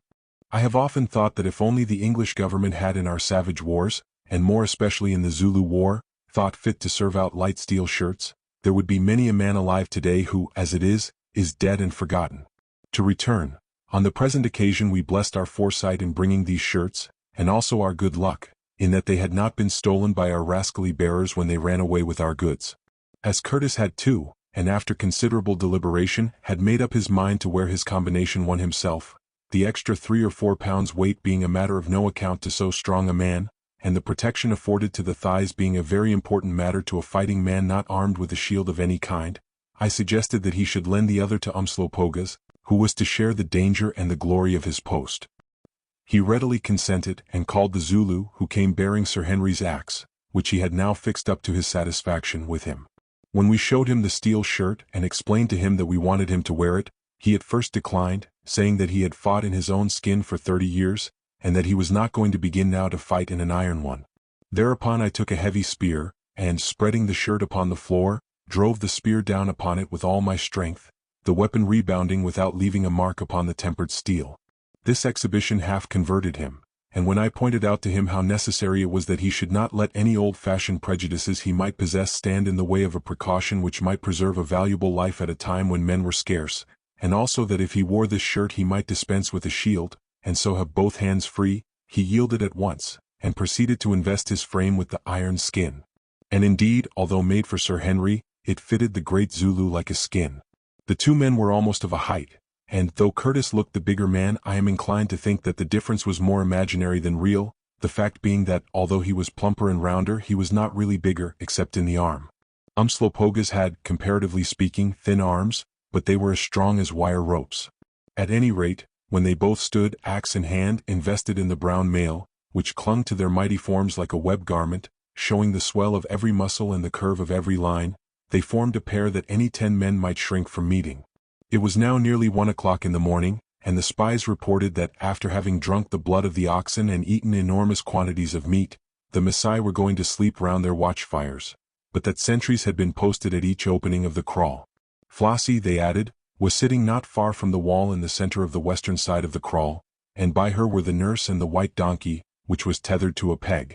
I have often thought that if only the English government had in our savage wars, and more especially in the Zulu War, thought fit to serve out light steel shirts, there would be many a man alive today who, as it is dead and forgotten. To return, on the present occasion we blessed our foresight in bringing these shirts, and also our good luck, in that they had not been stolen by our rascally bearers when they ran away with our goods. As Curtis had 2, and after considerable deliberation had made up his mind to wear his combination one himself, the extra 3 or 4 pounds weight being a matter of no account to so strong a man, and the protection afforded to the thighs being a very important matter to a fighting man not armed with a shield of any kind, I suggested that he should lend the other to Umslopogaas, who was to share the danger and the glory of his post. He readily consented, and called the Zulu, who came bearing Sir Henry's axe, which he had now fixed up to his satisfaction, with him. When we showed him the steel shirt and explained to him that we wanted him to wear it, he at first declined, saying that he had fought in his own skin for 30 years, and that he was not going to begin now to fight in an iron one. Thereupon I took a heavy spear, and, spreading the shirt upon the floor, drove the spear down upon it with all my strength, the weapon rebounding without leaving a mark upon the tempered steel. This exhibition half converted him, and when I pointed out to him how necessary it was that he should not let any old-fashioned prejudices he might possess stand in the way of a precaution which might preserve a valuable life at a time when men were scarce, and also that if he wore this shirt he might dispense with a shield, and so have both hands free, he yielded at once, and proceeded to invest his frame with the iron skin. And indeed, although made for Sir Henry, it fitted the great Zulu like a skin. The 2 men were almost of a height, and though Curtis looked the bigger man, I am inclined to think that the difference was more imaginary than real, the fact being that, although he was plumper and rounder, he was not really bigger, except in the arm. Umslopogaas had, comparatively speaking, thin arms, but they were as strong as wire ropes. At any rate, when they both stood, axe in hand, invested in the brown mail, which clung to their mighty forms like a web garment, showing the swell of every muscle and the curve of every line, they formed a pair that any 10 men might shrink from meeting. It was now nearly 1 o'clock in the morning, and the spies reported that after having drunk the blood of the oxen and eaten enormous quantities of meat, the Masai were going to sleep round their watchfires, but that sentries had been posted at each opening of the kraal. Flossie, they added, was sitting not far from the wall in the center of the western side of the kraal, and by her were the nurse and the white donkey, which was tethered to a peg.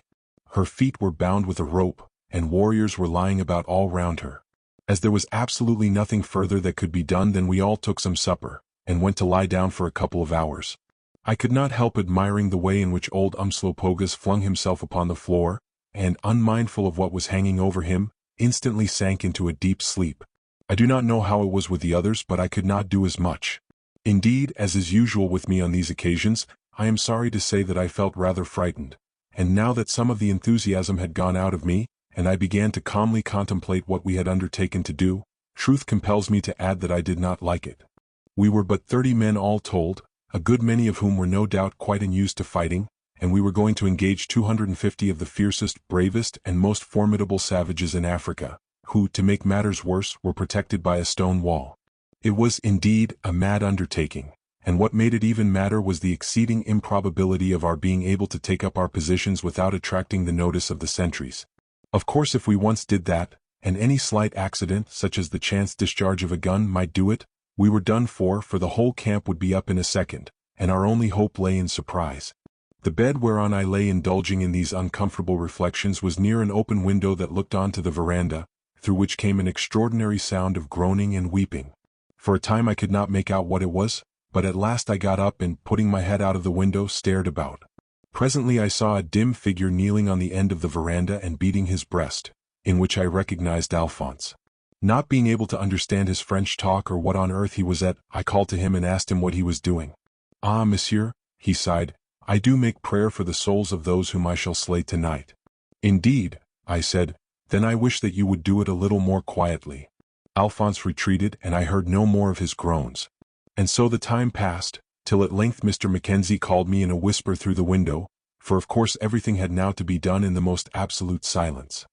Her feet were bound with a rope, and warriors were lying about all round her. As there was absolutely nothing further that could be done, then we all took some supper, and went to lie down for a couple of hours. I could not help admiring the way in which old Umslopogaas flung himself upon the floor, and, unmindful of what was hanging over him, instantly sank into a deep sleep. I do not know how it was with the others, but I could not do as much. Indeed, as is usual with me on these occasions, I am sorry to say that I felt rather frightened, and now that some of the enthusiasm had gone out of me, and I began to calmly contemplate what we had undertaken to do, truth compels me to add that I did not like it. We were but 30 men all told, a good many of whom were no doubt quite unused to fighting, and we were going to engage 250 of the fiercest, bravest, and most formidable savages in Africa, who, to make matters worse, were protected by a stone wall. It was, indeed, a mad undertaking, and what made it even madder was the exceeding improbability of our being able to take up our positions without attracting the notice of the sentries. Of course, if we once did that, and any slight accident, such as the chance discharge of a gun, might do it, we were done for the whole camp would be up in a second, and our only hope lay in surprise. The bed whereon I lay indulging in these uncomfortable reflections was near an open window that looked on to the veranda, through which came an extraordinary sound of groaning and weeping. For a time I could not make out what it was, but at last I got up and, putting my head out of the window, stared about. Presently I saw a dim figure kneeling on the end of the veranda and beating his breast, in which I recognized Alphonse. Not being able to understand his French talk or what on earth he was at, I called to him and asked him what he was doing. "Ah, monsieur," he sighed, "I do make prayer for the souls of those whom I shall slay tonight." "Indeed," I said, "then I wish that you would do it a little more quietly." Alphonse retreated, and I heard no more of his groans. And so the time passed, till at length Mr. Mackenzie called me in a whisper through the window, for of course everything had now to be done in the most absolute silence.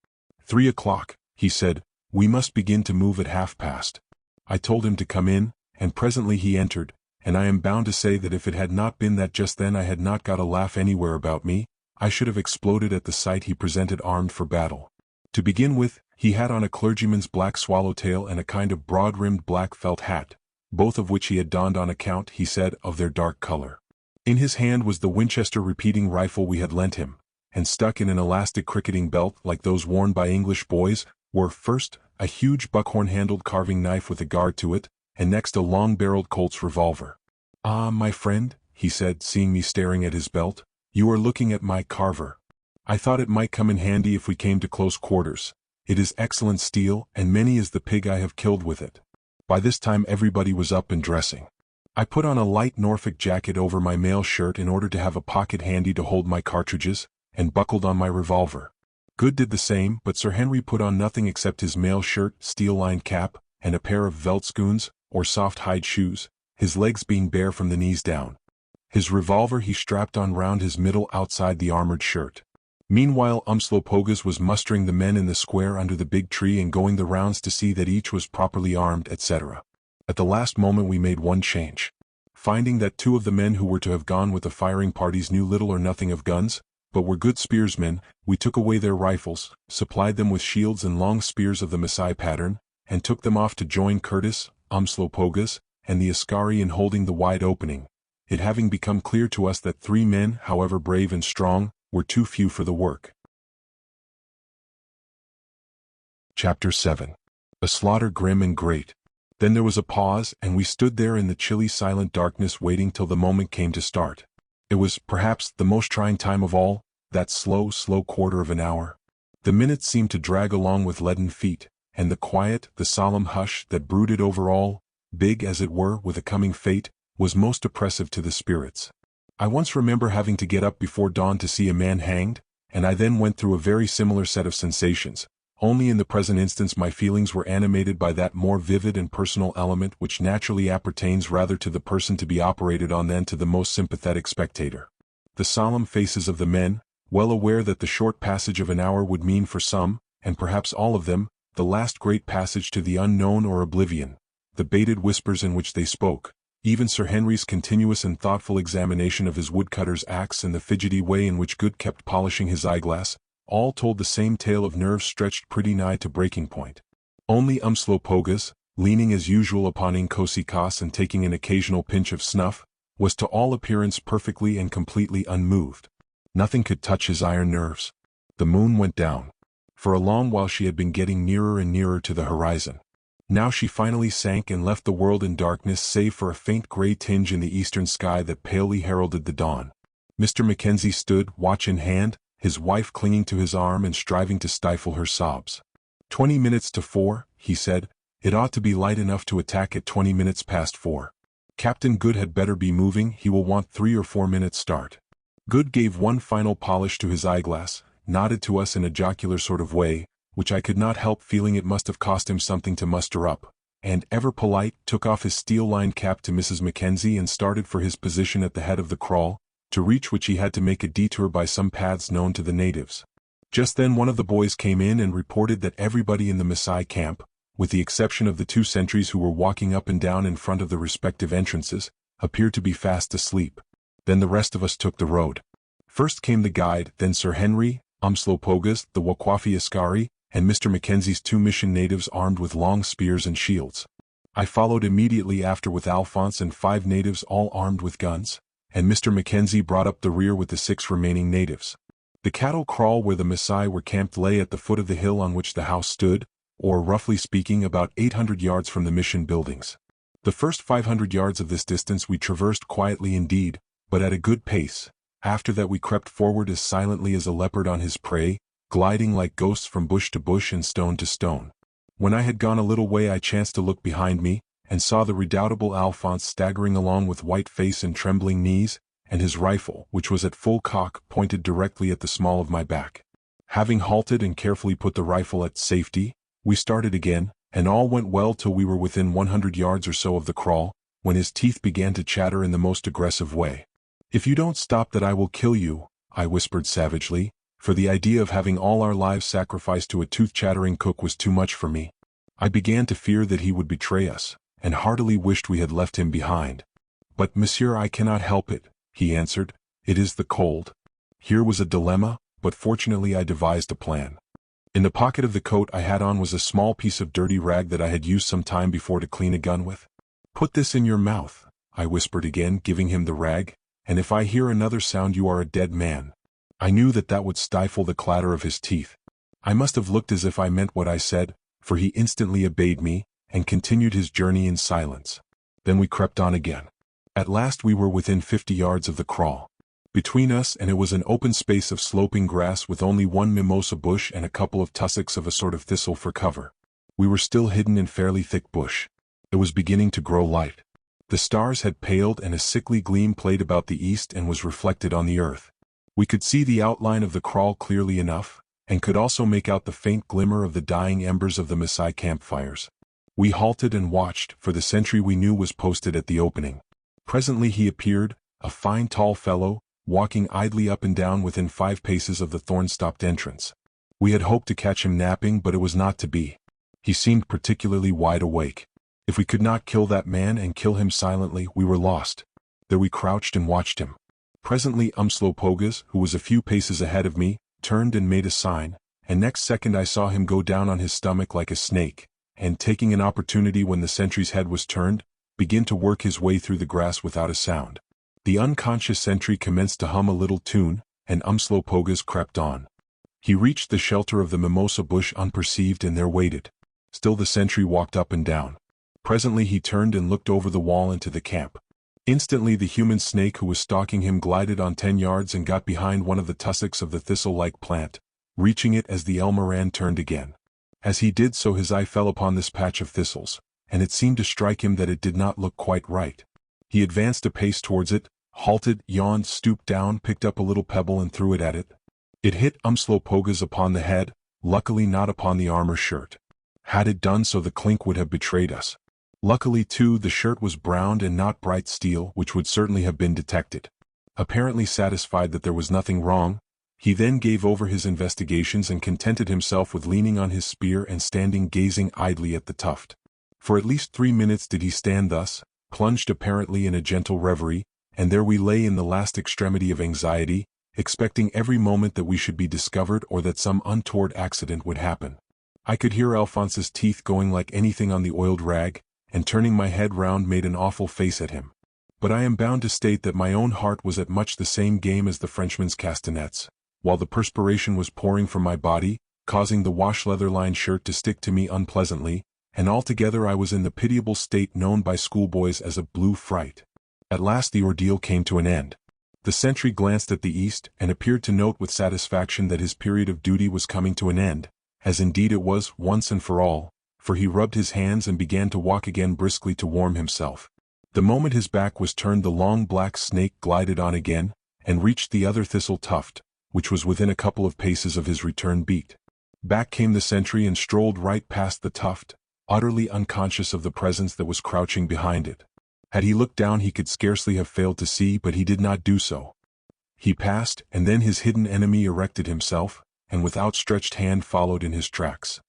3 o'clock, he said, "we must begin to move at 1:30. I told him to come in, and presently he entered, and I am bound to say that if it had not been that just then I had not got a laugh anywhere about me, I should have exploded at the sight he presented armed for battle. To begin with, he had on a clergyman's black swallowtail and a kind of broad-rimmed black felt hat, both of which he had donned on account, he said, of their dark color. In his hand was the Winchester repeating rifle we had lent him, and stuck in an elastic cricketing belt like those worn by English boys, were, first, a huge buckhorn-handled carving knife with a guard to it, and next a long-barreled Colt's revolver. "Ah, my friend," he said, seeing me staring at his belt, "you are looking at my carver. I thought it might come in handy if we came to close quarters. It is excellent steel, and many is the pig I have killed with it." By this time everybody was up and dressing. I put on a light Norfolk jacket over my mail shirt in order to have a pocket handy to hold my cartridges, and buckled on my revolver. Good did the same, but Sir Henry put on nothing except his mail shirt, steel-lined cap, and a pair of veldschoons, or soft hide shoes, his legs being bare from the knees down. His revolver he strapped on round his middle outside the armored shirt. Meanwhile Umslopogaas was mustering the men in the square under the big tree and going the rounds to see that each was properly armed, etc. At the last moment we made one change. Finding that 2 of the men who were to have gone with the firing parties knew little or nothing of guns, but were good spearsmen, we took away their rifles, supplied them with shields and long spears of the Masai pattern, and took them off to join Curtis, Umslopogaas, and the Askari in holding the wide opening, it having become clear to us that 3 men, however brave and strong, were too few for the work. Chapter 7. A slaughter grim and great. Then there was a pause, and we stood there in the chilly silent darkness waiting till the moment came to start. It was, perhaps, the most trying time of all, that slow quarter of an hour. The minutes seemed to drag along with leaden feet, and the quiet, the solemn hush that brooded over all, big as it were with a coming fate, was most oppressive to the spirits. I once remember having to get up before dawn to see a man hanged, and I then went through a very similar set of sensations, only in the present instance my feelings were animated by that more vivid and personal element which naturally appertains rather to the person to be operated on than to the most sympathetic spectator. The solemn faces of the men, well aware that the short passage of an hour would mean for some, and perhaps all of them, the last great passage to the unknown or oblivion, the bated whispers in which they spoke, even Sir Henry's continuous and thoughtful examination of his woodcutter's axe and the fidgety way in which Good kept polishing his eyeglass, all told the same tale of nerves stretched pretty nigh to breaking point. Only Umslopogaas, leaning as usual upon Inkosikas and taking an occasional pinch of snuff, was to all appearance perfectly and completely unmoved. Nothing could touch his iron nerves. The moon went down. For a long while she had been getting nearer and nearer to the horizon. Now she finally sank and left the world in darkness save for a faint gray tinge in the eastern sky that palely heralded the dawn. Mr. Mackenzie stood, watch in hand, his wife clinging to his arm and striving to stifle her sobs. 20 minutes to 4, he said. It ought to be light enough to attack at 20 minutes past 4. Captain Good had better be moving, he will want 3 or 4 minutes start. Good gave one final polish to his eyeglass, nodded to us in a jocular sort of way, which I could not help feeling it must have cost him something to muster up, and, ever polite, took off his steel-lined cap to Mrs. Mackenzie and started for his position at the head of the kraal, to reach which he had to make a detour by some paths known to the natives. Just then one of the boys came in and reported that everybody in the Maasai camp, with the exception of the 2 sentries who were walking up and down in front of the respective entrances, appeared to be fast asleep. Then the rest of us took the road. First came the guide, then Sir Henry, Umslopogaas, the Wakwafi Askari, and Mr. Mackenzie's 2 mission natives armed with long spears and shields. I followed immediately after with Alphonse and 5 natives all armed with guns, and Mr. Mackenzie brought up the rear with the 6 remaining natives. The cattle kraal where the Maasai were camped lay at the foot of the hill on which the house stood, or roughly speaking about 800 yards from the mission buildings. The first 500 yards of this distance we traversed quietly indeed, but at a good pace. After that we crept forward as silently as a leopard on his prey, gliding like ghosts from bush to bush and stone to stone. When I had gone a little way I chanced to look behind me, and saw the redoubtable Alphonse staggering along with white face and trembling knees, and his rifle, which was at full cock, pointed directly at the small of my back. Having halted and carefully put the rifle at safety, we started again, and all went well till we were within 100 yards or so of the kraal, when his teeth began to chatter in the most aggressive way. "If you don't stop that I will kill you," I whispered savagely, for the idea of having all our lives sacrificed to a tooth-chattering cook was too much for me. I began to fear that he would betray us, and heartily wished we had left him behind. "But, monsieur, I cannot help it," he answered. "It is the cold." Here was a dilemma, but fortunately I devised a plan. In the pocket of the coat I had on was a small piece of dirty rag that I had used some time before to clean a gun with. "Put this in your mouth," I whispered again, giving him the rag, "and if I hear another sound you are a dead man." I knew that would stifle the clatter of his teeth. I must have looked as if I meant what I said, for he instantly obeyed me, and continued his journey in silence. Then we crept on again. At last we were within 50 yards of the kraal. Between us and it was an open space of sloping grass with only one mimosa bush and a couple of tussocks of a sort of thistle for cover. We were still hidden in fairly thick bush. It was beginning to grow light. The stars had paled and a sickly gleam played about the east and was reflected on the earth. We could see the outline of the kraal clearly enough, and could also make out the faint glimmer of the dying embers of the Maasai campfires. We halted and watched, for the sentry we knew was posted at the opening. Presently he appeared, a fine tall fellow, walking idly up and down within 5 paces of the thorn-stopped entrance. We had hoped to catch him napping, but it was not to be. He seemed particularly wide awake. If we could not kill that man and kill him silently, we were lost. There we crouched and watched him. Presently Umslopogaas, who was a few paces ahead of me, turned and made a sign, and next second I saw him go down on his stomach like a snake, and taking an opportunity when the sentry's head was turned, begin to work his way through the grass without a sound. The unconscious sentry commenced to hum a little tune, and Umslopogaas crept on. He reached the shelter of the mimosa bush unperceived and there waited. Still the sentry walked up and down. Presently he turned and looked over the wall into the camp. Instantly the human snake who was stalking him glided on 10 yards and got behind one of the tussocks of the thistle-like plant, reaching it as the Elmoran turned again. As he did so his eye fell upon this patch of thistles, and it seemed to strike him that it did not look quite right. He advanced a pace towards it, halted, yawned, stooped down, picked up a little pebble and threw it at it. It hit Umslopogaas upon the head, luckily not upon the armor shirt. Had it done so the clink would have betrayed us. Luckily too the shirt was browned and not bright steel, which would certainly have been detected. Apparently satisfied that there was nothing wrong, he then gave over his investigations and contented himself with leaning on his spear and standing gazing idly at the tuft. For at least 3 minutes did he stand thus, plunged apparently in a gentle reverie, and there we lay in the last extremity of anxiety, expecting every moment that we should be discovered or that some untoward accident would happen. I could hear Alphonse's teeth going like anything on the oiled rag, and turning my head round made an awful face at him. But I am bound to state that my own heart was at much the same game as the Frenchman's castanets, while the perspiration was pouring from my body, causing the wash-leather-lined shirt to stick to me unpleasantly, and altogether I was in the pitiable state known by schoolboys as a blue fright. At last the ordeal came to an end. The sentry glanced at the east and appeared to note with satisfaction that his period of duty was coming to an end, as indeed it was once and for all, for he rubbed his hands and began to walk again briskly to warm himself. The moment his back was turned, the long black snake glided on again, and reached the other thistle tuft, which was within a couple of paces of his return beat. Back came the sentry and strolled right past the tuft, utterly unconscious of the presence that was crouching behind it. Had he looked down he could scarcely have failed to see, but he did not do so. He passed, and then his hidden enemy erected himself, and with outstretched hand followed in his tracks.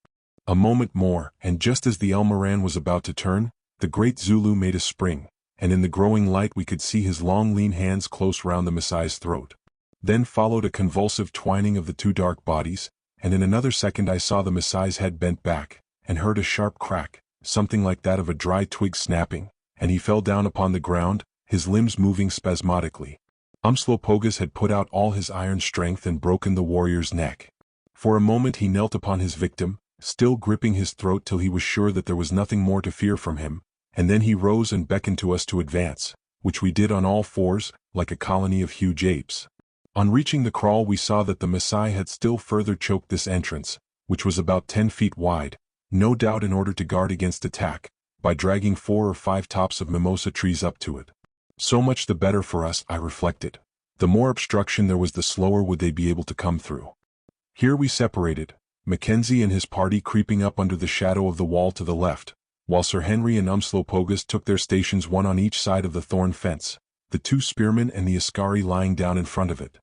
A moment more, and just as the Elmoran was about to turn, the great Zulu made a spring, and in the growing light we could see his long lean hands close round the Maasai's throat. Then followed a convulsive twining of the two dark bodies, and in another second I saw the Maasai's head bent back, and heard a sharp crack, something like that of a dry twig snapping, and he fell down upon the ground, his limbs moving spasmodically. Umslopogaas had put out all his iron strength and broken the warrior's neck. For a moment he knelt upon his victim, still gripping his throat till he was sure that there was nothing more to fear from him, and then he rose and beckoned to us to advance, which we did on all fours, like a colony of huge apes. On reaching the kraal we saw that the Maasai had still further choked this entrance, which was about 10 feet wide, no doubt in order to guard against attack, by dragging 4 or 5 tops of mimosa trees up to it. So much the better for us, I reflected. The more obstruction there was, the slower would they be able to come through. Here we separated, Mackenzie and his party creeping up under the shadow of the wall to the left, while Sir Henry and Umslopogaas took their stations one on each side of the thorn fence, the 2 spearmen and the Askari lying down in front of it.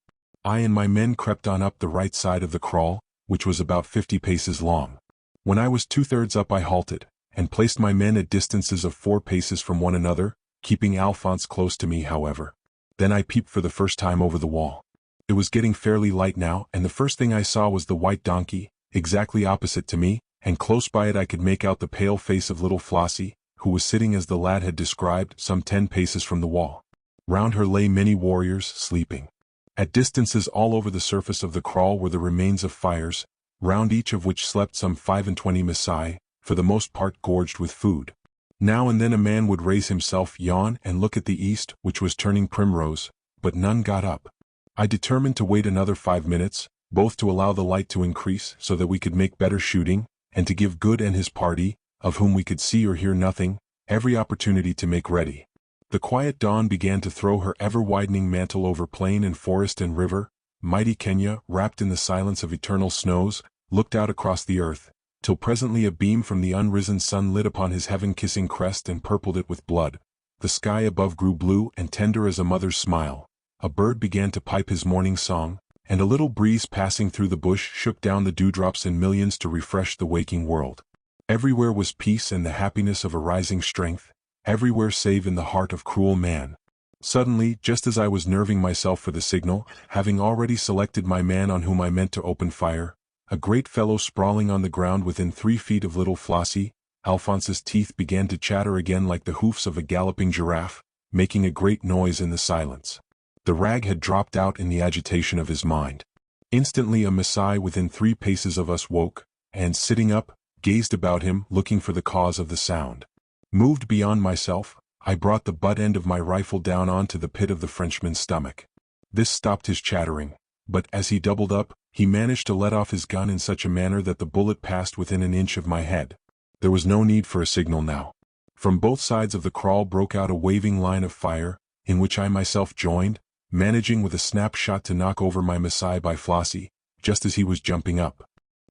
I and my men crept on up the right side of the kraal, which was about 50 paces long. When I was 2/3 up I halted, and placed my men at distances of 4 paces from one another, keeping Alphonse close to me however. Then I peeped for the first time over the wall. It was getting fairly light now, and the first thing I saw was the white donkey, exactly opposite to me, and close by it I could make out the pale face of little Flossie, who was sitting as the lad had described, some 10 paces from the wall. Round her lay many warriors, sleeping. At distances all over the surface of the kraal were the remains of fires, round each of which slept some 25 Maasai, for the most part gorged with food. Now and then a man would raise himself, yawn, and look at the east, which was turning primrose, but none got up. I determined to wait another 5 minutes, both to allow the light to increase so that we could make better shooting, and to give Good and his party, of whom we could see or hear nothing, every opportunity to make ready. The quiet dawn began to throw her ever-widening mantle over plain and forest and river. Mighty Kenya, wrapped in the silence of eternal snows, looked out across the earth, till presently a beam from the unrisen sun lit upon his heaven-kissing crest and purpled it with blood. The sky above grew blue and tender as a mother's smile. A bird began to pipe his morning song, and a little breeze passing through the bush shook down the dewdrops in millions to refresh the waking world. Everywhere was peace and the happiness of a rising strength, everywhere save in the heart of cruel man. Suddenly, just as I was nerving myself for the signal, having already selected my man on whom I meant to open fire, a great fellow sprawling on the ground within 3 feet of little Flossie, Alphonse's teeth began to chatter again like the hoofs of a galloping giraffe, making a great noise in the silence. The rag had dropped out in the agitation of his mind. Instantly a Maasai within 3 paces of us woke, and sitting up, gazed about him, looking for the cause of the sound. Moved beyond myself, I brought the butt end of my rifle down onto the pit of the Frenchman's stomach. This stopped his chattering, but as he doubled up, he managed to let off his gun in such a manner that the bullet passed within an inch of my head. There was no need for a signal now. From both sides of the kraal broke out a waving line of fire, in which I myself joined, managing with a snapshot to knock over my Maasai by Flossie, just as he was jumping up.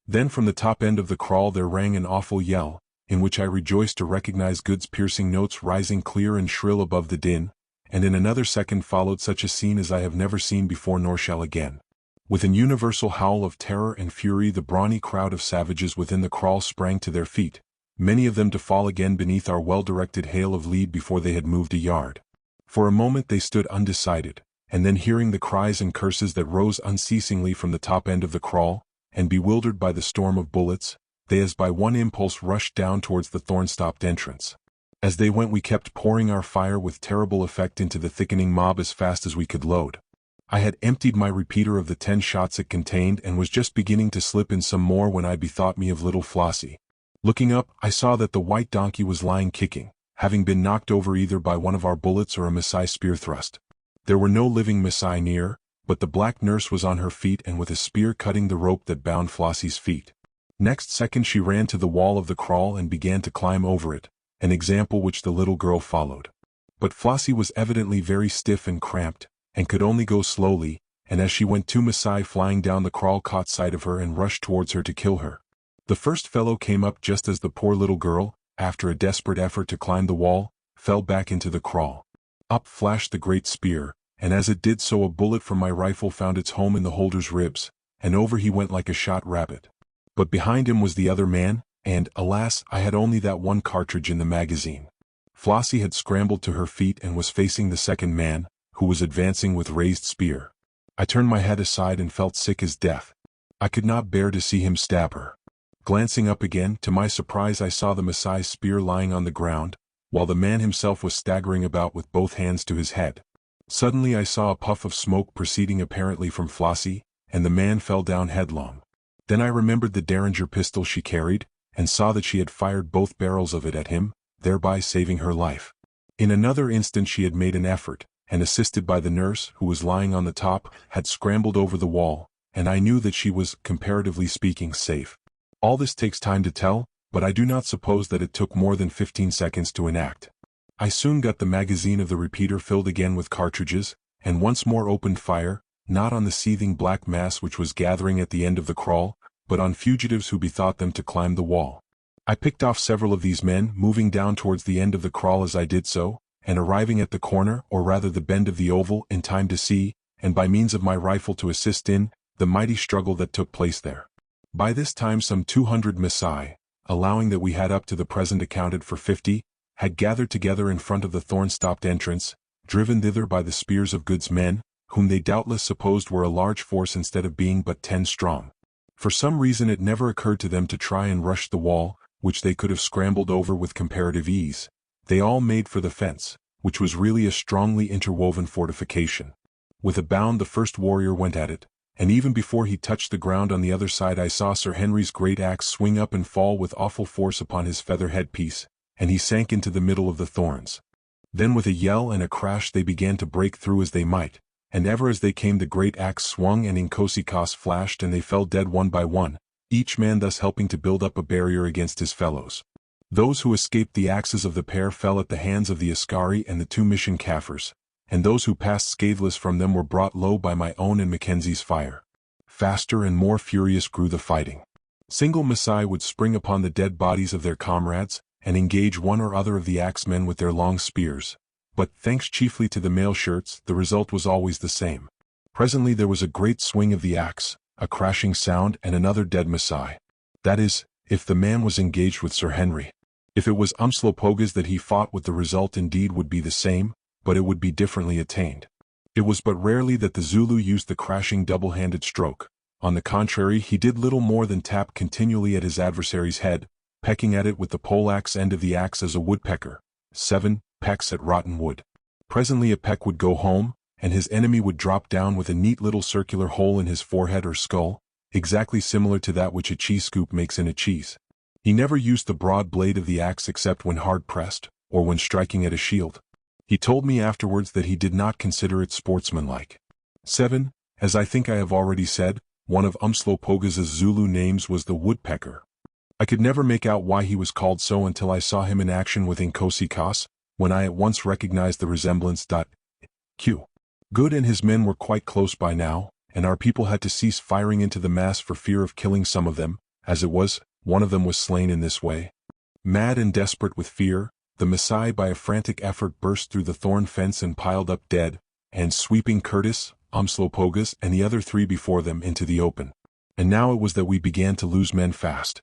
Then from the top end of the kraal there rang an awful yell, in which I rejoiced to recognize Good's piercing notes rising clear and shrill above the din, and in another second followed such a scene as I have never seen before nor shall again. With an universal howl of terror and fury the brawny crowd of savages within the kraal sprang to their feet, many of them to fall again beneath our well-directed hail of lead before they had moved a yard. For a moment they stood undecided, and then hearing the cries and curses that rose unceasingly from the top end of the crawl, and bewildered by the storm of bullets, they as by one impulse rushed down towards the thorn-stopped entrance. As they went we kept pouring our fire with terrible effect into the thickening mob as fast as we could load. I had emptied my repeater of the 10 shots it contained and was just beginning to slip in some more when I bethought me of little Flossie. Looking up, I saw that the white donkey was lying kicking, having been knocked over either by one of our bullets or a Maasai spear thrust. There were no living Maasai near, but the black nurse was on her feet and with a spear cutting the rope that bound Flossie's feet. Next second she ran to the wall of the crawl and began to climb over it, an example which the little girl followed. But Flossie was evidently very stiff and cramped, and could only go slowly, and as she went 2 Maasai flying down the crawl caught sight of her and rushed towards her to kill her. The first fellow came up just as the poor little girl, after a desperate effort to climb the wall, fell back into the crawl. Up flashed the great spear, and as it did so a bullet from my rifle found its home in the holder's ribs, and over he went like a shot rabbit. But behind him was the other man, and, alas, I had only that one cartridge in the magazine. Flossie had scrambled to her feet and was facing the second man, who was advancing with raised spear. I turned my head aside and felt sick as death. I could not bear to see him stab her. Glancing up again, to my surprise I saw the Maasai's spear lying on the ground, while the man himself was staggering about with both hands to his head. Suddenly I saw a puff of smoke proceeding apparently from Flossie, and the man fell down headlong. Then I remembered the Derringer pistol she carried, and saw that she had fired both barrels of it at him, thereby saving her life. In another instant she had made an effort, and assisted by the nurse, who was lying on the top, had scrambled over the wall, and I knew that she was, comparatively speaking, safe. All this takes time to tell, but I do not suppose that it took more than 15 seconds to enact. I soon got the magazine of the repeater filled again with cartridges, and once more opened fire, not on the seething black mass which was gathering at the end of the crawl, but on fugitives who bethought them to climb the wall. I picked off several of these men, moving down towards the end of the crawl as I did so, and arriving at the corner, or rather the bend of the oval, in time to see, and by means of my rifle to assist in, the mighty struggle that took place there. By this time some 200 Maasai, allowing that we had up to the present accounted for 50, had gathered together in front of the thorn-stopped entrance, driven thither by the spears of Good's men, whom they doubtless supposed were a large force instead of being but 10 strong. For some reason it never occurred to them to try and rush the wall, which they could have scrambled over with comparative ease. They all made for the fence, which was really a strongly interwoven fortification. With a bound the first warrior went at it, and even before he touched the ground on the other side I saw Sir Henry's great axe swing up and fall with awful force upon his feather headpiece, and he sank into the middle of the thorns. Then with a yell and a crash they began to break through as they might, and ever as they came the great axe swung and inkosikaas flashed and they fell dead one by one, each man thus helping to build up a barrier against his fellows. Those who escaped the axes of the pair fell at the hands of the Askari and the 2 mission Kaffirs, and those who passed scatheless from them were brought low by my own and Mackenzie's fire. Faster and more furious grew the fighting. Single Maasai would spring upon the dead bodies of their comrades, and engage one or other of the axemen with their long spears, but, thanks chiefly to the mail shirts, the result was always the same. Presently there was a great swing of the axe, a crashing sound, and another dead Maasai. That is, if the man was engaged with Sir Henry. If it was Umslopogaas that he fought with, the result indeed would be the same, but it would be differently attained. It was but rarely that the Zulu used the crashing double-handed stroke. On the contrary, he did little more than tap continually at his adversary's head, pecking at it with the poleaxe end of the axe as a woodpecker. 7 pecks at rotten wood. Presently a peck would go home, and his enemy would drop down with a neat little circular hole in his forehead or skull, exactly similar to that which a cheese scoop makes in a cheese. He never used the broad blade of the axe except when hard pressed, or when striking at a shield. He told me afterwards that he did not consider it sportsmanlike. 7. As I think I have already said, one of Umslopogaas's Zulu names was the woodpecker. I could never make out why he was called so until I saw him in action with inkosikaas, when I at once recognized the resemblance. Q. Good and his men were quite close by now, and our people had to cease firing into the mass for fear of killing some of them. As it was, one of them was slain in this way. Mad and desperate with fear, the Maasai by a frantic effort burst through the thorn fence and piled up dead, and sweeping Curtis, Umslopogaas, and the other 3 before them into the open. And now it was that we began to lose men fast.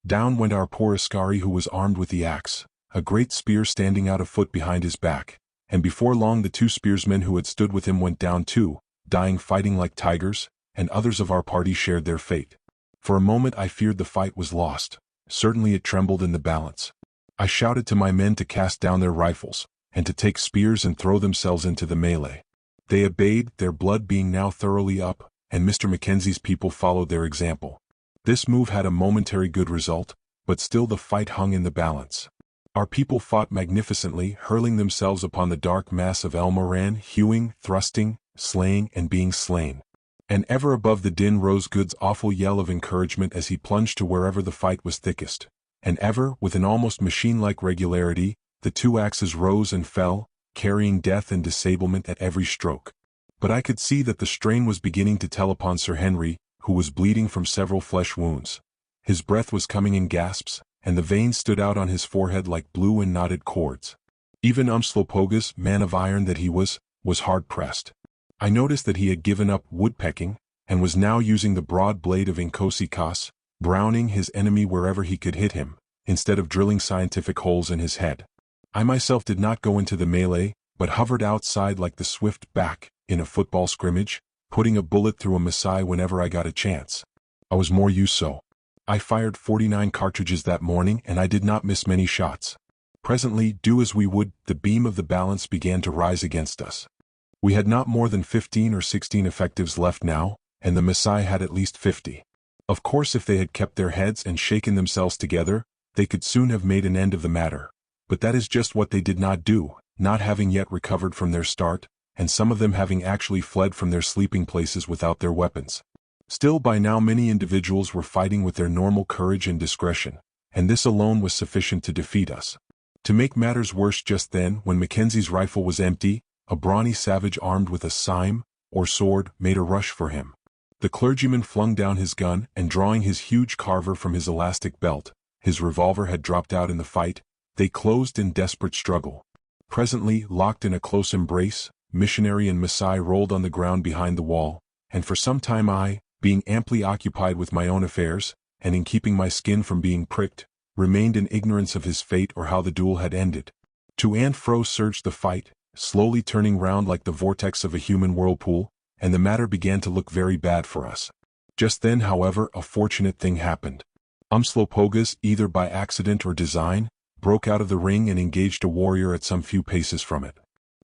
Down went our poor Askari, who was armed with the axe, a great spear standing out a foot behind his back, and before long the 2 spearsmen who had stood with him went down too, dying fighting like tigers, and others of our party shared their fate. For a moment I feared the fight was lost. Certainly it trembled in the balance. I shouted to my men to cast down their rifles, and to take spears and throw themselves into the melee. They obeyed, their blood being now thoroughly up, and Mr. Mackenzie's people followed their example. This move had a momentary good result, but still the fight hung in the balance. Our people fought magnificently, hurling themselves upon the dark mass of Elmoran, hewing, thrusting, slaying, and being slain. And ever above the din rose Good's awful yell of encouragement as he plunged to wherever the fight was thickest. And ever, with an almost machine-like regularity, the 2 axes rose and fell, carrying death and disablement at every stroke. But I could see that the strain was beginning to tell upon Sir Henry, who was bleeding from several flesh wounds. His breath was coming in gasps, and the veins stood out on his forehead like blue and knotted cords. Even Umslopogaas, man of iron that he was hard-pressed. I noticed that he had given up woodpecking, and was now using the broad blade of Inkosikas, browning his enemy wherever he could hit him, instead of drilling scientific holes in his head. I myself did not go into the melee, but hovered outside like the swift back, in a football scrimmage, putting a bullet through a Maasai whenever I got a chance. I was more used so. I fired 49 cartridges that morning and I did not miss many shots. Presently, do as we would, the beam of the balance began to rise against us. We had not more than 15 or 16 effectives left now, and the Maasai had at least 50. Of course, if they had kept their heads and shaken themselves together, they could soon have made an end of the matter. But that is just what they did not do, not having yet recovered from their start, and some of them having actually fled from their sleeping places without their weapons. Still, by now many individuals were fighting with their normal courage and discretion, and this alone was sufficient to defeat us. To make matters worse just then, when Mackenzie's rifle was empty, a brawny savage armed with a scyme, or sword, made a rush for him. The clergyman flung down his gun, and drawing his huge carver from his elastic belt, his revolver had dropped out in the fight, they closed in desperate struggle. Presently, locked in a close embrace, missionary and Maasai rolled on the ground behind the wall, and for some time I, being amply occupied with my own affairs, and in keeping my skin from being pricked, remained in ignorance of his fate or how the duel had ended. To and fro surged the fight, slowly turning round like the vortex of a human whirlpool, and the matter began to look very bad for us. Just then, however, a fortunate thing happened. Umslopogaas, either by accident or design, broke out of the ring and engaged a warrior at some few paces from it.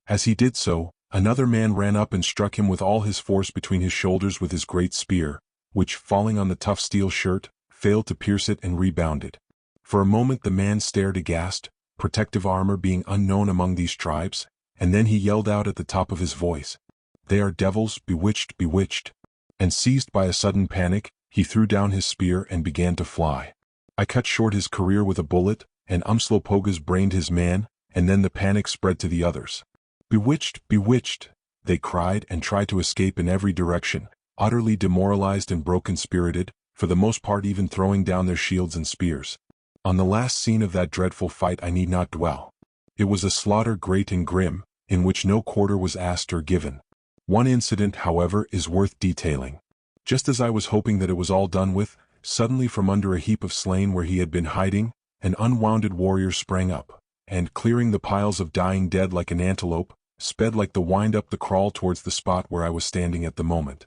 As he did so, another man ran up and struck him with all his force between his shoulders with his great spear, which, falling on the tough steel shirt, failed to pierce it and rebounded. For a moment the man stared aghast, protective armor being unknown among these tribes, and then he yelled out at the top of his voice, "They are devils, bewitched, bewitched!" And seized by a sudden panic, he threw down his spear and began to fly. I cut short his career with a bullet, and Umslopogaas brained his man, and then the panic spread to the others. "Bewitched, bewitched!" they cried and tried to escape in every direction, utterly demoralized and broken-spirited, for the most part even throwing down their shields and spears. On the last scene of that dreadful fight I need not dwell. It was a slaughter great and grim, in which no quarter was asked or given. One incident, however, is worth detailing. Just as I was hoping that it was all done with, suddenly from under a heap of slain where he had been hiding, an unwounded warrior sprang up, and, clearing the piles of dying dead like an antelope, sped like the wind up the crawl towards the spot where I was standing at the moment.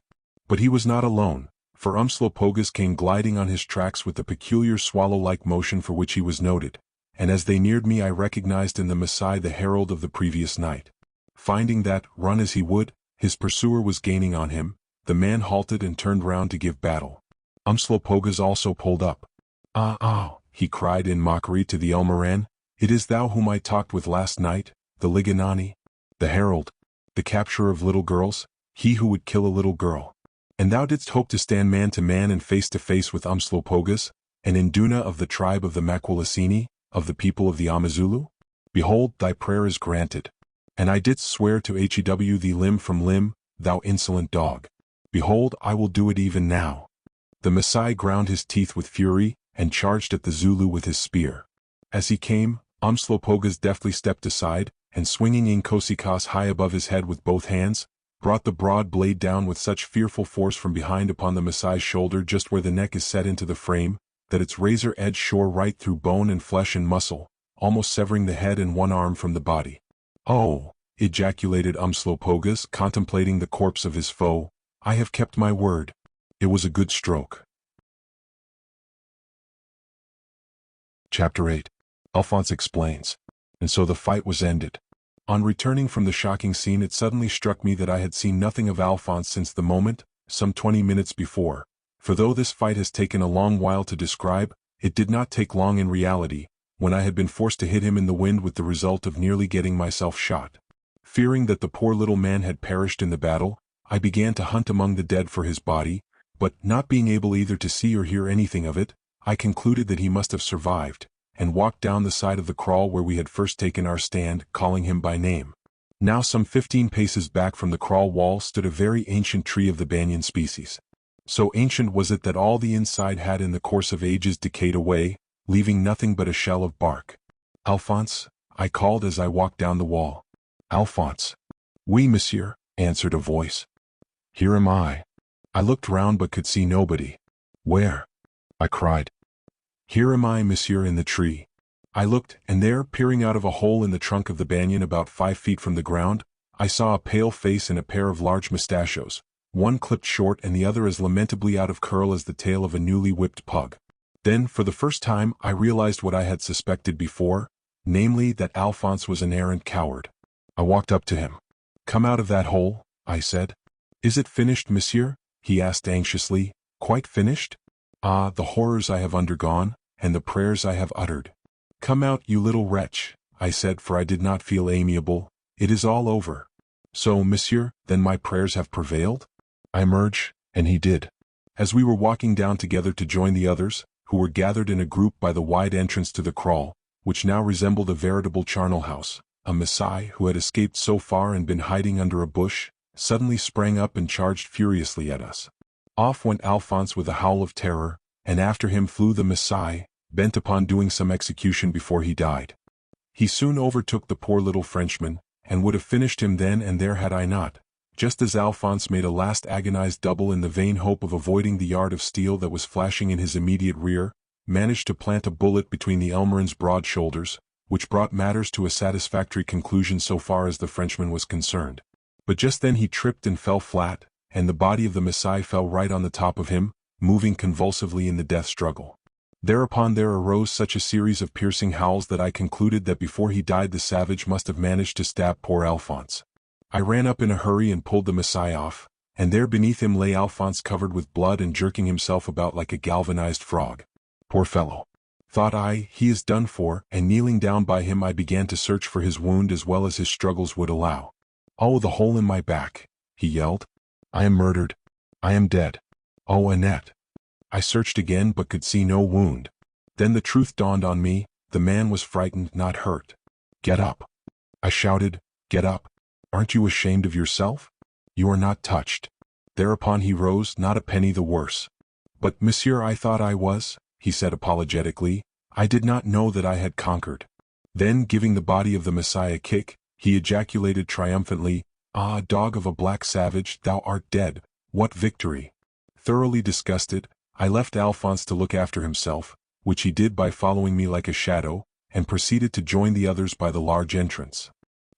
But he was not alone, for Umslopogaas came gliding on his tracks with the peculiar swallow-like motion for which he was noted, and as they neared me I recognized in the Maasai the herald of the previous night. Finding that, run as he would, his pursuer was gaining on him, the man halted and turned round to give battle. Umslopogaas also pulled up. "Ah, he cried in mockery to the Elmoran, "it is thou whom I talked with last night, the Liganani, the herald, the capturer of little girls, he who would kill a little girl. And thou didst hope to stand man to man and face to face with Umslopogaas, an Induna of the tribe of the Makwalasini, of the people of the Amazulu? Behold, thy prayer is granted. And I didst swear to hew thee limb from limb, thou insolent dog. Behold, I will do it even now." The Maasai ground his teeth with fury, and charged at the Zulu with his spear. As he came, Umslopogaas deftly stepped aside, and swinging Inkosikas high above his head with both hands, brought the broad blade down with such fearful force from behind upon the Maasai's shoulder just where the neck is set into the frame, that its razor edge shore right through bone and flesh and muscle, almost severing the head and one arm from the body. Oh, ejaculated Umslopogus, contemplating the corpse of his foe. "I have kept my word. It was a good stroke." Chapter 8. Alphonse explains. And so the fight was ended. On returning from the shocking scene, it suddenly struck me that I had seen nothing of Alphonse since the moment, some 20 minutes before. For though this fight has taken a long while to describe, it did not take long in reality, when I had been forced to hit him in the wind, with the result of nearly getting myself shot. Fearing that the poor little man had perished in the battle, I began to hunt among the dead for his body, but, not being able either to see or hear anything of it, I concluded that he must have survived, and walked down the side of the kraal where we had first taken our stand, calling him by name. Now some 15 paces back from the kraal wall stood a very ancient tree of the banyan species. So ancient was it that all the inside had in the course of ages decayed away, leaving nothing but a shell of bark. "Alphonse," I called as I walked down the wall. "Alphonse." "Oui, monsieur," answered a voice. "Here am I." I looked round but could see nobody. "Where?" I cried. "Here am I, monsieur, in the tree." I looked, and there, peering out of a hole in the trunk of the banyan about 5 feet from the ground, I saw a pale face and a pair of large mustachios, one clipped short and the other as lamentably out of curl as the tail of a newly whipped pug. Then, for the first time, I realized what I had suspected before, namely that Alphonse was an arrant coward. I walked up to him. "Come out of that hole," I said. "Is it finished, monsieur?" he asked anxiously. "Quite finished?" "Ah, the horrors I have undergone, and the prayers I have uttered." "Come out, you little wretch," I said, for I did not feel amiable. "It is all over." "So, monsieur, then my prayers have prevailed?" I murmured, and he did. As we were walking down together to join the others, who were gathered in a group by the wide entrance to the kraal, which now resembled a veritable charnel house, a Maasai who had escaped so far and been hiding under a bush, suddenly sprang up and charged furiously at us. Off went Alphonse with a howl of terror, and after him flew the Maasai, bent upon doing some execution before he died. He soon overtook the poor little Frenchman, and would have finished him then and there had I not, just as Alphonse made a last agonized double in the vain hope of avoiding the yard of steel that was flashing in his immediate rear, managed to plant a bullet between the Elmoran's broad shoulders, which brought matters to a satisfactory conclusion so far as the Frenchman was concerned. But just then he tripped and fell flat, and the body of the Maasai fell right on the top of him, moving convulsively in the death struggle. Thereupon there arose such a series of piercing howls that I concluded that before he died the savage must have managed to stab poor Alphonse. I ran up in a hurry and pulled the Maasai off, and there beneath him lay Alphonse covered with blood and jerking himself about like a galvanized frog. Poor fellow! Thought I, he is done for, and kneeling down by him I began to search for his wound as well as his struggles would allow. "Oh, the hole in my back," he yelled. "I am murdered. I am dead. Oh, Annette." I searched again but could see no wound. Then the truth dawned on me, the man was frightened, not hurt. "Get up," I shouted, "get up. Aren't you ashamed of yourself? You are not touched." Thereupon he rose, not a penny the worse. "But, monsieur, I thought I was," he said apologetically. "I did not know that I had conquered." Then, giving the body of the Maasai a kick, he ejaculated triumphantly, "Ah, dog of a black savage, thou art dead. What victory!" Thoroughly disgusted, I left Alphonse to look after himself, which he did by following me like a shadow, and proceeded to join the others by the large entrance.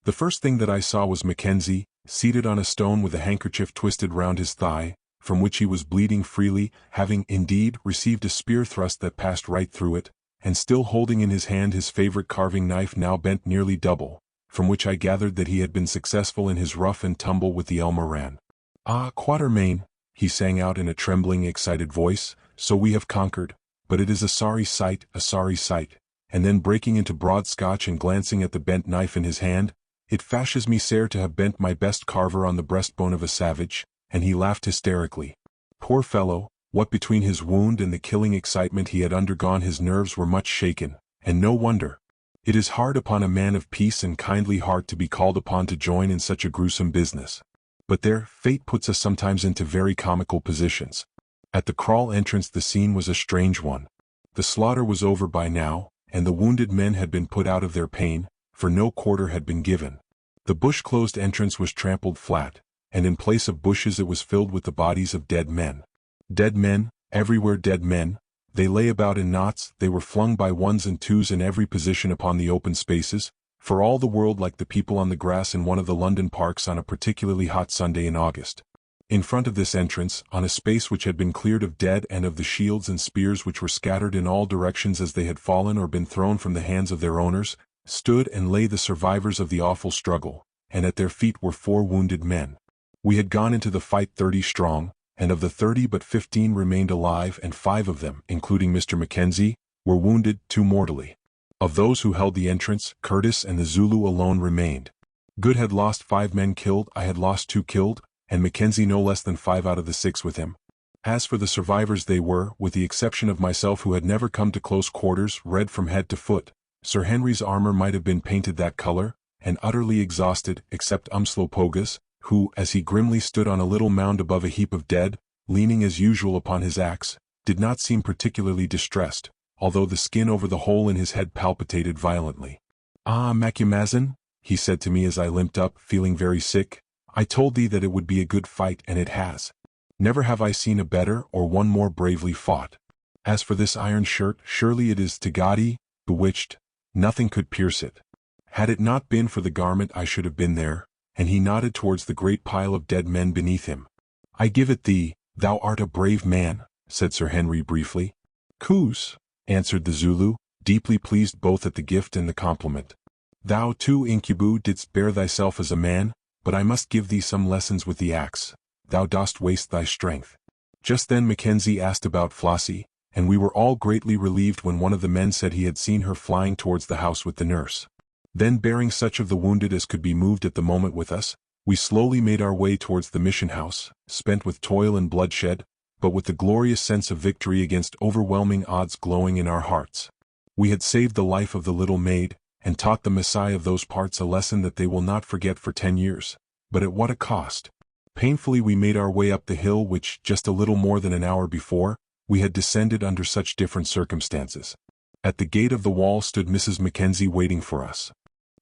The first thing that I saw was Mackenzie, seated on a stone with a handkerchief twisted round his thigh, from which he was bleeding freely, having, indeed, received a spear thrust that passed right through it, and still holding in his hand his favorite carving knife now bent nearly double, from which I gathered that he had been successful in his rough and tumble with the Elmoran. "Ah, Quatermain," he sang out in a trembling, excited voice, "so we have conquered, but it is a sorry sight, a sorry sight." And then breaking into broad Scotch and glancing at the bent knife in his hand, "It fashes me sair to have bent my best carver on the breastbone of a savage," and he laughed hysterically. Poor fellow, what between his wound and the killing excitement he had undergone his nerves were much shaken, and no wonder. It is hard upon a man of peace and kindly heart to be called upon to join in such a gruesome business. But there, fate puts us sometimes into very comical positions. At the kraal entrance the scene was a strange one. The slaughter was over by now, and the wounded men had been put out of their pain, for no quarter had been given. The bush-closed entrance was trampled flat, and in place of bushes it was filled with the bodies of dead men. Dead men, everywhere dead men. They lay about in knots, they were flung by ones and twos in every position upon the open spaces, for all the world like the people on the grass in one of the London parks on a particularly hot Sunday in August. In front of this entrance, on a space which had been cleared of dead and of the shields and spears which were scattered in all directions as they had fallen or been thrown from the hands of their owners, stood and lay the survivors of the awful struggle, and at their feet were 4 wounded men. We had gone into the fight 30 strong, and of the 30 but 15 remained alive, and 5 of them, including Mr. Mackenzie, were wounded, 2 mortally. Of those who held the entrance, Curtis and the Zulu alone remained. Good had lost 5 men killed, I had lost 2 killed, and Mackenzie no less than 5 out of the 6 with him. As for the survivors, they were, with the exception of myself who had never come to close quarters, red from head to foot. Sir Henry's armor might have been painted that color, and utterly exhausted, except Umslopogaas, who, as he grimly stood on a little mound above a heap of dead, leaning as usual upon his axe, did not seem particularly distressed, although the skin over the hole in his head palpitated violently. "Ah, Macumazahn," he said to me as I limped up, feeling very sick, "I told thee that it would be a good fight, and it has. Never have I seen a better or one more bravely fought. As for this iron shirt, surely it is Tagadi, bewitched. Nothing could pierce it. Had it not been for the garment I should have been there," and he nodded towards the great pile of dead men beneath him. "I give it thee, thou art a brave man," said Sir Henry briefly. "Koos," answered the Zulu, deeply pleased both at the gift and the compliment. "Thou too, Incubu, didst bear thyself as a man, but I must give thee some lessons with the axe. Thou dost waste thy strength." Just then Mackenzie asked about Flossie, and we were all greatly relieved when one of the men said he had seen her flying towards the house with the nurse. Then, bearing such of the wounded as could be moved at the moment with us, we slowly made our way towards the mission house, spent with toil and bloodshed, but with the glorious sense of victory against overwhelming odds glowing in our hearts. We had saved the life of the little maid, and taught the Maasai of those parts a lesson that they will not forget for 10 years. But at what a cost! Painfully we made our way up the hill which, just a little more than an hour before, we had descended under such different circumstances. At the gate of the wall stood Mrs. Mackenzie waiting for us.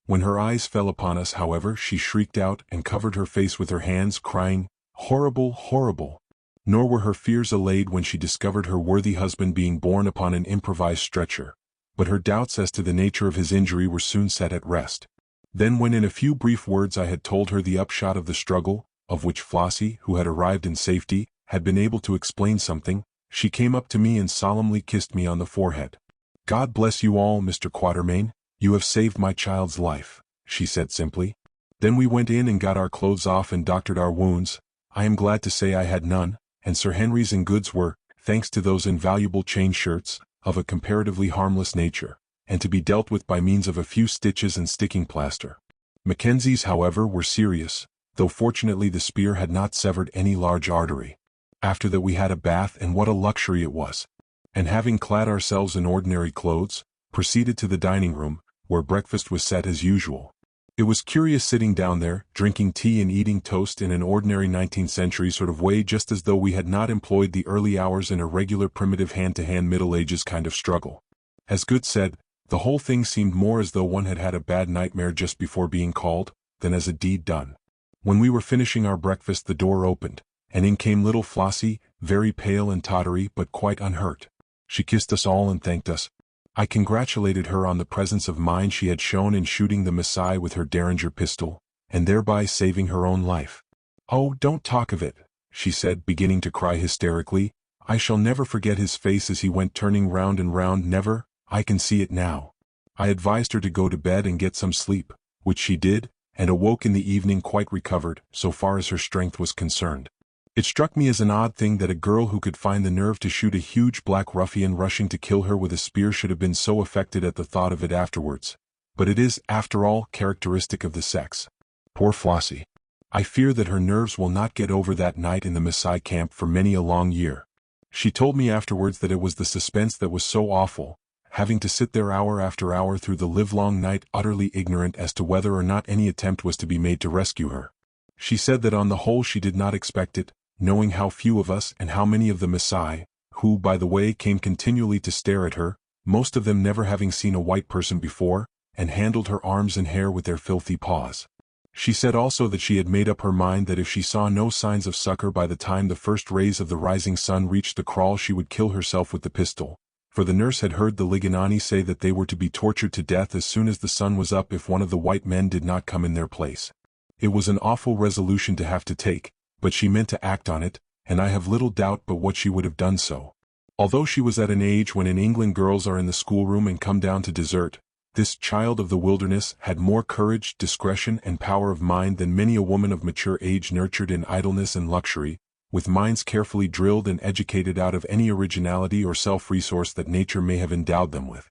When her eyes fell upon us, however, she shrieked out and covered her face with her hands, crying, "Horrible, horrible!" Nor were her fears allayed when she discovered her worthy husband being borne upon an improvised stretcher, but her doubts as to the nature of his injury were soon set at rest. Then, when in a few brief words I had told her the upshot of the struggle, of which Flossie, who had arrived in safety, had been able to explain something, she came up to me and solemnly kissed me on the forehead. "God bless you all, Mr. Quatermain, you have saved my child's life," she said simply. Then we went in and got our clothes off and doctored our wounds. I am glad to say I had none, and Sir Henry's and goods were, thanks to those invaluable chain shirts, of a comparatively harmless nature, and to be dealt with by means of a few stitches and sticking plaster. Mackenzie's, however, were serious, though fortunately the spear had not severed any large artery. After that we had a bath, and what a luxury it was! And having clad ourselves in ordinary clothes, proceeded to the dining room, where breakfast was set as usual. It was curious sitting down there, drinking tea and eating toast in an ordinary 19th century sort of way, just as though we had not employed the early hours in a regular primitive hand-to-hand Middle Ages kind of struggle. As Good said, the whole thing seemed more as though one had had a bad nightmare just before being called, than as a deed done. When we were finishing our breakfast, the door opened, and in came little Flossie, very pale and tottery but quite unhurt. She kissed us all and thanked us. I congratulated her on the presence of mind she had shown in shooting the Maasai with her Derringer pistol, and thereby saving her own life. "Oh, don't talk of it," she said, beginning to cry hysterically. "I shall never forget his face as he went turning round and round, never. I can see it now." I advised her to go to bed and get some sleep, which she did, and awoke in the evening quite recovered, so far as her strength was concerned. It struck me as an odd thing that a girl who could find the nerve to shoot a huge black ruffian rushing to kill her with a spear should have been so affected at the thought of it afterwards. But it is, after all, characteristic of the sex. Poor Flossie. I fear that her nerves will not get over that night in the Maasai camp for many a long year. She told me afterwards that it was the suspense that was so awful, having to sit there hour after hour through the livelong night utterly ignorant as to whether or not any attempt was to be made to rescue her. She said that on the whole she did not expect it, knowing how few of us and how many of the Maasai, who, by the way, came continually to stare at her, most of them never having seen a white person before, and handled her arms and hair with their filthy paws. She said also that she had made up her mind that if she saw no signs of succor by the time the first rays of the rising sun reached the kraal she would kill herself with the pistol, for the nurse had heard the Liganani say that they were to be tortured to death as soon as the sun was up if one of the white men did not come in their place. It was an awful resolution to have to take, but she meant to act on it, and I have little doubt but what she would have done so. Although she was at an age when in England girls are in the schoolroom and come down to dessert, this child of the wilderness had more courage, discretion, and power of mind than many a woman of mature age nurtured in idleness and luxury, with minds carefully drilled and educated out of any originality or self-resource that nature may have endowed them with.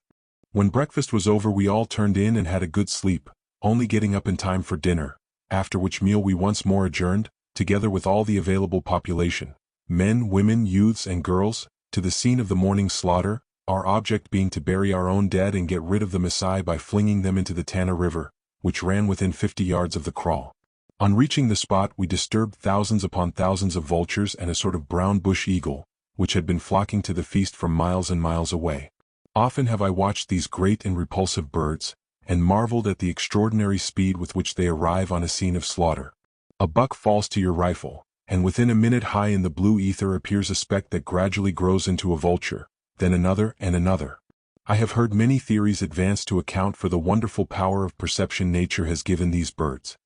When breakfast was over we all turned in and had a good sleep, only getting up in time for dinner, after which meal we once more adjourned, together with all the available population, men, women, youths, and girls, to the scene of the morning's slaughter, our object being to bury our own dead and get rid of the Maasai by flinging them into the Tana River, which ran within 50 yards of the kraal. On reaching the spot we disturbed thousands upon thousands of vultures and a sort of brown bush eagle, which had been flocking to the feast from miles and miles away. Often have I watched these great and repulsive birds, and marveled at the extraordinary speed with which they arrive on a scene of slaughter. A buck falls to your rifle, and within a minute high in the blue ether appears a speck that gradually grows into a vulture, then another and another. I have heard many theories advanced to account for the wonderful power of perception nature has given these birds.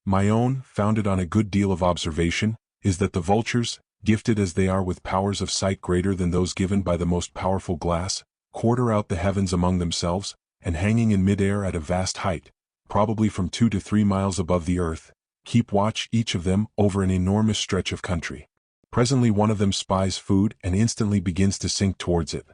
My own, founded on a good deal of observation, is that the vultures, gifted as they are with powers of sight greater than those given by the most powerful glass, quarter out the heavens among themselves, and hanging in mid-air at a vast height, probably from 2 to 3 miles above the earth, keep watch each of them over an enormous stretch of country. Presently one of them spies food and instantly begins to sink towards it.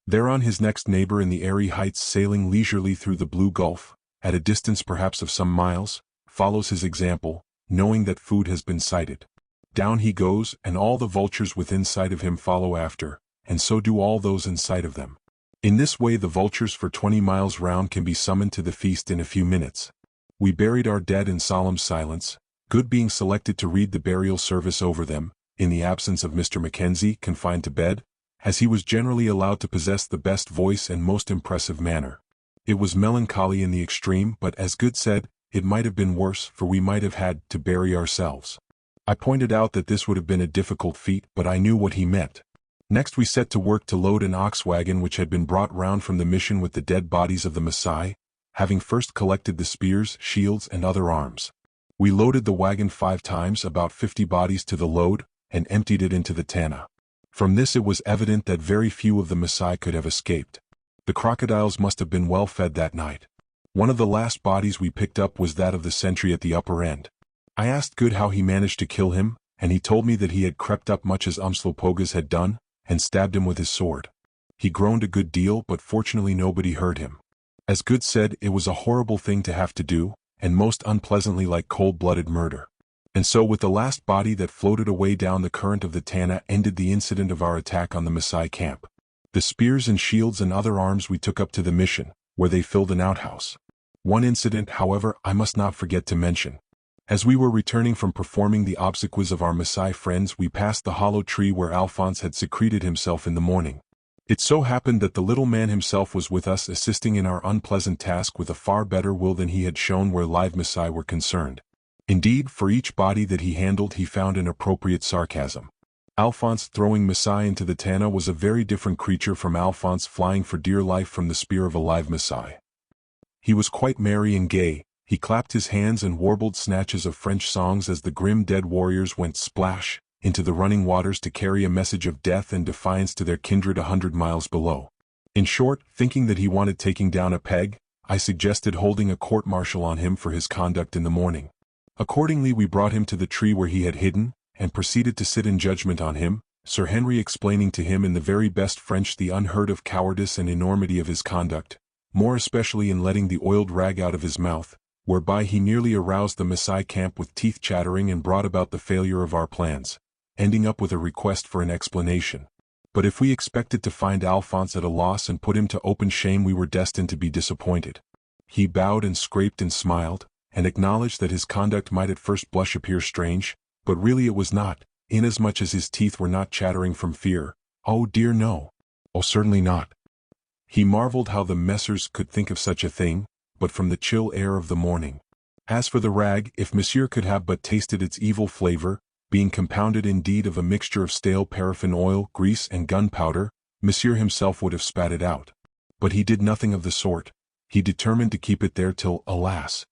Thereon his next neighbor in the airy heights sailing leisurely through the blue gulf, at a distance perhaps of some miles, follows his example, knowing that food has been sighted. Down he goes, and all the vultures within sight of him follow after, and so do all those in sight of them. In this way the vultures for 20 miles round can be summoned to the feast in a few minutes. We buried our dead in solemn silence, Good being selected to read the burial service over them, in the absence of Mr. Mackenzie confined to bed, as he was generally allowed to possess the best voice and most impressive manner. It was melancholy in the extreme, but as Good said, it might have been worse, for we might have had to bury ourselves. I pointed out that this would have been a difficult feat, but I knew what he meant. Next we set to work to load an ox wagon which had been brought round from the mission with the dead bodies of the Maasai, having first collected the spears, shields, and other arms. We loaded the wagon 5 times, about 50 bodies to the load, and emptied it into the Tana. From this it was evident that very few of the Maasai could have escaped. The crocodiles must have been well fed that night. One of the last bodies we picked up was that of the sentry at the upper end. I asked Good how he managed to kill him, and he told me that he had crept up much as Umslopogaas had done, and stabbed him with his sword. He groaned a good deal, but fortunately nobody heard him. As Good said, it was a horrible thing to have to do, and most unpleasantly like cold-blooded murder. And so with the last body that floated away down the current of the Tana ended the incident of our attack on the Maasai camp. The spears and shields and other arms we took up to the mission, where they filled an outhouse. One incident, however, I must not forget to mention. As we were returning from performing the obsequies of our Maasai friends, we passed the hollow tree where Alphonse had secreted himself in the morning. It so happened that the little man himself was with us, assisting in our unpleasant task with a far better will than he had shown where live Maasai were concerned. Indeed, for each body that he handled he found an appropriate sarcasm. Alphonse throwing Maasai into the Tana was a very different creature from Alphonse flying for dear life from the spear of a live Maasai. He was quite merry and gay. He clapped his hands and warbled snatches of French songs as the grim dead warriors went splash into the running waters to carry a message of death and defiance to their kindred 100 miles below. In short, thinking that he wanted taking down a peg, I suggested holding a court-martial on him for his conduct in the morning. Accordingly we brought him to the tree where he had hidden, and proceeded to sit in judgment on him, Sir Henry explaining to him in the very best French the unheard-of cowardice and enormity of his conduct, more especially in letting the oiled rag out of his mouth, whereby he nearly aroused the Maasai camp with teeth chattering and brought about the failure of our plans, ending up with a request for an explanation. But if we expected to find Alphonse at a loss and put him to open shame, we were destined to be disappointed. He bowed and scraped and smiled, and acknowledged that his conduct might at first blush appear strange, but really it was not, inasmuch as his teeth were not chattering from fear. Oh dear no. Oh certainly not. He marveled how the messers could think of such a thing, but from the chill air of the morning. As for the rag, if monsieur could have but tasted its evil flavor, being compounded indeed of a mixture of stale paraffin oil, grease and gunpowder, Monsieur himself would have spat it out. But he did nothing of the sort. He determined to keep it there till, alas,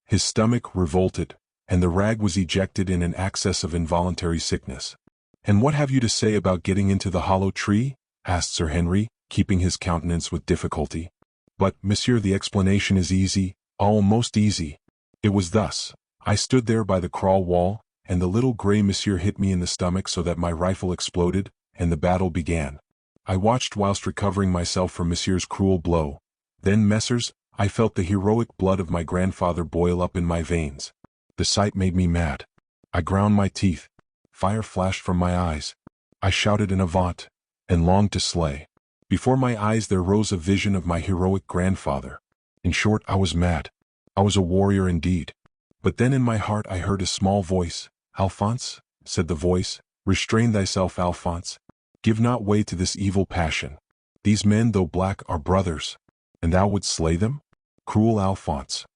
his stomach revolted, and the rag was ejected in an access of involuntary sickness. "And what have you to say about getting into the hollow tree?" asked Sir Henry, keeping his countenance with difficulty. "But, monsieur, the explanation is easy, most easy. It was thus. I stood there by the crawl wall, and the little grey monsieur hit me in the stomach so that my rifle exploded, and the battle began. I watched whilst recovering myself from monsieur's cruel blow. Then, messieurs, I felt the heroic blood of my grandfather boil up in my veins. The sight made me mad. I ground my teeth. Fire flashed from my eyes. I shouted an avant, and longed to slay. Before my eyes there rose a vision of my heroic grandfather. In short, I was mad. I was a warrior indeed. But then in my heart I heard a small voice. "Alphonse," said the voice, "restrain thyself, Alphonse. Give not way to this evil passion. These men, though black, are brothers. And thou wouldst slay them? Cruel Alphonse."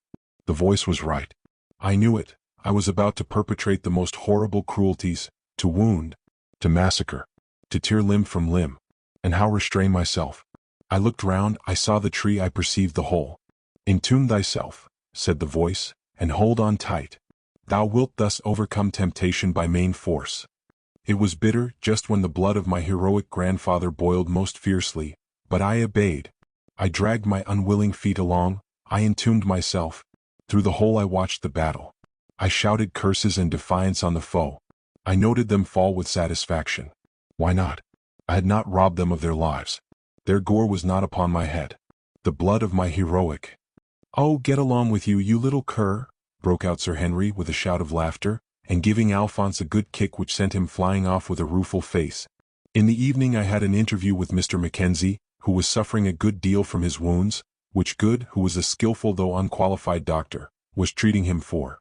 The voice was right. I knew it. I was about to perpetrate the most horrible cruelties, to wound, to massacre, to tear limb from limb. And how restrain myself? I looked round, I saw the tree, I perceived the whole. "Entune thyself," said the voice, "and hold on tight. Thou wilt thus overcome temptation by main force." It was bitter, just when the blood of my heroic grandfather boiled most fiercely, but I obeyed. I dragged my unwilling feet along, I entombed myself. Through the hole I watched the battle. I shouted curses and defiance on the foe. I noted them fall with satisfaction. Why not? I had not robbed them of their lives. Their gore was not upon my head. The blood of my heroic. "Oh, get along with you, you little cur!" broke out Sir Henry with a shout of laughter, and giving Alphonse a good kick which sent him flying off with a rueful face. In the evening I had an interview with Mr. Mackenzie, who was suffering a good deal from his wounds, which Good, who was a skillful though unqualified doctor, was treating him for.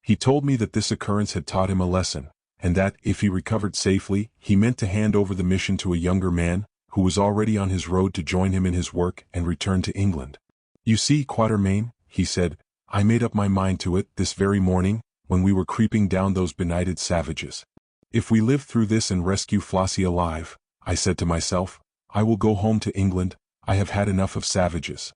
He told me that this occurrence had taught him a lesson, and that, if he recovered safely, he meant to hand over the mission to a younger man, who was already on his road to join him in his work and return to England. "You see, Quatermain," he said, "I made up my mind to it this very morning, when we were creeping down those benighted savages. If we live through this and rescue Flossie alive, I said to myself, I will go home to England. I have had enough of savages.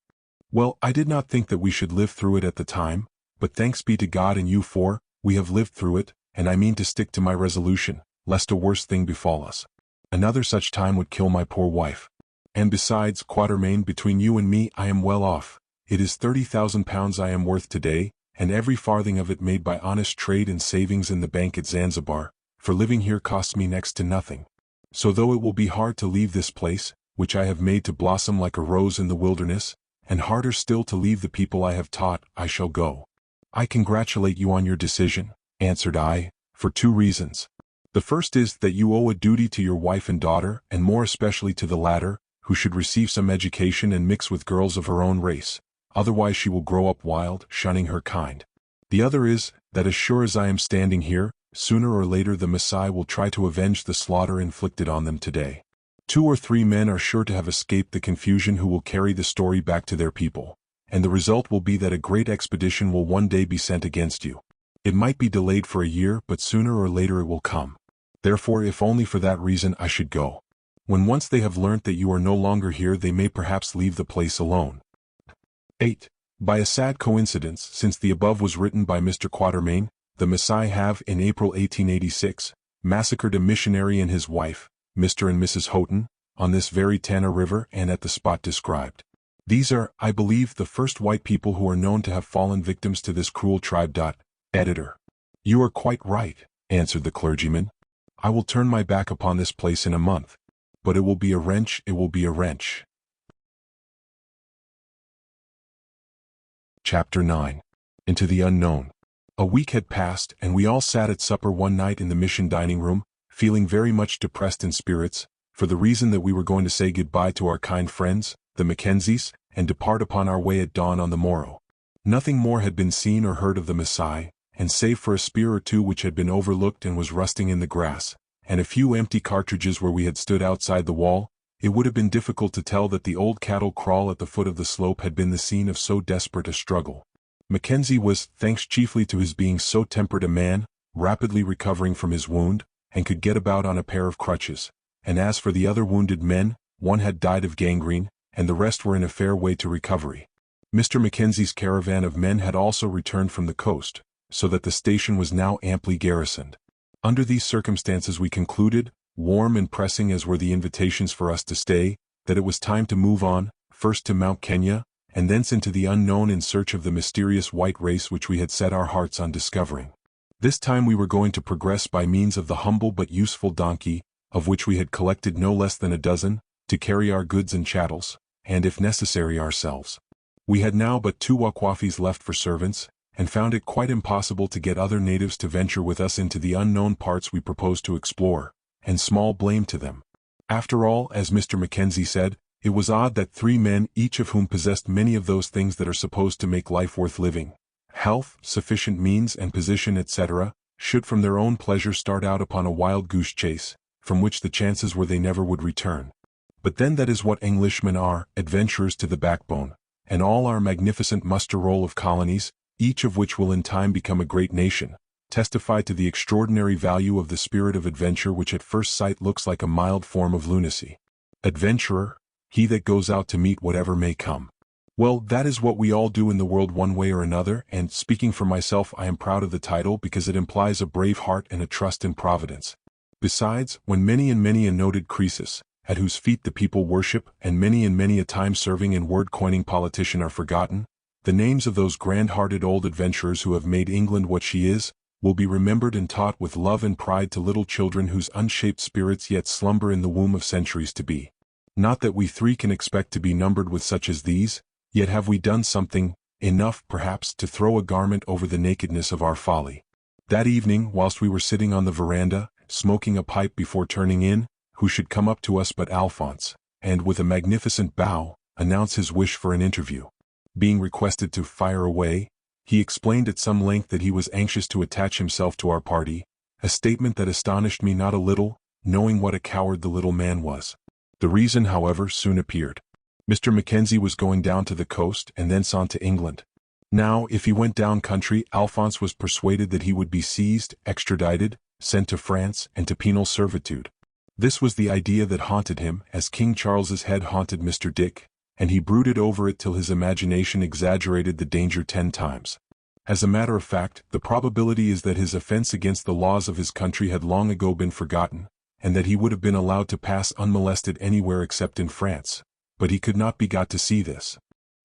Well, I did not think that we should live through it at the time, but thanks be to God and you for, we have lived through it, and I mean to stick to my resolution, lest a worse thing befall us. Another such time would kill my poor wife. And besides, Quatermain, between you and me I am well off. It is £30,000 I am worth today, and every farthing of it made by honest trade and savings in the bank at Zanzibar, for living here costs me next to nothing. So though it will be hard to leave this place, which I have made to blossom like a rose in the wilderness, and harder still to leave the people I have taught, I shall go. "I congratulate you on your decision," answered I, "for two reasons. The first is that you owe a duty to your wife and daughter, and more especially to the latter, who should receive some education and mix with girls of her own race, otherwise she will grow up wild, shunning her kind. The other is, that as sure as I am standing here, sooner or later the Maasai will try to avenge the slaughter inflicted on them today. 2 or 3 men are sure to have escaped the confusion who will carry the story back to their people, and the result will be that a great expedition will one day be sent against you. It might be delayed for a year, but sooner or later it will come. Therefore, if only for that reason, I should go. When once they have learnt that you are no longer here, they may perhaps leave the place alone." 8. By a sad coincidence, since the above was written by Mr. Quatermain, the Maasai have, in April 1886, massacred a missionary and his wife, Mr. and Mrs. Houghton, on this very Tana River and at the spot described. These are, I believe, the first white people who are known to have fallen victims to this cruel tribe. Editor. "You are quite right," answered the clergyman. "I will turn my back upon this place in a month. But it will be a wrench, it will be a wrench." Chapter 9. Into the Unknown. A week had passed, and we all sat at supper one night in the mission dining room, feeling very much depressed in spirits, for the reason that we were going to say goodbye to our kind friends, the Mackenzies, and depart upon our way at dawn on the morrow. Nothing more had been seen or heard of the Maasai, and save for a spear or two which had been overlooked and was rusting in the grass, and a few empty cartridges where we had stood outside the wall, it would have been difficult to tell that the old cattle kraal at the foot of the slope had been the scene of so desperate a struggle. Mackenzie was, thanks chiefly to his being so temperate a man, rapidly recovering from his wound, and could get about on a pair of crutches, and as for the other wounded men, one had died of gangrene, and the rest were in a fair way to recovery. Mr. Mackenzie's caravan of men had also returned from the coast, so that the station was now amply garrisoned. Under these circumstances we concluded, warm and pressing as were the invitations for us to stay, that it was time to move on, first to Mount Kenya, and thence into the unknown in search of the mysterious white race which we had set our hearts on discovering. This time we were going to progress by means of the humble but useful donkey, of which we had collected no less than a dozen, to carry our goods and chattels, and if necessary ourselves. We had now but 2 wakwafis left for servants, and found it quite impossible to get other natives to venture with us into the unknown parts we proposed to explore, and small blame to them. After all, as Mr. Mackenzie said, it was odd that 3 men, each of whom possessed many of those things that are supposed to make life worth living, health, sufficient means and position, etc., should from their own pleasure start out upon a wild goose chase, from which the chances were they never would return. But then that is what Englishmen are, adventurers to the backbone, and all our magnificent muster roll of colonies, each of which will in time become a great nation, testify to the extraordinary value of the spirit of adventure which at first sight looks like a mild form of lunacy. Adventurer, he that goes out to meet whatever may come. Well, that is what we all do in the world one way or another, and speaking for myself I am proud of the title because it implies a brave heart and a trust in Providence. Besides, when many and many a noted Croesus, at whose feet the people worship, and many a time-serving and word-coining politician are forgotten, the names of those grand-hearted old adventurers who have made England what she is, will be remembered and taught with love and pride to little children whose unshaped spirits yet slumber in the womb of centuries to be. Not that we 3 can expect to be numbered with such as these, yet have we done something, enough perhaps, to throw a garment over the nakedness of our folly. That evening, whilst we were sitting on the veranda, smoking a pipe before turning in, who should come up to us but Alphonse, and with a magnificent bow, announce his wish for an interview. Being requested to fire away, he explained at some length that he was anxious to attach himself to our party, a statement that astonished me not a little, knowing what a coward the little man was. The reason, however, soon appeared. Mr. Mackenzie was going down to the coast and thence on to England. Now, if he went down country, Alphonse was persuaded that he would be seized, extradited, sent to France, and to penal servitude. This was the idea that haunted him, as King Charles's head haunted Mr. Dick, and he brooded over it till his imagination exaggerated the danger 10 times. As a matter of fact, the probability is that his offense against the laws of his country had long ago been forgotten, and that he would have been allowed to pass unmolested anywhere except in France, but he could not be got to see this.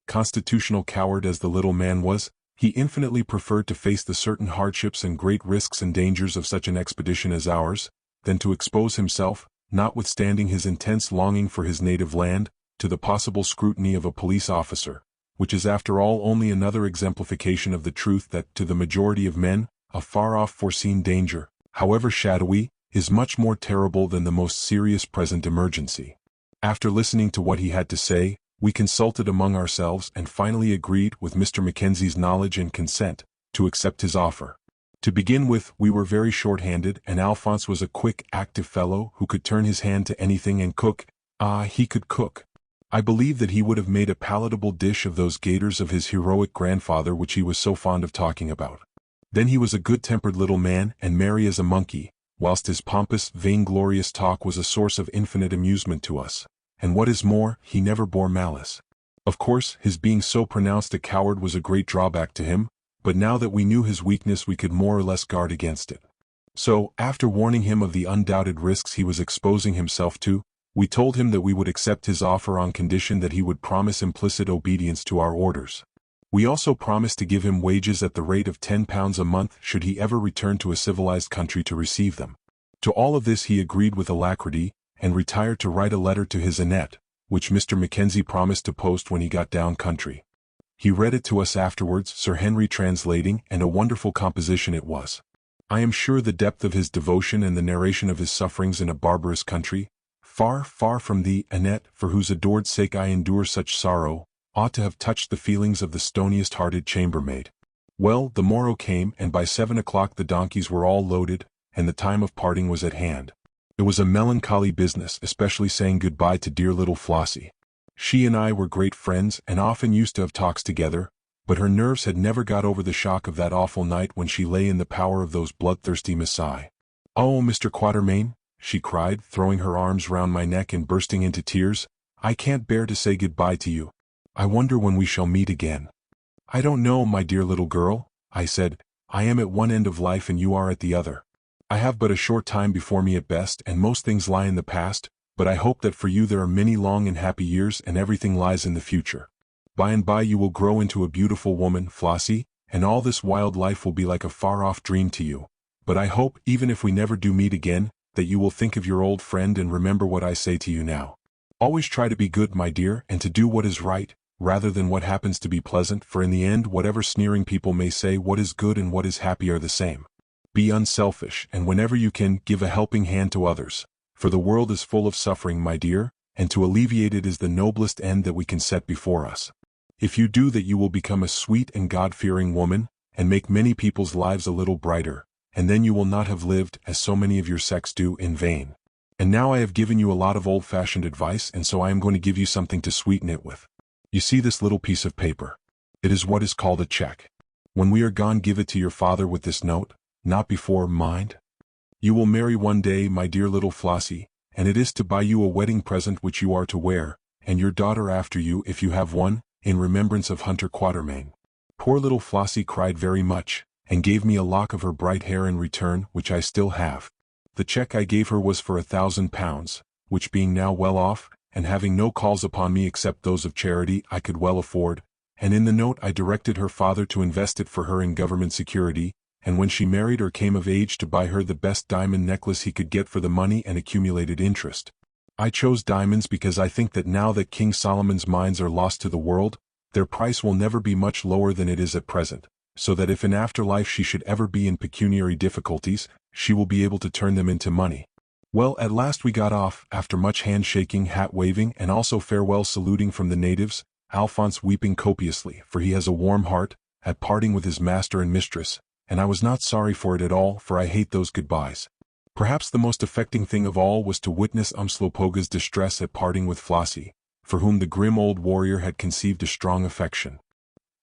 Constitutional coward as the little man was, he infinitely preferred to face the certain hardships and great risks and dangers of such an expedition as ours, than to expose himself, notwithstanding his intense longing for his native land, to the possible scrutiny of a police officer, which is after all only another exemplification of the truth that to the majority of men, a far-off foreseen danger, however shadowy, is much more terrible than the most serious present emergency. After listening to what he had to say, we consulted among ourselves and finally agreed, with Mr. Mackenzie's knowledge and consent, to accept his offer. To begin with, we were very short-handed, and Alphonse was a quick, active fellow who could turn his hand to anything and cook. He could cook. I believe that he would have made a palatable dish of those gaiters of his heroic grandfather which he was so fond of talking about. Then he was a good-tempered little man and merry as a monkey, whilst his pompous, vainglorious talk was a source of infinite amusement to us. And what is more, he never bore malice. Of course, his being so pronounced a coward was a great drawback to him, but now that we knew his weakness we could more or less guard against it. So, after warning him of the undoubted risks he was exposing himself to, we told him that we would accept his offer on condition that he would promise implicit obedience to our orders. We also promised to give him wages at the rate of £10 a month should he ever return to a civilized country to receive them. To all of this he agreed with alacrity, and retired to write a letter to his Annette, which Mr. Mackenzie promised to post when he got down country. He read it to us afterwards, Sir Henry translating, and a wonderful composition it was. I am sure the depth of his devotion and the narration of his sufferings in a barbarous country, far, far from thee, Annette, for whose adored sake I endure such sorrow, ought to have touched the feelings of the stoniest-hearted chambermaid. Well, the morrow came, and by 7 o'clock the donkeys were all loaded, and the time of parting was at hand. It was a melancholy business, especially saying goodbye to dear little Flossie. She and I were great friends and often used to have talks together, but her nerves had never got over the shock of that awful night when she lay in the power of those bloodthirsty Masai. "Oh, Mr. Quatermain," she cried, throwing her arms round my neck and bursting into tears. "I can't bear to say goodbye to you. I wonder when we shall meet again." "I don't know, my dear little girl," I said. "I am at one end of life and you are at the other. I have but a short time before me at best, and most things lie in the past, but I hope that for you there are many long and happy years and everything lies in the future. By and by you will grow into a beautiful woman, Flossie, and all this wild life will be like a far-off dream to you. But I hope, even if we never do meet again, that you will think of your old friend and remember what I say to you now. Always try to be good, my dear, and to do what is right, rather than what happens to be pleasant, for in the end whatever sneering people may say, what is good and what is happy are the same. Be unselfish, and whenever you can, give a helping hand to others, for the world is full of suffering, my dear, and to alleviate it is the noblest end that we can set before us. If you do that you will become a sweet and God-fearing woman, and make many people's lives a little brighter, and then you will not have lived, as so many of your sex do, in vain. And now I have given you a lot of old-fashioned advice, and so I am going to give you something to sweeten it with. You see this little piece of paper? It is what is called a check. When we are gone, give it to your father with this note, not before, mind. You will marry one day, my dear little Flossie, and it is to buy you a wedding present which you are to wear, and your daughter after you, if you have one, in remembrance of Hunter Quatermain." Poor little Flossie cried very much, and gave me a lock of her bright hair in return, which I still have. The check I gave her was for £1,000, which being now well off, and having no calls upon me except those of charity, I could well afford, and in the note I directed her father to invest it for her in government security, and when she married or came of age to buy her the best diamond necklace he could get for the money and accumulated interest. I chose diamonds because I think that now that King Solomon's mines are lost to the world, their price will never be much lower than it is at present, so that if in afterlife she should ever be in pecuniary difficulties, she will be able to turn them into money. Well, at last we got off, after much handshaking, hat-waving, and also farewell saluting from the natives, Alphonse weeping copiously, for he has a warm heart, at parting with his master and mistress, and I was not sorry for it at all, for I hate those goodbyes. Perhaps the most affecting thing of all was to witness Umslopoga's distress at parting with Flossie, for whom the grim old warrior had conceived a strong affection.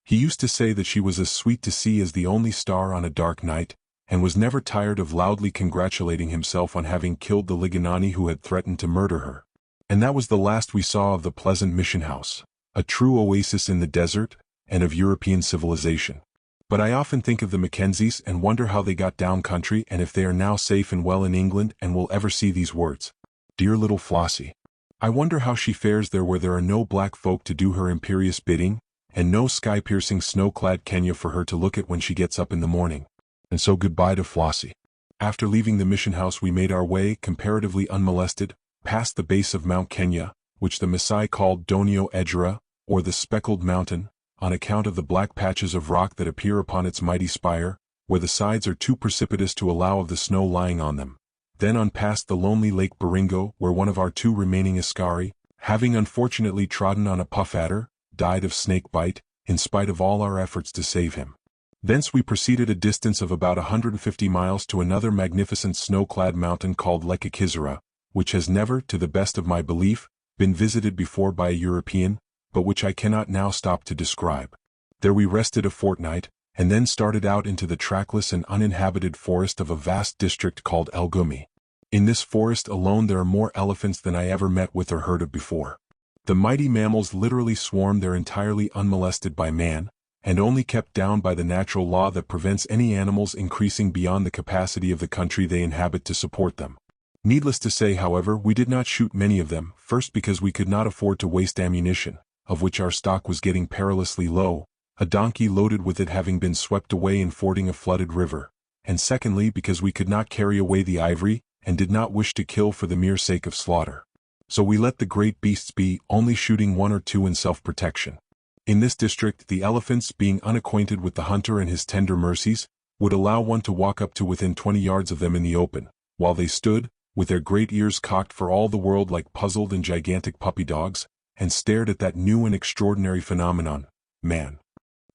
He used to say that she was as sweet to see as the only star on a dark night, and was never tired of loudly congratulating himself on having killed the Liganani who had threatened to murder her. And that was the last we saw of the pleasant mission house, a true oasis in the desert, and of European civilization. But I often think of the Mackenzies and wonder how they got down country and if they are now safe and well in England and will ever see these words. Dear little Flossie. I wonder how she fares there where there are no black folk to do her imperious bidding, and no sky-piercing snow-clad Kenya for her to look at when she gets up in the morning. And so goodbye to Flossie. After leaving the mission house we made our way, comparatively unmolested, past the base of Mount Kenya, which the Maasai called Donio Edgera, or the Speckled Mountain, on account of the black patches of rock that appear upon its mighty spire, where the sides are too precipitous to allow of the snow lying on them. Then on past the lonely Lake Baringo, where one of our two remaining Askari, having unfortunately trodden on a puff adder, died of snake bite, in spite of all our efforts to save him. Thence we proceeded a distance of about 150 miles to another magnificent snow-clad mountain called Lekakizera, which has never, to the best of my belief, been visited before by a European, but which I cannot now stop to describe. There we rested a fortnight, and then started out into the trackless and uninhabited forest of a vast district called El Gumi. In this forest alone there are more elephants than I ever met with or heard of before. The mighty mammals literally swarm there entirely unmolested by man, and only kept down by the natural law that prevents any animals increasing beyond the capacity of the country they inhabit to support them. Needless to say, however, we did not shoot many of them, first because we could not afford to waste ammunition, of which our stock was getting perilously low, a donkey loaded with it having been swept away in fording a flooded river, and secondly because we could not carry away the ivory, and did not wish to kill for the mere sake of slaughter. So we let the great beasts be, only shooting one or two in self-protection. In this district the elephants, being unacquainted with the hunter and his tender mercies, would allow one to walk up to within 20 yards of them in the open, while they stood, with their great ears cocked for all the world like puzzled and gigantic puppy dogs, and stared at that new and extraordinary phenomenon, man.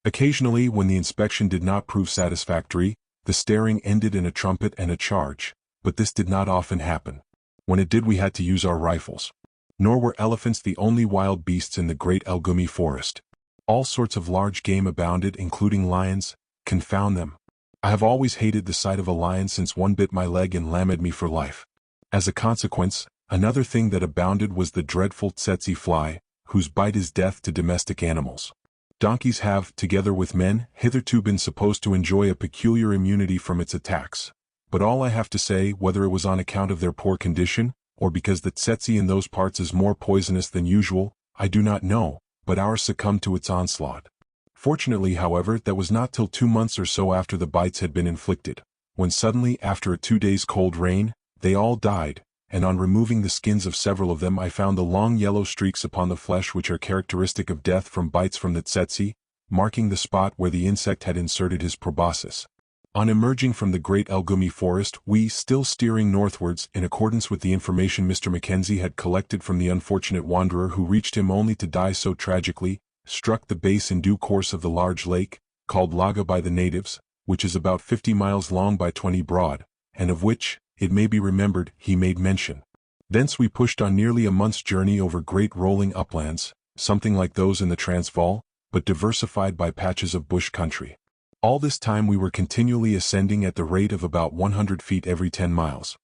Occasionally, when the inspection did not prove satisfactory, the staring ended in a trumpet and a charge, but this did not often happen. When it did we had to use our rifles. Nor were elephants the only wild beasts in the great El Gumi forest. All sorts of large game abounded, including lions. Confound them. I have always hated the sight of a lion since one bit my leg and lammed me for life. As a consequence, another thing that abounded was the dreadful tsetse fly, whose bite is death to domestic animals. Donkeys have, together with men, hitherto been supposed to enjoy a peculiar immunity from its attacks. But all I have to say, whether it was on account of their poor condition, or because the tsetse in those parts is more poisonous than usual, I do not know, but ours succumbed to its onslaught. Fortunately, however, that was not till 2 months or so after the bites had been inflicted, when suddenly, after a 2 days' cold rain, they all died, and on removing the skins of several of them I found the long yellow streaks upon the flesh which are characteristic of death from bites from the tsetse, marking the spot where the insect had inserted his proboscis. On emerging from the great Elgumi forest, we, still steering northwards, in accordance with the information Mr. Mackenzie had collected from the unfortunate wanderer who reached him only to die so tragically, struck the base in due course of the large lake, called Laga by the natives, which is about 50 miles long by 20 broad, and of which, it may be remembered, he made mention. Thence we pushed on nearly a month's journey over great rolling uplands, something like those in the Transvaal, but diversified by patches of bush country. All this time we were continually ascending at the rate of about 100 feet every 10 miles.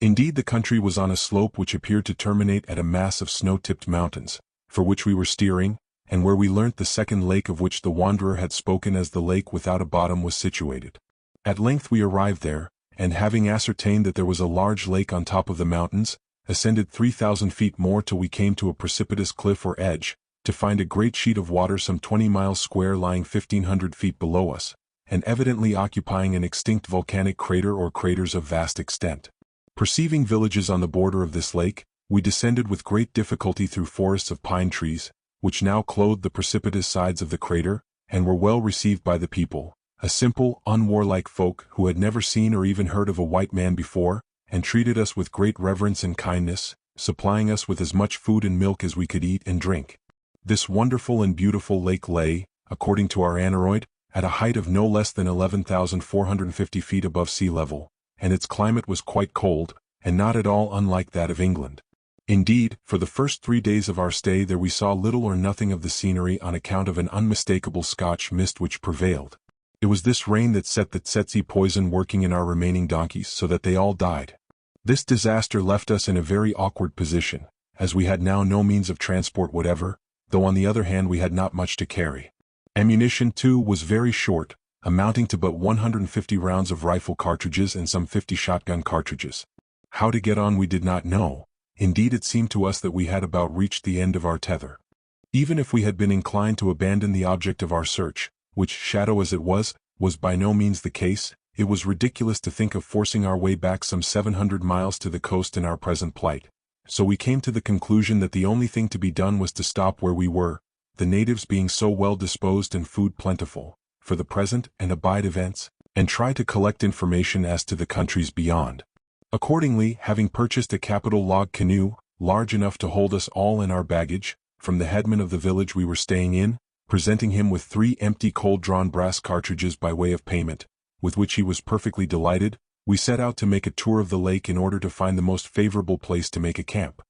Indeed, the country was on a slope which appeared to terminate at a mass of snow-tipped mountains, for which we were steering, and where we learnt the second lake of which the wanderer had spoken as the lake without a bottom was situated. At length we arrived there, and having ascertained that there was a large lake on top of the mountains, ascended 3,000 feet more till we came to a precipitous cliff or edge, to find a great sheet of water some 20 miles square lying 1,500 feet below us, and evidently occupying an extinct volcanic crater or craters of vast extent. Perceiving villages on the border of this lake, we descended with great difficulty through forests of pine trees, which now clothed the precipitous sides of the crater, and were well received by the people, a simple, unwarlike folk who had never seen or even heard of a white man before, and treated us with great reverence and kindness, supplying us with as much food and milk as we could eat and drink. This wonderful and beautiful lake lay, according to our aneroid, at a height of no less than 11,450 feet above sea level, and its climate was quite cold, and not at all unlike that of England. Indeed, for the first 3 days of our stay there we saw little or nothing of the scenery on account of an unmistakable Scotch mist which prevailed. It was this rain that set the tsetse poison working in our remaining donkeys so that they all died. This disaster left us in a very awkward position, as we had now no means of transport whatever, though on the other hand we had not much to carry. Ammunition, too, was very short, amounting to but 150 rounds of rifle cartridges and some 50 shotgun cartridges. How to get on we did not know. Indeed, it seemed to us that we had about reached the end of our tether. Even if we had been inclined to abandon the object of our search, which, shadow as it was by no means the case, it was ridiculous to think of forcing our way back some 700 miles to the coast in our present plight. So we came to the conclusion that the only thing to be done was to stop where we were, the natives being so well disposed and food plentiful, for the present, and abide events, and try to collect information as to the countries beyond. Accordingly, having purchased a capital log canoe, large enough to hold us all and our baggage, from the headman of the village we were staying in, presenting him with 3 empty cold-drawn brass cartridges by way of payment, with which he was perfectly delighted, we set out to make a tour of the lake in order to find the most favorable place to make a camp.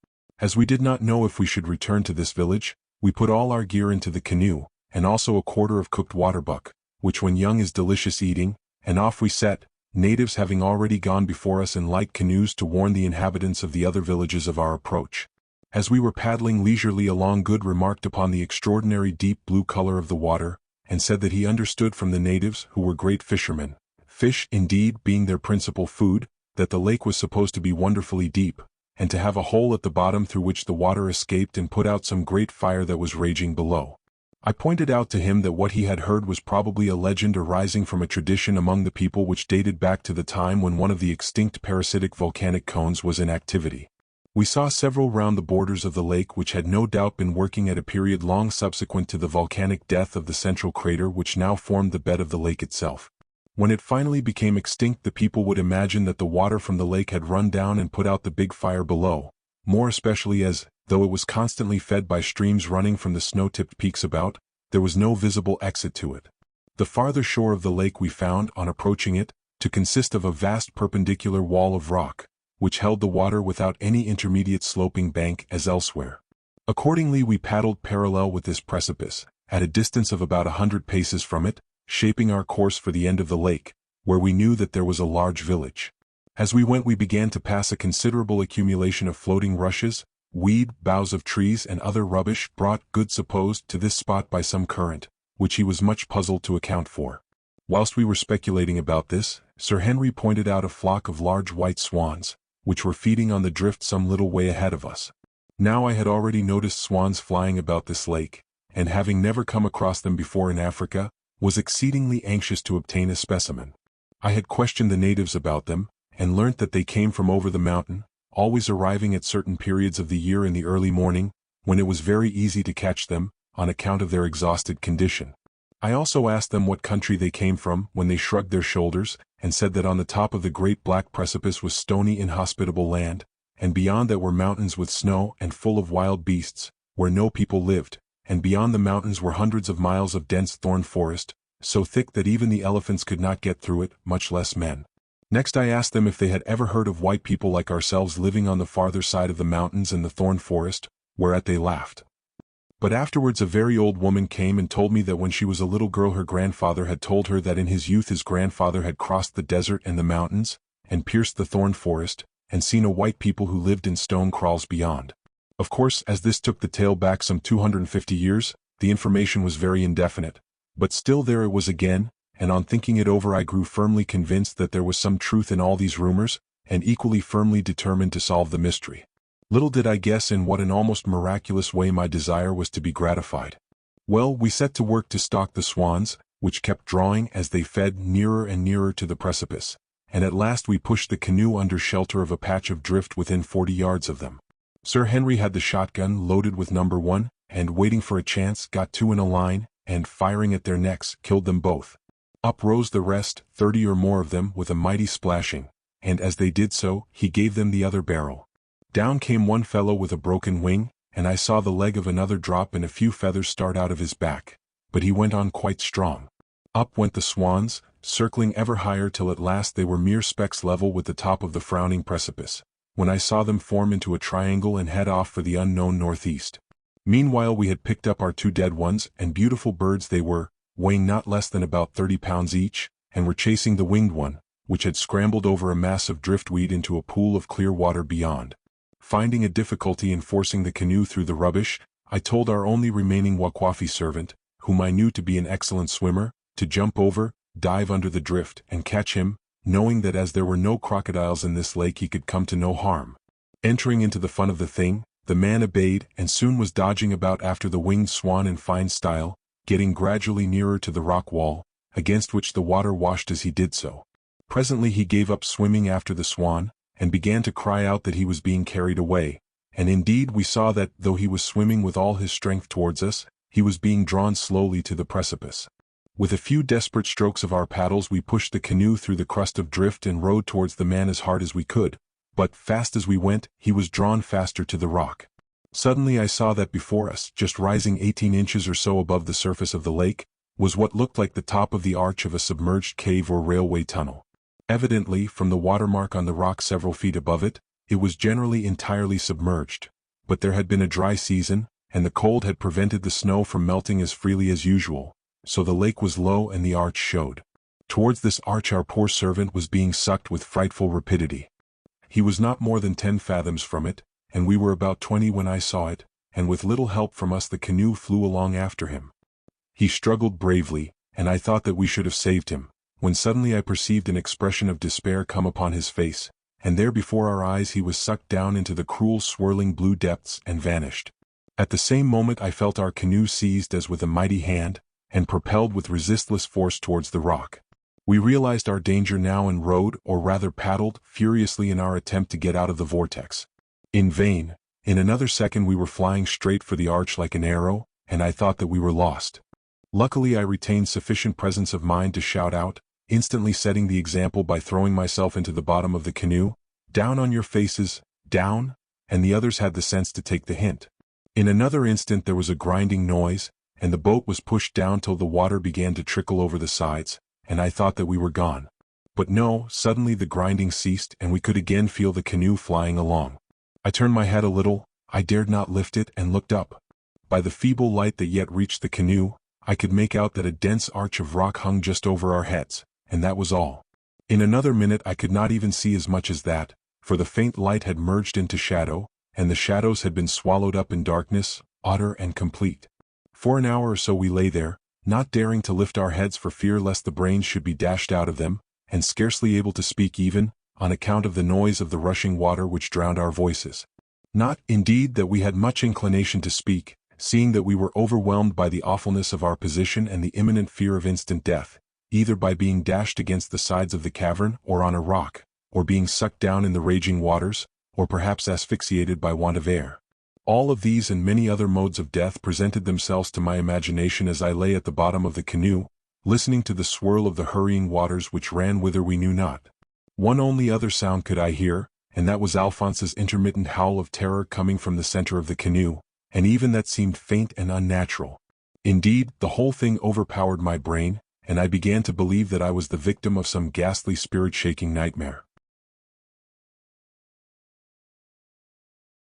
As we did not know if we should return to this village, we put all our gear into the canoe, and also a quarter of cooked waterbuck, which when young is delicious eating, and off we set, natives having already gone before us in light canoes to warn the inhabitants of the other villages of our approach. As we were paddling leisurely along, Good remarked upon the extraordinary deep blue color of the water, and said that he understood from the natives, who were great fishermen, fish, indeed, being their principal food, that the lake was supposed to be wonderfully deep, and to have a hole at the bottom through which the water escaped and put out some great fire that was raging below. I pointed out to him that what he had heard was probably a legend arising from a tradition among the people which dated back to the time when one of the extinct parasitic volcanic cones was in activity. We saw several round the borders of the lake which had no doubt been working at a period long subsequent to the volcanic death of the central crater which now formed the bed of the lake itself. When it finally became extinct, the people would imagine that the water from the lake had run down and put out the big fire below, more especially as, though it was constantly fed by streams running from the snow-tipped peaks about, there was no visible exit to it. The farther shore of the lake we found, on approaching it, to consist of a vast perpendicular wall of rock, which held the water without any intermediate sloping bank as elsewhere. Accordingly we paddled parallel with this precipice, at a distance of about 100 paces from it, shaping our course for the end of the lake, where we knew that there was a large village. As we went we began to pass a considerable accumulation of floating rushes, weed, boughs of trees and other rubbish brought, good supposed, to this spot by some current, which he was much puzzled to account for. Whilst we were speculating about this, Sir Henry pointed out a flock of large white swans, which were feeding on the drift some little way ahead of us. Now I had already noticed swans flying about this lake, and having never come across them before in Africa, was exceedingly anxious to obtain a specimen. I had questioned the natives about them, and learnt that they came from over the mountain, always arriving at certain periods of the year in the early morning, when it was very easy to catch them, on account of their exhausted condition. I also asked them what country they came from, when they shrugged their shoulders, and said that on the top of the great black precipice was stony inhospitable land, and beyond that were mountains with snow and full of wild beasts, where no people lived, and beyond the mountains were hundreds of miles of dense thorn forest, so thick that even the elephants could not get through it, much less men. Next I asked them if they had ever heard of white people like ourselves living on the farther side of the mountains and the thorn forest, whereat they laughed. But afterwards a very old woman came and told me that when she was a little girl her grandfather had told her that in his youth his grandfather had crossed the desert and the mountains, and pierced the thorn forest, and seen a white people who lived in stone kraals beyond. Of course, as this took the tale back some 250 years, the information was very indefinite, but still there it was again, and on thinking it over I grew firmly convinced that there was some truth in all these rumors, and equally firmly determined to solve the mystery. Little did I guess in what an almost miraculous way my desire was to be gratified. Well, we set to work to stalk the swans, which kept drawing as they fed nearer and nearer to the precipice, and at last we pushed the canoe under shelter of a patch of drift within 40 yards of them. Sir Henry had the shotgun loaded with number 1, and waiting for a chance got 2 in a line, and firing at their necks killed them both. Up rose the rest, 30 or more of them, with a mighty splashing, and as they did so, he gave them the other barrel. Down came one fellow with a broken wing, and I saw the leg of another drop and a few feathers start out of his back, but he went on quite strong. Up went the swans, circling ever higher till at last they were mere specks level with the top of the frowning precipice, when I saw them form into a triangle and head off for the unknown northeast. Meanwhile we had picked up our 2 dead ones, and beautiful birds they were, weighing not less than about 30 pounds each, and were chasing the winged one, which had scrambled over a mass of driftweed into a pool of clear water beyond. Finding a difficulty in forcing the canoe through the rubbish, I told our only remaining Wakwafi servant, whom I knew to be an excellent swimmer, to jump over, dive under the drift, and catch him, knowing that as there were no crocodiles in this lake he could come to no harm. Entering into the fun of the thing, the man obeyed and soon was dodging about after the winged swan in fine style, getting gradually nearer to the rock wall, against which the water washed as he did so. Presently he gave up swimming after the swan, and began to cry out that he was being carried away, and indeed we saw that, though he was swimming with all his strength towards us, he was being drawn slowly to the precipice. With a few desperate strokes of our paddles we pushed the canoe through the crust of drift and rowed towards the man as hard as we could, but, fast as we went, he was drawn faster to the rock. Suddenly I saw that before us, just rising 18 inches or so above the surface of the lake, was what looked like the top of the arch of a submerged cave or railway tunnel. Evidently, from the watermark on the rock several feet above it, it was generally entirely submerged, but there had been a dry season, and the cold had prevented the snow from melting as freely as usual, so the lake was low and the arch showed. Towards this arch our poor servant was being sucked with frightful rapidity. He was not more than 10 fathoms from it, and we were about 20 when I saw it, and with little help from us the canoe flew along after him. He struggled bravely, and I thought that we should have saved him, when suddenly I perceived an expression of despair come upon his face, and there before our eyes he was sucked down into the cruel swirling blue depths and vanished. At the same moment I felt our canoe seized as with a mighty hand, and propelled with resistless force towards the rock. We realized our danger now and rowed, or rather paddled, furiously in our attempt to get out of the vortex. In vain. In another second we were flying straight for the arch like an arrow, and I thought that we were lost. Luckily I retained sufficient presence of mind to shout out, instantly setting the example by throwing myself into the bottom of the canoe, "Down on your faces, down," and the others had the sense to take the hint. In another instant there was a grinding noise, and the boat was pushed down till the water began to trickle over the sides, and I thought that we were gone. But no, suddenly the grinding ceased and we could again feel the canoe flying along. I turned my head a little, I dared not lift it, and looked up. By the feeble light that yet reached the canoe, I could make out that a dense arch of rock hung just over our heads, and that was all. In another minute I could not even see as much as that, for the faint light had merged into shadow, and the shadows had been swallowed up in darkness, utter and complete. For an hour or so we lay there, not daring to lift our heads for fear lest the brains should be dashed out of them, and scarcely able to speak even, on account of the noise of the rushing water which drowned our voices. Not, indeed, that we had much inclination to speak, seeing that we were overwhelmed by the awfulness of our position and the imminent fear of instant death, either by being dashed against the sides of the cavern or on a rock, or being sucked down in the raging waters, or perhaps asphyxiated by want of air. All of these and many other modes of death presented themselves to my imagination as I lay at the bottom of the canoe, listening to the swirl of the hurrying waters which ran whither we knew not. One only other sound could I hear, and that was Alphonse's intermittent howl of terror coming from the center of the canoe, and even that seemed faint and unnatural. Indeed, the whole thing overpowered my brain, and I began to believe that I was the victim of some ghastly spirit-shaking nightmare.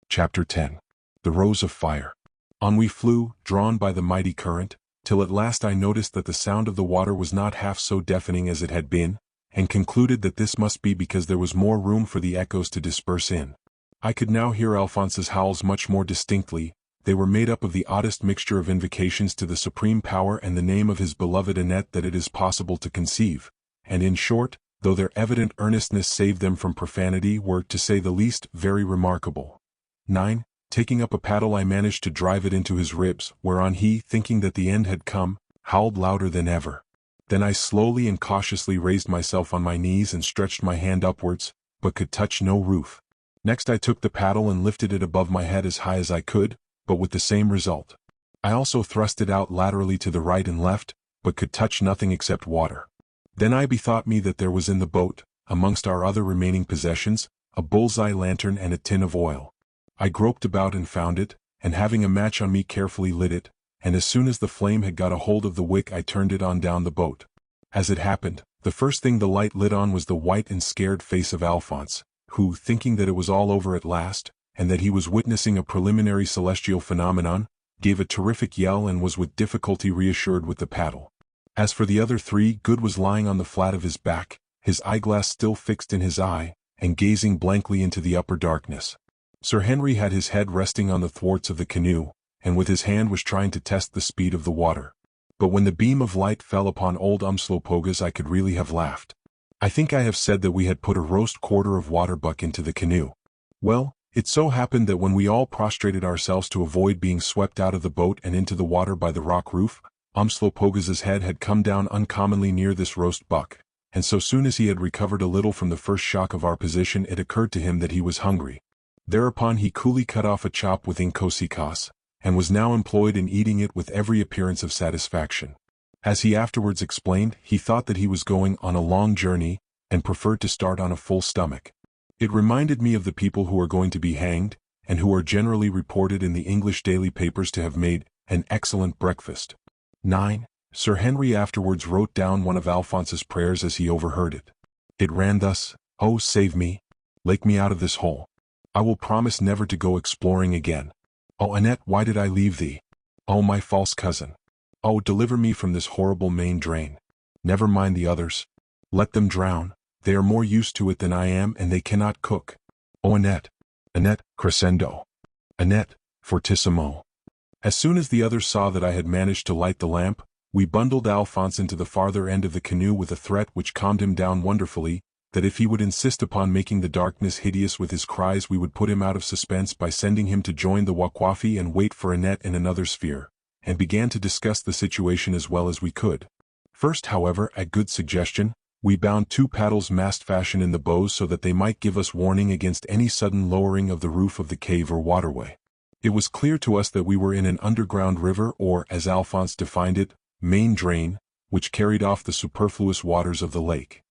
Chapter 10. The Rose of Fire. On we flew, drawn by the mighty current, till at last I noticed that the sound of the water was not half so deafening as it had been, and concluded that this must be because there was more room for the echoes to disperse in. I could now hear Alphonse's howls much more distinctly. They were made up of the oddest mixture of invocations to the supreme power and the name of his beloved Annette that it is possible to conceive, and in short, though their evident earnestness saved them from profanity, were, to say the least, very remarkable. 9. Taking up a paddle I managed to drive it into his ribs, whereon he, thinking that the end had come, howled louder than ever. Then I slowly and cautiously raised myself on my knees and stretched my hand upwards, but could touch no roof. Next I took the paddle and lifted it above my head as high as I could, but with the same result. I also thrust it out laterally to the right and left, but could touch nothing except water. Then I bethought me that there was in the boat, amongst our other remaining possessions, a bull's-eye lantern and a tin of oil. I groped about and found it, and having a match on me carefully lit it, and as soon as the flame had got a hold of the wick I turned it on down the boat. As it happened, the first thing the light lit on was the white and scared face of Alphonse, who, thinking that it was all over at last, and that he was witnessing a preliminary celestial phenomenon, gave a terrific yell and was with difficulty reassured with the paddle. As for the other three, Good was lying on the flat of his back, his eyeglass still fixed in his eye, and gazing blankly into the upper darkness. Sir Henry had his head resting on the thwarts of the canoe, and with his hand was trying to test the speed of the water. But when the beam of light fell upon old Umslopogaas I could really have laughed. I think I have said that we had put a roast quarter of waterbuck into the canoe. Well, it so happened that when we all prostrated ourselves to avoid being swept out of the boat and into the water by the rock roof, Umslopogaas's head had come down uncommonly near this roast buck, and so soon as he had recovered a little from the first shock of our position it occurred to him that he was hungry. Thereupon he coolly cut off a chop with inkosikas, and was now employed in eating it with every appearance of satisfaction. As he afterwards explained, he thought that he was going on a long journey, and preferred to start on a full stomach. It reminded me of the people who are going to be hanged, and who are generally reported in the English daily papers to have made an excellent breakfast. 9. Sir Henry afterwards wrote down one of Alphonse's prayers as he overheard it. It ran thus: "Oh, save me. Lake me out of this hole. I will promise never to go exploring again. Oh, Annette, why did I leave thee? Oh, my false cousin. Oh, deliver me from this horrible main drain. Never mind the others. Let them drown. They are more used to it than I am, and they cannot cook. Oh, Annette. Annette, crescendo. Annette, fortissimo." As soon as the others saw that I had managed to light the lamp, we bundled Alphonse into the farther end of the canoe with a threat which calmed him down wonderfully, that if he would insist upon making the darkness hideous with his cries we would put him out of suspense by sending him to join the Wakwafi and wait for Annette in another sphere, and began to discuss the situation as well as we could. First, however, at Good's suggestion, we bound 2 paddles mast fashion in the bows so that they might give us warning against any sudden lowering of the roof of the cave or waterway. It was clear to us that we were in an underground river or, as Alphonse defined it, main drain, which carried off the superfluous waters of the lake.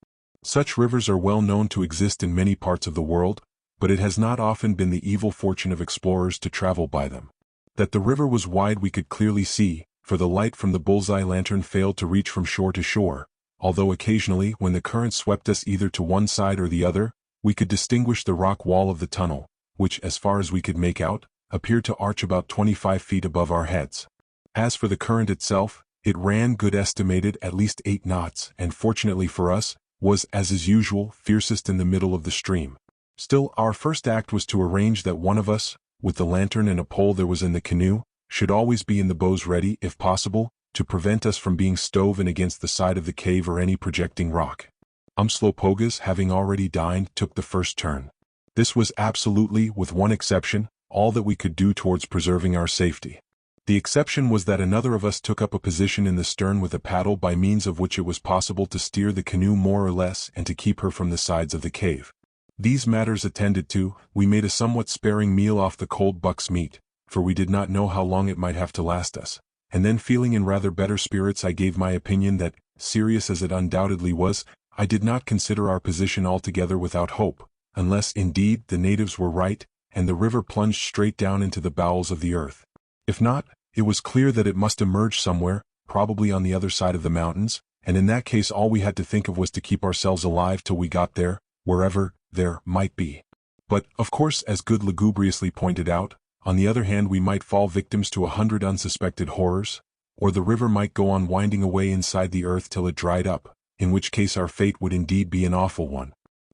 Such rivers are well known to exist in many parts of the world, but it has not often been the evil fortune of explorers to travel by them. That the river was wide we could clearly see, for the light from the bull's-eye lantern failed to reach from shore to shore, although occasionally, when the current swept us either to one side or the other, we could distinguish the rock wall of the tunnel, which, as far as we could make out, appeared to arch about 25 feet above our heads. As for the current itself, it ran, Good estimated, at least 8 knots, and fortunately for us, was, as is usual, fiercest in the middle of the stream. Still, our first act was to arrange that one of us, with the lantern and a pole there was in the canoe, should always be in the bows ready, if possible, to prevent us from being stove in against the side of the cave or any projecting rock. Umslopogaas, having already dined, took the first turn. This was absolutely, with one exception, all that we could do towards preserving our safety. The exception was that another of us took up a position in the stern with a paddle by means of which it was possible to steer the canoe more or less and to keep her from the sides of the cave. These matters attended to, we made a somewhat sparing meal off the cold buck's meat, for we did not know how long it might have to last us, and then feeling in rather better spirits I gave my opinion that, serious as it undoubtedly was, I did not consider our position altogether without hope, unless, indeed, the natives were right, and the river plunged straight down into the bowels of the earth. If not, it was clear that it must emerge somewhere, probably on the other side of the mountains, and in that case all we had to think of was to keep ourselves alive till we got there, wherever there might be. But, of course, as Good lugubriously pointed out, on the other hand we might fall victims to 100 unsuspected horrors, or the river might go on winding away inside the earth till it dried up, in which case our fate would indeed be an awful one.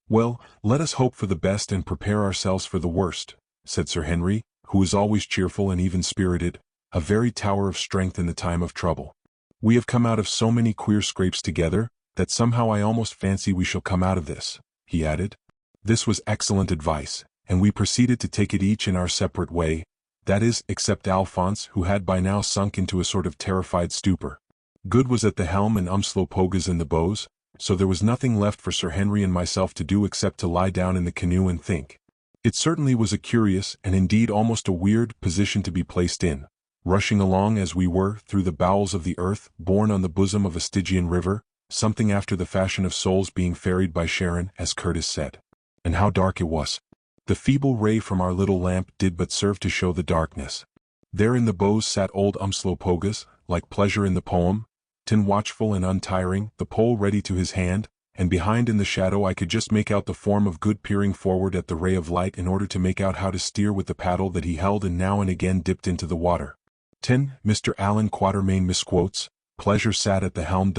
"Well, let us hope for the best and prepare ourselves for the worst," said Sir Henry, who was always cheerful and even-spirited, a very tower of strength in the time of trouble. "We have come out of so many queer scrapes together, that somehow I almost fancy we shall come out of this," he added. This was excellent advice, and we proceeded to take it each in our separate way, that is, except Alphonse, who had by now sunk into a sort of terrified stupor. Good was at the helm and Umslopogaas in the bows, so there was nothing left for Sir Henry and myself to do except to lie down in the canoe and think. It certainly was a curious, and indeed almost a weird, position to be placed in, rushing along as we were, through the bowels of the earth, borne on the bosom of a Stygian river, something after the fashion of souls being ferried by Charon, as Curtis said. And how dark it was! The feeble ray from our little lamp did but serve to show the darkness. There in the bows sat old Umslopogaas, like Pleasure in the poem, watchful and untiring, the pole ready to his hand, and behind in the shadow I could just make out the form of Good peering forward at the ray of light in order to make out how to steer with the paddle that he held and now and again dipped into the water. Mr. Allan Quatermain misquotes, Pleasure sat at the helm.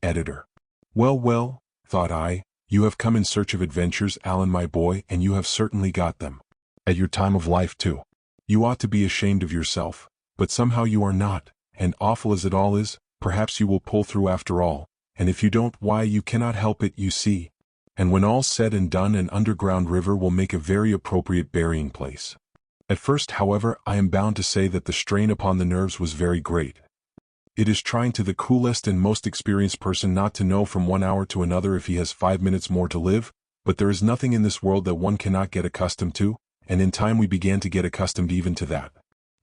Editor. Well, well, thought I, you have come in search of adventures, Allan my boy, and you have certainly got them. At your time of life too. You ought to be ashamed of yourself, but somehow you are not, and awful as it all is, perhaps you will pull through after all, and if you don't, why you cannot help it, you see. And when all's said and done, an underground river will make a very appropriate burying place. At first, however, I am bound to say that the strain upon the nerves was very great. It is trying to the coolest and most experienced person not to know from 1 hour to another if he has 5 minutes more to live, but there is nothing in this world that one cannot get accustomed to, and in time we began to get accustomed even to that.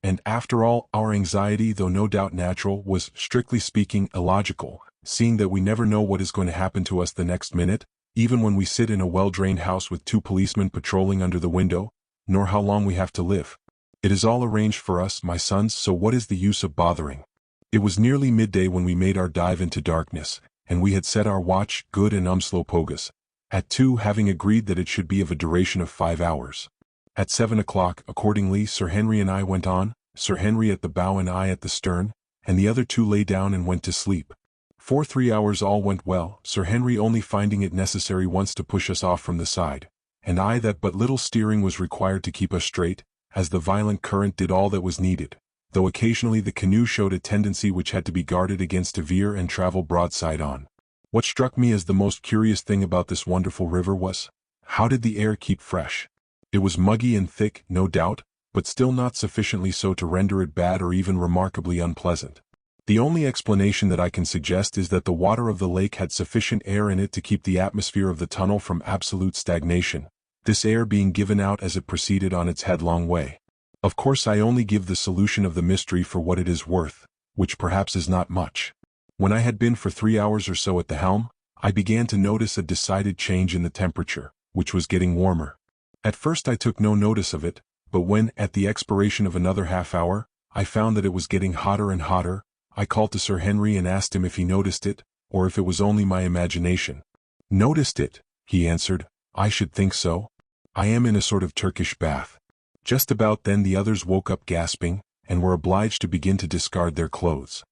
And after all, our anxiety, though no doubt natural, was, strictly speaking, illogical, seeing that we never know what is going to happen to us the next minute, even when we sit in a well-drained house with 2 policemen patrolling under the window, nor how long we have to live. It is all arranged for us, my sons, so what is the use of bothering? It was nearly midday when we made our dive into darkness, and we had set our watch, Good and Umslopogaas, at 2, having agreed that it should be of a duration of 5 hours. At 7 o'clock, accordingly, Sir Henry and I went on, Sir Henry at the bow and I at the stern, and the other 2 lay down and went to sleep. For 3 hours all went well, Sir Henry only finding it necessary once to push us off from the side, and I that but little steering was required to keep us straight, as the violent current did all that was needed, though occasionally the canoe showed a tendency which had to be guarded against to veer and travel broadside on. What struck me as the most curious thing about this wonderful river was, how did the air keep fresh? It was muggy and thick, no doubt, but still not sufficiently so to render it bad or even remarkably unpleasant. The only explanation that I can suggest is that the water of the lake had sufficient air in it to keep the atmosphere of the tunnel from absolute stagnation, this air being given out as it proceeded on its headlong way. Of course I only give the solution of the mystery for what it is worth, which perhaps is not much. When I had been for 3 hours or so at the helm, I began to notice a decided change in the temperature, which was getting warmer. At first I took no notice of it, but when, at the expiration of another half hour, I found that it was getting hotter and hotter, I called to Sir Henry and asked him if he noticed it, or if it was only my imagination. "Noticed it," he answered, "I should think so. I am in a sort of Turkish bath." Just about then the others woke up gasping, and were obliged to begin to discard their clothes.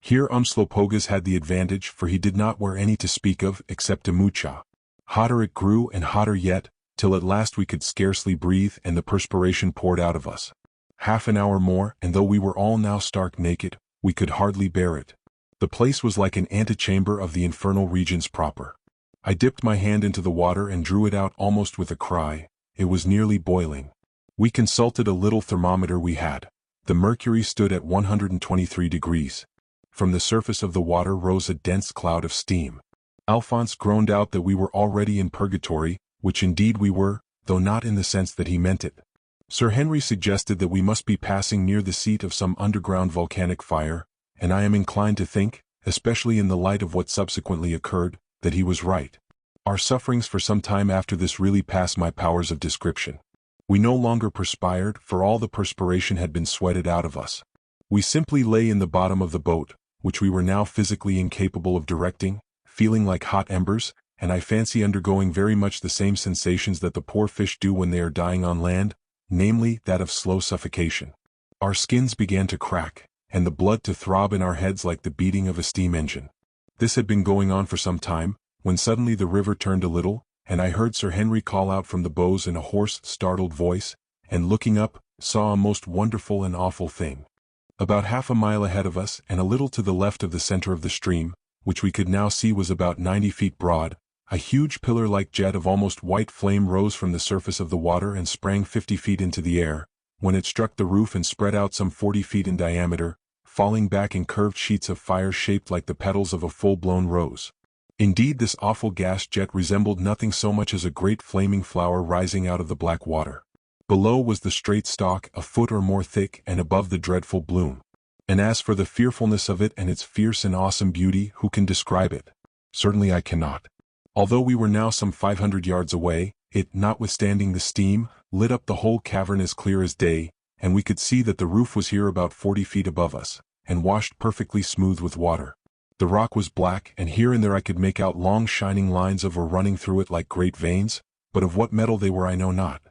Here Umslopogaas had the advantage, for he did not wear any to speak of except a mucha. Hotter it grew and hotter yet, till at last we could scarcely breathe and the perspiration poured out of us. Half an hour more, and though we were all now stark naked, we could hardly bear it. The place was like an antechamber of the infernal regions proper. I dipped my hand into the water and drew it out almost with a cry. It was nearly boiling. We consulted a little thermometer we had. The mercury stood at 123 degrees. From the surface of the water rose a dense cloud of steam. Alphonse groaned out that we were already in purgatory, which indeed we were, though not in the sense that he meant it. Sir Henry suggested that we must be passing near the seat of some underground volcanic fire, and I am inclined to think, especially in the light of what subsequently occurred, that he was right. Our sufferings for some time after this really passed my powers of description. We no longer perspired, for all the perspiration had been sweated out of us. We simply lay in the bottom of the boat, which we were now physically incapable of directing, feeling like hot embers, and I fancy undergoing very much the same sensations that the poor fish do when they are dying on land, namely that of slow suffocation. Our skins began to crack, and the blood to throb in our heads like the beating of a steam engine. This had been going on for some time, when suddenly the river turned a little, and I heard Sir Henry call out from the bows in a hoarse, startled voice, and looking up, saw a most wonderful and awful thing. About half a mile ahead of us, and a little to the left of the center of the stream, which we could now see was about 90 feet broad, a huge pillar-like jet of almost white flame rose from the surface of the water and sprang 50 feet into the air, when it struck the roof and spread out some 40 feet in diameter, falling back in curved sheets of fire shaped like the petals of a full-blown rose. Indeed, this awful gas jet resembled nothing so much as a great flaming flower rising out of the black water. Below was the straight stalk, a foot or more thick, and above the dreadful bloom. And as for the fearfulness of it and its fierce and awesome beauty, who can describe it? Certainly I cannot. Although we were now some 500 yards away, it, notwithstanding the steam, lit up the whole cavern as clear as day, and we could see that the roof was here about 40 feet above us, and washed perfectly smooth with water. The rock was black, and here and there I could make out long shining lines of or running through it like great veins, but of what metal they were I know not.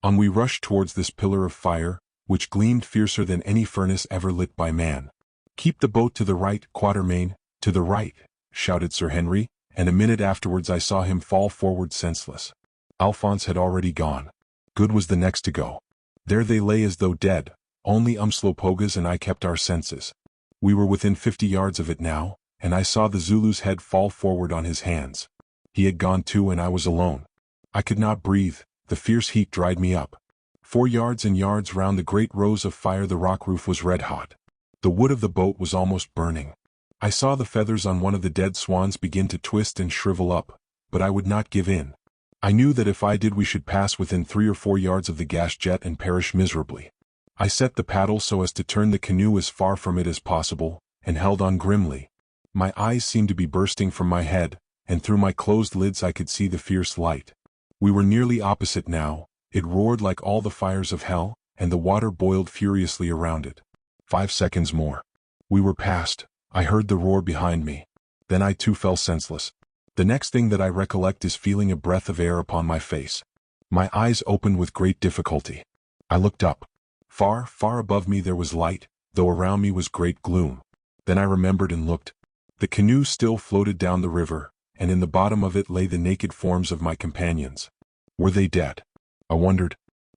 On we rushed towards this pillar of fire, which gleamed fiercer than any furnace ever lit by man. "Keep the boat to the right, Quatermain, to the right," shouted Sir Henry, and a minute afterwards I saw him fall forward senseless. Alphonse had already gone. Good was the next to go. There they lay as though dead, only Umslopogaas and I kept our senses. We were within 50 yards of it now, and I saw the Zulu's head fall forward on his hands. He had gone too, and I was alone. I could not breathe, the fierce heat dried me up. 4 yards and yards round the great rose of fire the rock roof was red hot. The wood of the boat was almost burning. I saw the feathers on one of the dead swans begin to twist and shrivel up, but I would not give in. I knew that if I did we should pass within 3 or 4 yards of the gas jet and perish miserably. I set the paddle so as to turn the canoe as far from it as possible, and held on grimly. My eyes seemed to be bursting from my head, and through my closed lids I could see the fierce light. We were nearly opposite now. It roared like all the fires of hell, and the water boiled furiously around it. 5 seconds more. We were past. I heard the roar behind me. Then I too fell senseless. The next thing that I recollect is feeling a breath of air upon my face. My eyes opened with great difficulty. I looked up. Far, far above me there was light, though around me was great gloom. Then I remembered and looked. The canoe still floated down the river, and in the bottom of it lay the naked forms of my companions. Were they dead? I wondered.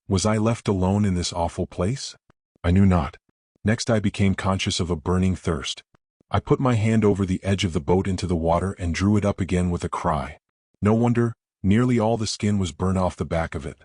Was I left alone in this awful place? I knew not. Next I became conscious of a burning thirst. I put my hand over the edge of the boat into the water and drew it up again with a cry. No wonder, nearly all the skin was burnt off the back of it.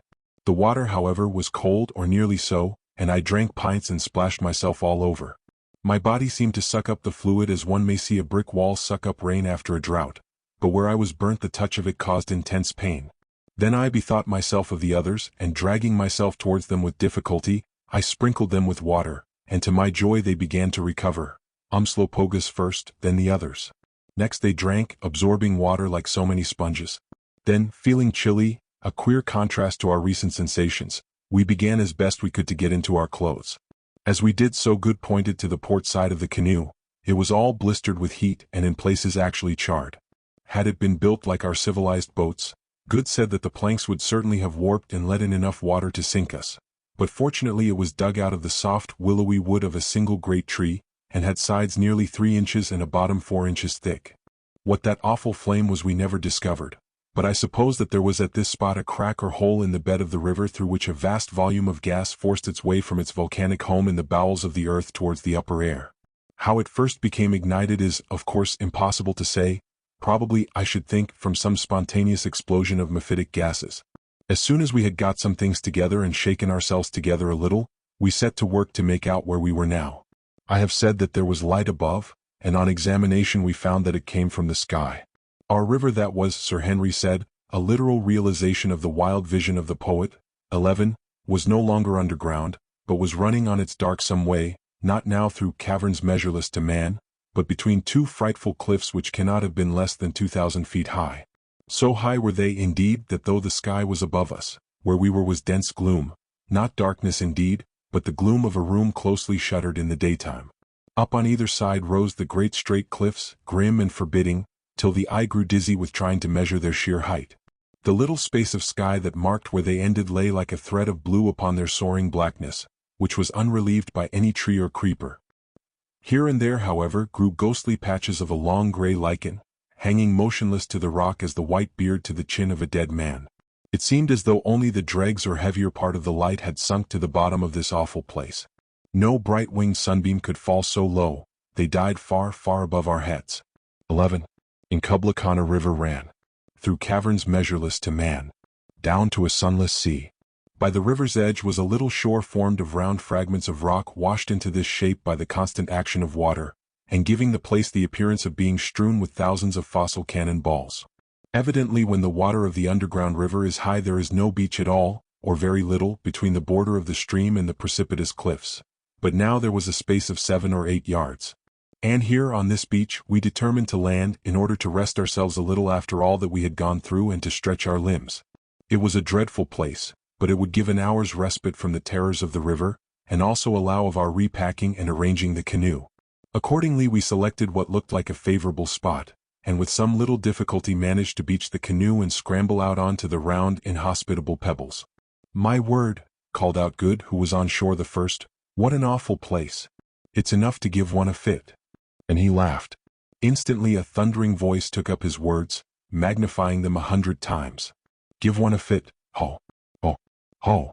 The water, however, was cold or nearly so, and I drank pints and splashed myself all over. My body seemed to suck up the fluid as one may see a brick wall suck up rain after a drought, but where I was burnt the touch of it caused intense pain. Then I bethought myself of the others, and dragging myself towards them with difficulty, I sprinkled them with water, and to my joy they began to recover. Umslopogaas first, then the others. Next they drank, absorbing water like so many sponges. Then, feeling chilly, a queer contrast to our recent sensations, we began as best we could to get into our clothes. As we did so, Good pointed to the port side of the canoe. It was all blistered with heat and in places actually charred. Had it been built like our civilized boats, Good said that the planks would certainly have warped and let in enough water to sink us. But fortunately it was dug out of the soft, willowy wood of a single great tree, and had sides nearly 3 inches and a bottom 4 inches thick. What that awful flame was we never discovered, but I suppose that there was at this spot a crack or hole in the bed of the river through which a vast volume of gas forced its way from its volcanic home in the bowels of the earth towards the upper air. How it first became ignited is, of course, impossible to say, probably, I should think, from some spontaneous explosion of mephitic gases. As soon as we had got some things together and shaken ourselves together a little, we set to work to make out where we were now. I have said that there was light above, and on examination we found that it came from the sky. Our river, that was, Sir Henry said, a literal realization of the wild vision of the poet, 11, was no longer underground, but was running on its darksome way, not now through caverns measureless to man, but between two frightful cliffs which cannot have been less than 2,000 feet high. So high were they indeed that though the sky was above us, where we were was dense gloom, not darkness indeed, but the gloom of a room closely shuttered in the daytime. Up on either side rose the great straight cliffs, grim and forbidding, till the eye grew dizzy with trying to measure their sheer height. The little space of sky that marked where they ended lay like a thread of blue upon their soaring blackness, which was unrelieved by any tree or creeper. Here and there, however, grew ghostly patches of a long grey lichen, hanging motionless to the rock as the white beard to the chin of a dead man. It seemed as though only the dregs or heavier part of the light had sunk to the bottom of this awful place. No bright-winged sunbeam could fall so low, they died far, far above our heads. 11. In Kubla river ran, through caverns measureless to man, down to a sunless sea. By the river's edge was a little shore formed of round fragments of rock washed into this shape by the constant action of water, and giving the place the appearance of being strewn with thousands of fossil cannon balls. Evidently when the water of the underground river is high there is no beach at all, or very little, between the border of the stream and the precipitous cliffs. But now there was a space of 7 or 8 yards. And here on this beach we determined to land in order to rest ourselves a little after all that we had gone through and to stretch our limbs. It was a dreadful place, but it would give an hour's respite from the terrors of the river, and also allow of our repacking and arranging the canoe. Accordingly we selected what looked like a favorable spot, and with some little difficulty managed to beach the canoe and scramble out onto the round, inhospitable pebbles. "My word," called out Good, who was on shore the first, "what an awful place. It's enough to give one a fit." And he laughed. Instantly a thundering voice took up his words, magnifying them 100 times. "Give one a fit, ho, ho, ho,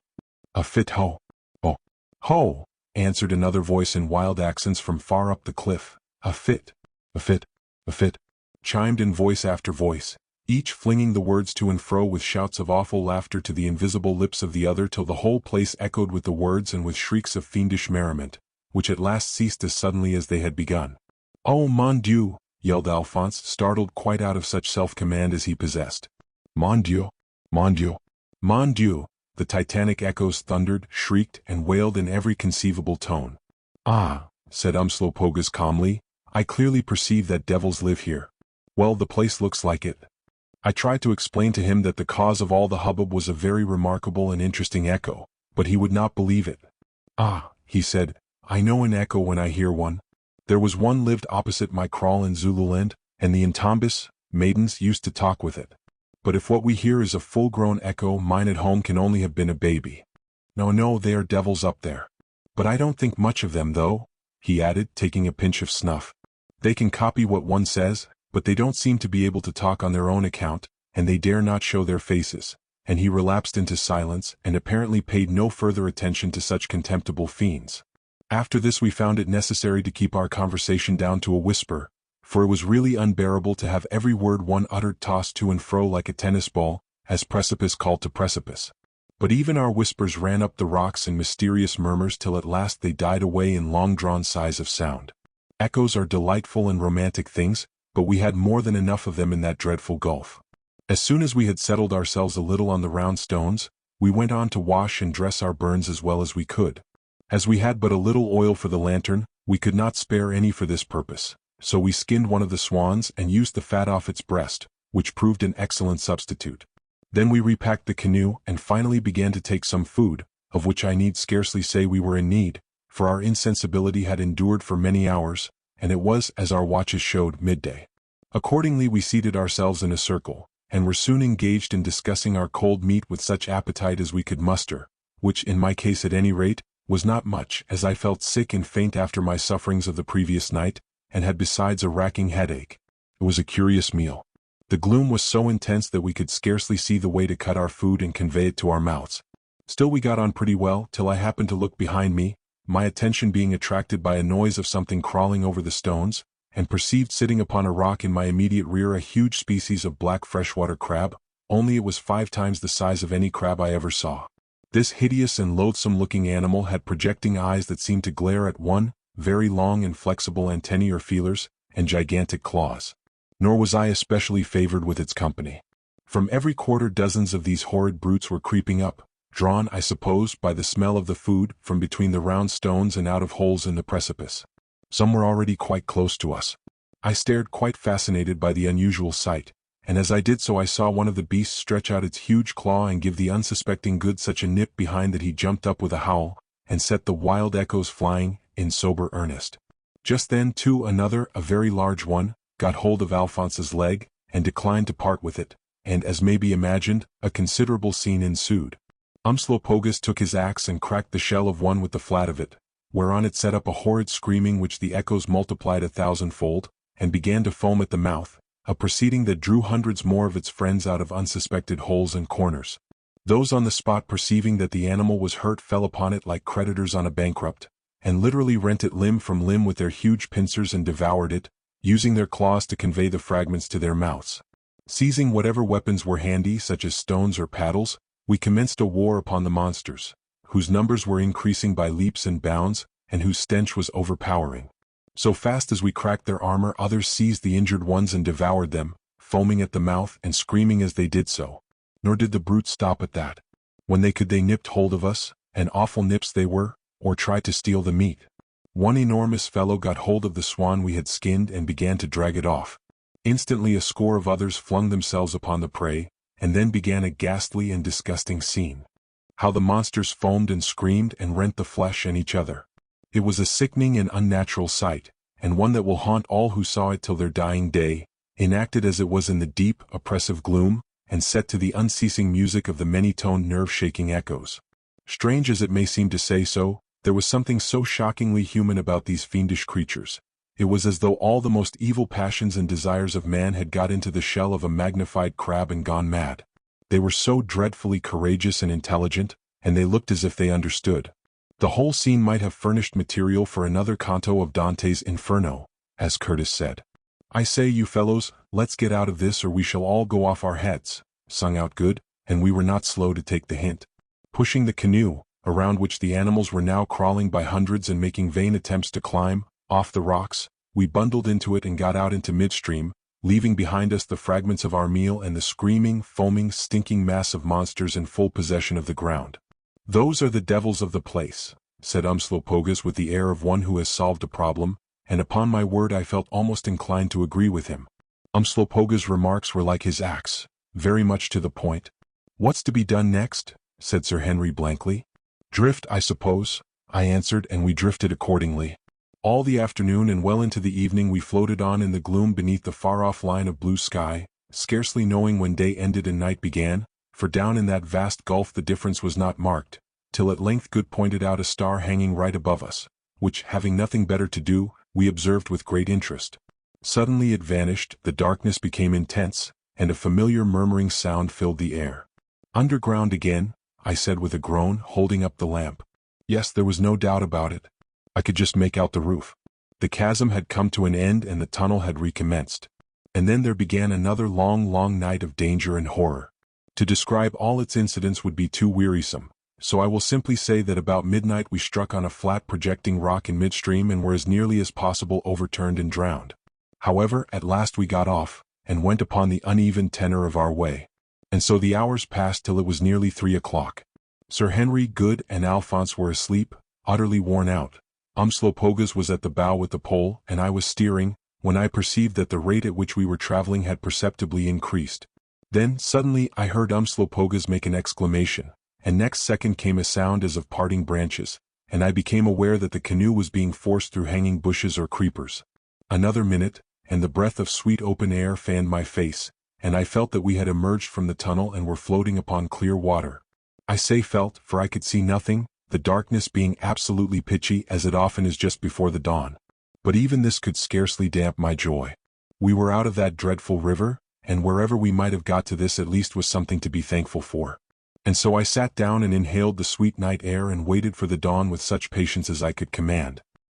a fit, ho, ho, ho," answered another voice in wild accents from far up the cliff. "A fit, a fit, a fit," chimed in voice after voice, each flinging the words to and fro with shouts of awful laughter to the invisible lips of the other till the whole place echoed with the words and with shrieks of fiendish merriment, which at last ceased as suddenly as they had begun. "Oh, mon Dieu!" yelled Alphonse, startled quite out of such self-command as he possessed. "Mon Dieu! Mon Dieu! Mon Dieu!" the titanic echoes thundered, shrieked, and wailed in every conceivable tone. "Ah," said Umslopogus calmly, "I clearly perceive that devils live here. Well, the place looks like it." I tried to explain to him that the cause of all the hubbub was a very remarkable and interesting echo, but he would not believe it. "Ah," he said, "I know an echo when I hear one. There was one lived opposite my kraal in Zululand, and the Intambis, maidens, used to talk with it. But if what we hear is a full-grown echo, mine at home can only have been a baby. No, they are devils up there. But I don't think much of them, though," he added, taking a pinch of snuff. "They can copy what one says, but they don't seem to be able to talk on their own account, and they dare not show their faces." And he relapsed into silence, and apparently paid no further attention to such contemptible fiends. After this we found it necessary to keep our conversation down to a whisper, for it was really unbearable to have every word one uttered tossed to and fro like a tennis ball, as precipice called to precipice. But even our whispers ran up the rocks in mysterious murmurs till at last they died away in long-drawn sighs of sound. Echoes are delightful and romantic things, but we had more than enough of them in that dreadful gulf. As soon as we had settled ourselves a little on the round stones, we went on to wash and dress our burns as well as we could. As we had but a little oil for the lantern, we could not spare any for this purpose, so we skinned one of the swans and used the fat off its breast, which proved an excellent substitute. Then we repacked the canoe and finally began to take some food, of which I need scarcely say we were in need, for our insensibility had endured for many hours, and it was, as our watches showed, midday. Accordingly we seated ourselves in a circle, and were soon engaged in discussing our cold meat with such appetite as we could muster, which, in my case at any rate, was not much, as I felt sick and faint after my sufferings of the previous night, and had besides a racking headache. It was a curious meal. The gloom was so intense that we could scarcely see the way to cut our food and convey it to our mouths. Still we got on pretty well, till I happened to look behind me, my attention being attracted by a noise of something crawling over the stones, and perceived sitting upon a rock in my immediate rear a huge species of black freshwater crab, only it was 5 times the size of any crab I ever saw. This hideous and loathsome-looking animal had projecting eyes that seemed to glare at one, very long and flexible antennae or feelers, and gigantic claws. Nor was I especially favored with its company. From every quarter dozens of these horrid brutes were creeping up, drawn, I suppose, by the smell of the food, from between the round stones and out of holes in the precipice. Some were already quite close to us. I stared quite fascinated by the unusual sight, and as I did so I saw one of the beasts stretch out its huge claw and give the unsuspecting good such a nip behind that he jumped up with a howl, and set the wild echoes flying, in sober earnest. Just then, too, another, a very large one, got hold of Alphonse's leg, and declined to part with it, and, as may be imagined, a considerable scene ensued. Umslopogus took his axe and cracked the shell of one with the flat of it, whereon it set up a horrid screaming which the echoes multiplied 1,000-fold, and began to foam at the mouth, a proceeding that drew hundreds more of its friends out of unsuspected holes and corners. Those on the spot perceiving that the animal was hurt fell upon it like creditors on a bankrupt, and literally rent it limb from limb with their huge pincers and devoured it, using their claws to convey the fragments to their mouths. Seizing whatever weapons were handy, such as stones or paddles, we commenced a war upon the monsters, whose numbers were increasing by leaps and bounds, and whose stench was overpowering. So fast as we cracked their armor, others seized the injured ones and devoured them, foaming at the mouth and screaming as they did so. Nor did the brutes stop at that. When they could they nipped hold of us, and awful nips they were, or tried to steal the meat. One enormous fellow got hold of the swan we had skinned and began to drag it off. Instantly a score of others flung themselves upon the prey, and then began a ghastly and disgusting scene. How the monsters foamed and screamed and rent the flesh and each other. It was a sickening and unnatural sight, and one that will haunt all who saw it till their dying day, enacted as it was in the deep, oppressive gloom, and set to the unceasing music of the many-toned nerve-shaking echoes. Strange as it may seem to say so, there was something so shockingly human about these fiendish creatures. It was as though all the most evil passions and desires of man had got into the shell of a magnified crab and gone mad. They were so dreadfully courageous and intelligent, and they looked as if they understood. The whole scene might have furnished material for another canto of Dante's Inferno, as Curtis said. "I say, you fellows, let's get out of this or we shall all go off our heads," sung out Good, and we were not slow to take the hint. Pushing the canoe, around which the animals were now crawling by hundreds and making vain attempts to climb, off the rocks, we bundled into it and got out into midstream, leaving behind us the fragments of our meal and the screaming, foaming, stinking mass of monsters in full possession of the ground. "Those are the devils of the place," said Umslopogus with the air of one who has solved a problem, and upon my word I felt almost inclined to agree with him. Umslopogus' remarks were like his axe, very much to the point. "What's to be done next?" said Sir Henry blankly. "Drift, I suppose," I answered, and we drifted accordingly. All the afternoon and well into the evening we floated on in the gloom beneath the far-off line of blue sky, scarcely knowing when day ended and night began, for down in that vast gulf the difference was not marked, till at length Good pointed out a star hanging right above us, which, having nothing better to do, we observed with great interest. Suddenly it vanished, the darkness became intense, and a familiar murmuring sound filled the air. "Underground again," I said with a groan, holding up the lamp. Yes, there was no doubt about it. I could just make out the roof. The chasm had come to an end and the tunnel had recommenced. And then there began another long, long night of danger and horror. To describe all its incidents would be too wearisome, so I will simply say that about midnight we struck on a flat projecting rock in midstream and were as nearly as possible overturned and drowned. However, at last we got off, and went upon the uneven tenor of our way. And so the hours passed till it was nearly 3 o'clock. Sir Henry, Good, and Alphonse were asleep, utterly worn out. Umslopogus was at the bow with the pole, and I was steering, when I perceived that the rate at which we were traveling had perceptibly increased. Then, suddenly, I heard Umslopogus make an exclamation, and next second came a sound as of parting branches, and I became aware that the canoe was being forced through hanging bushes or creepers. Another minute, and the breath of sweet open air fanned my face, and I felt that we had emerged from the tunnel and were floating upon clear water. I say felt, for I could see nothing, the darkness being absolutely pitchy as it often is just before the dawn. But even this could scarcely damp my joy. We were out of that dreadful river, and wherever we might have got to this at least was something to be thankful for. And so I sat down and inhaled the sweet night air and waited for the dawn with such patience as I could command.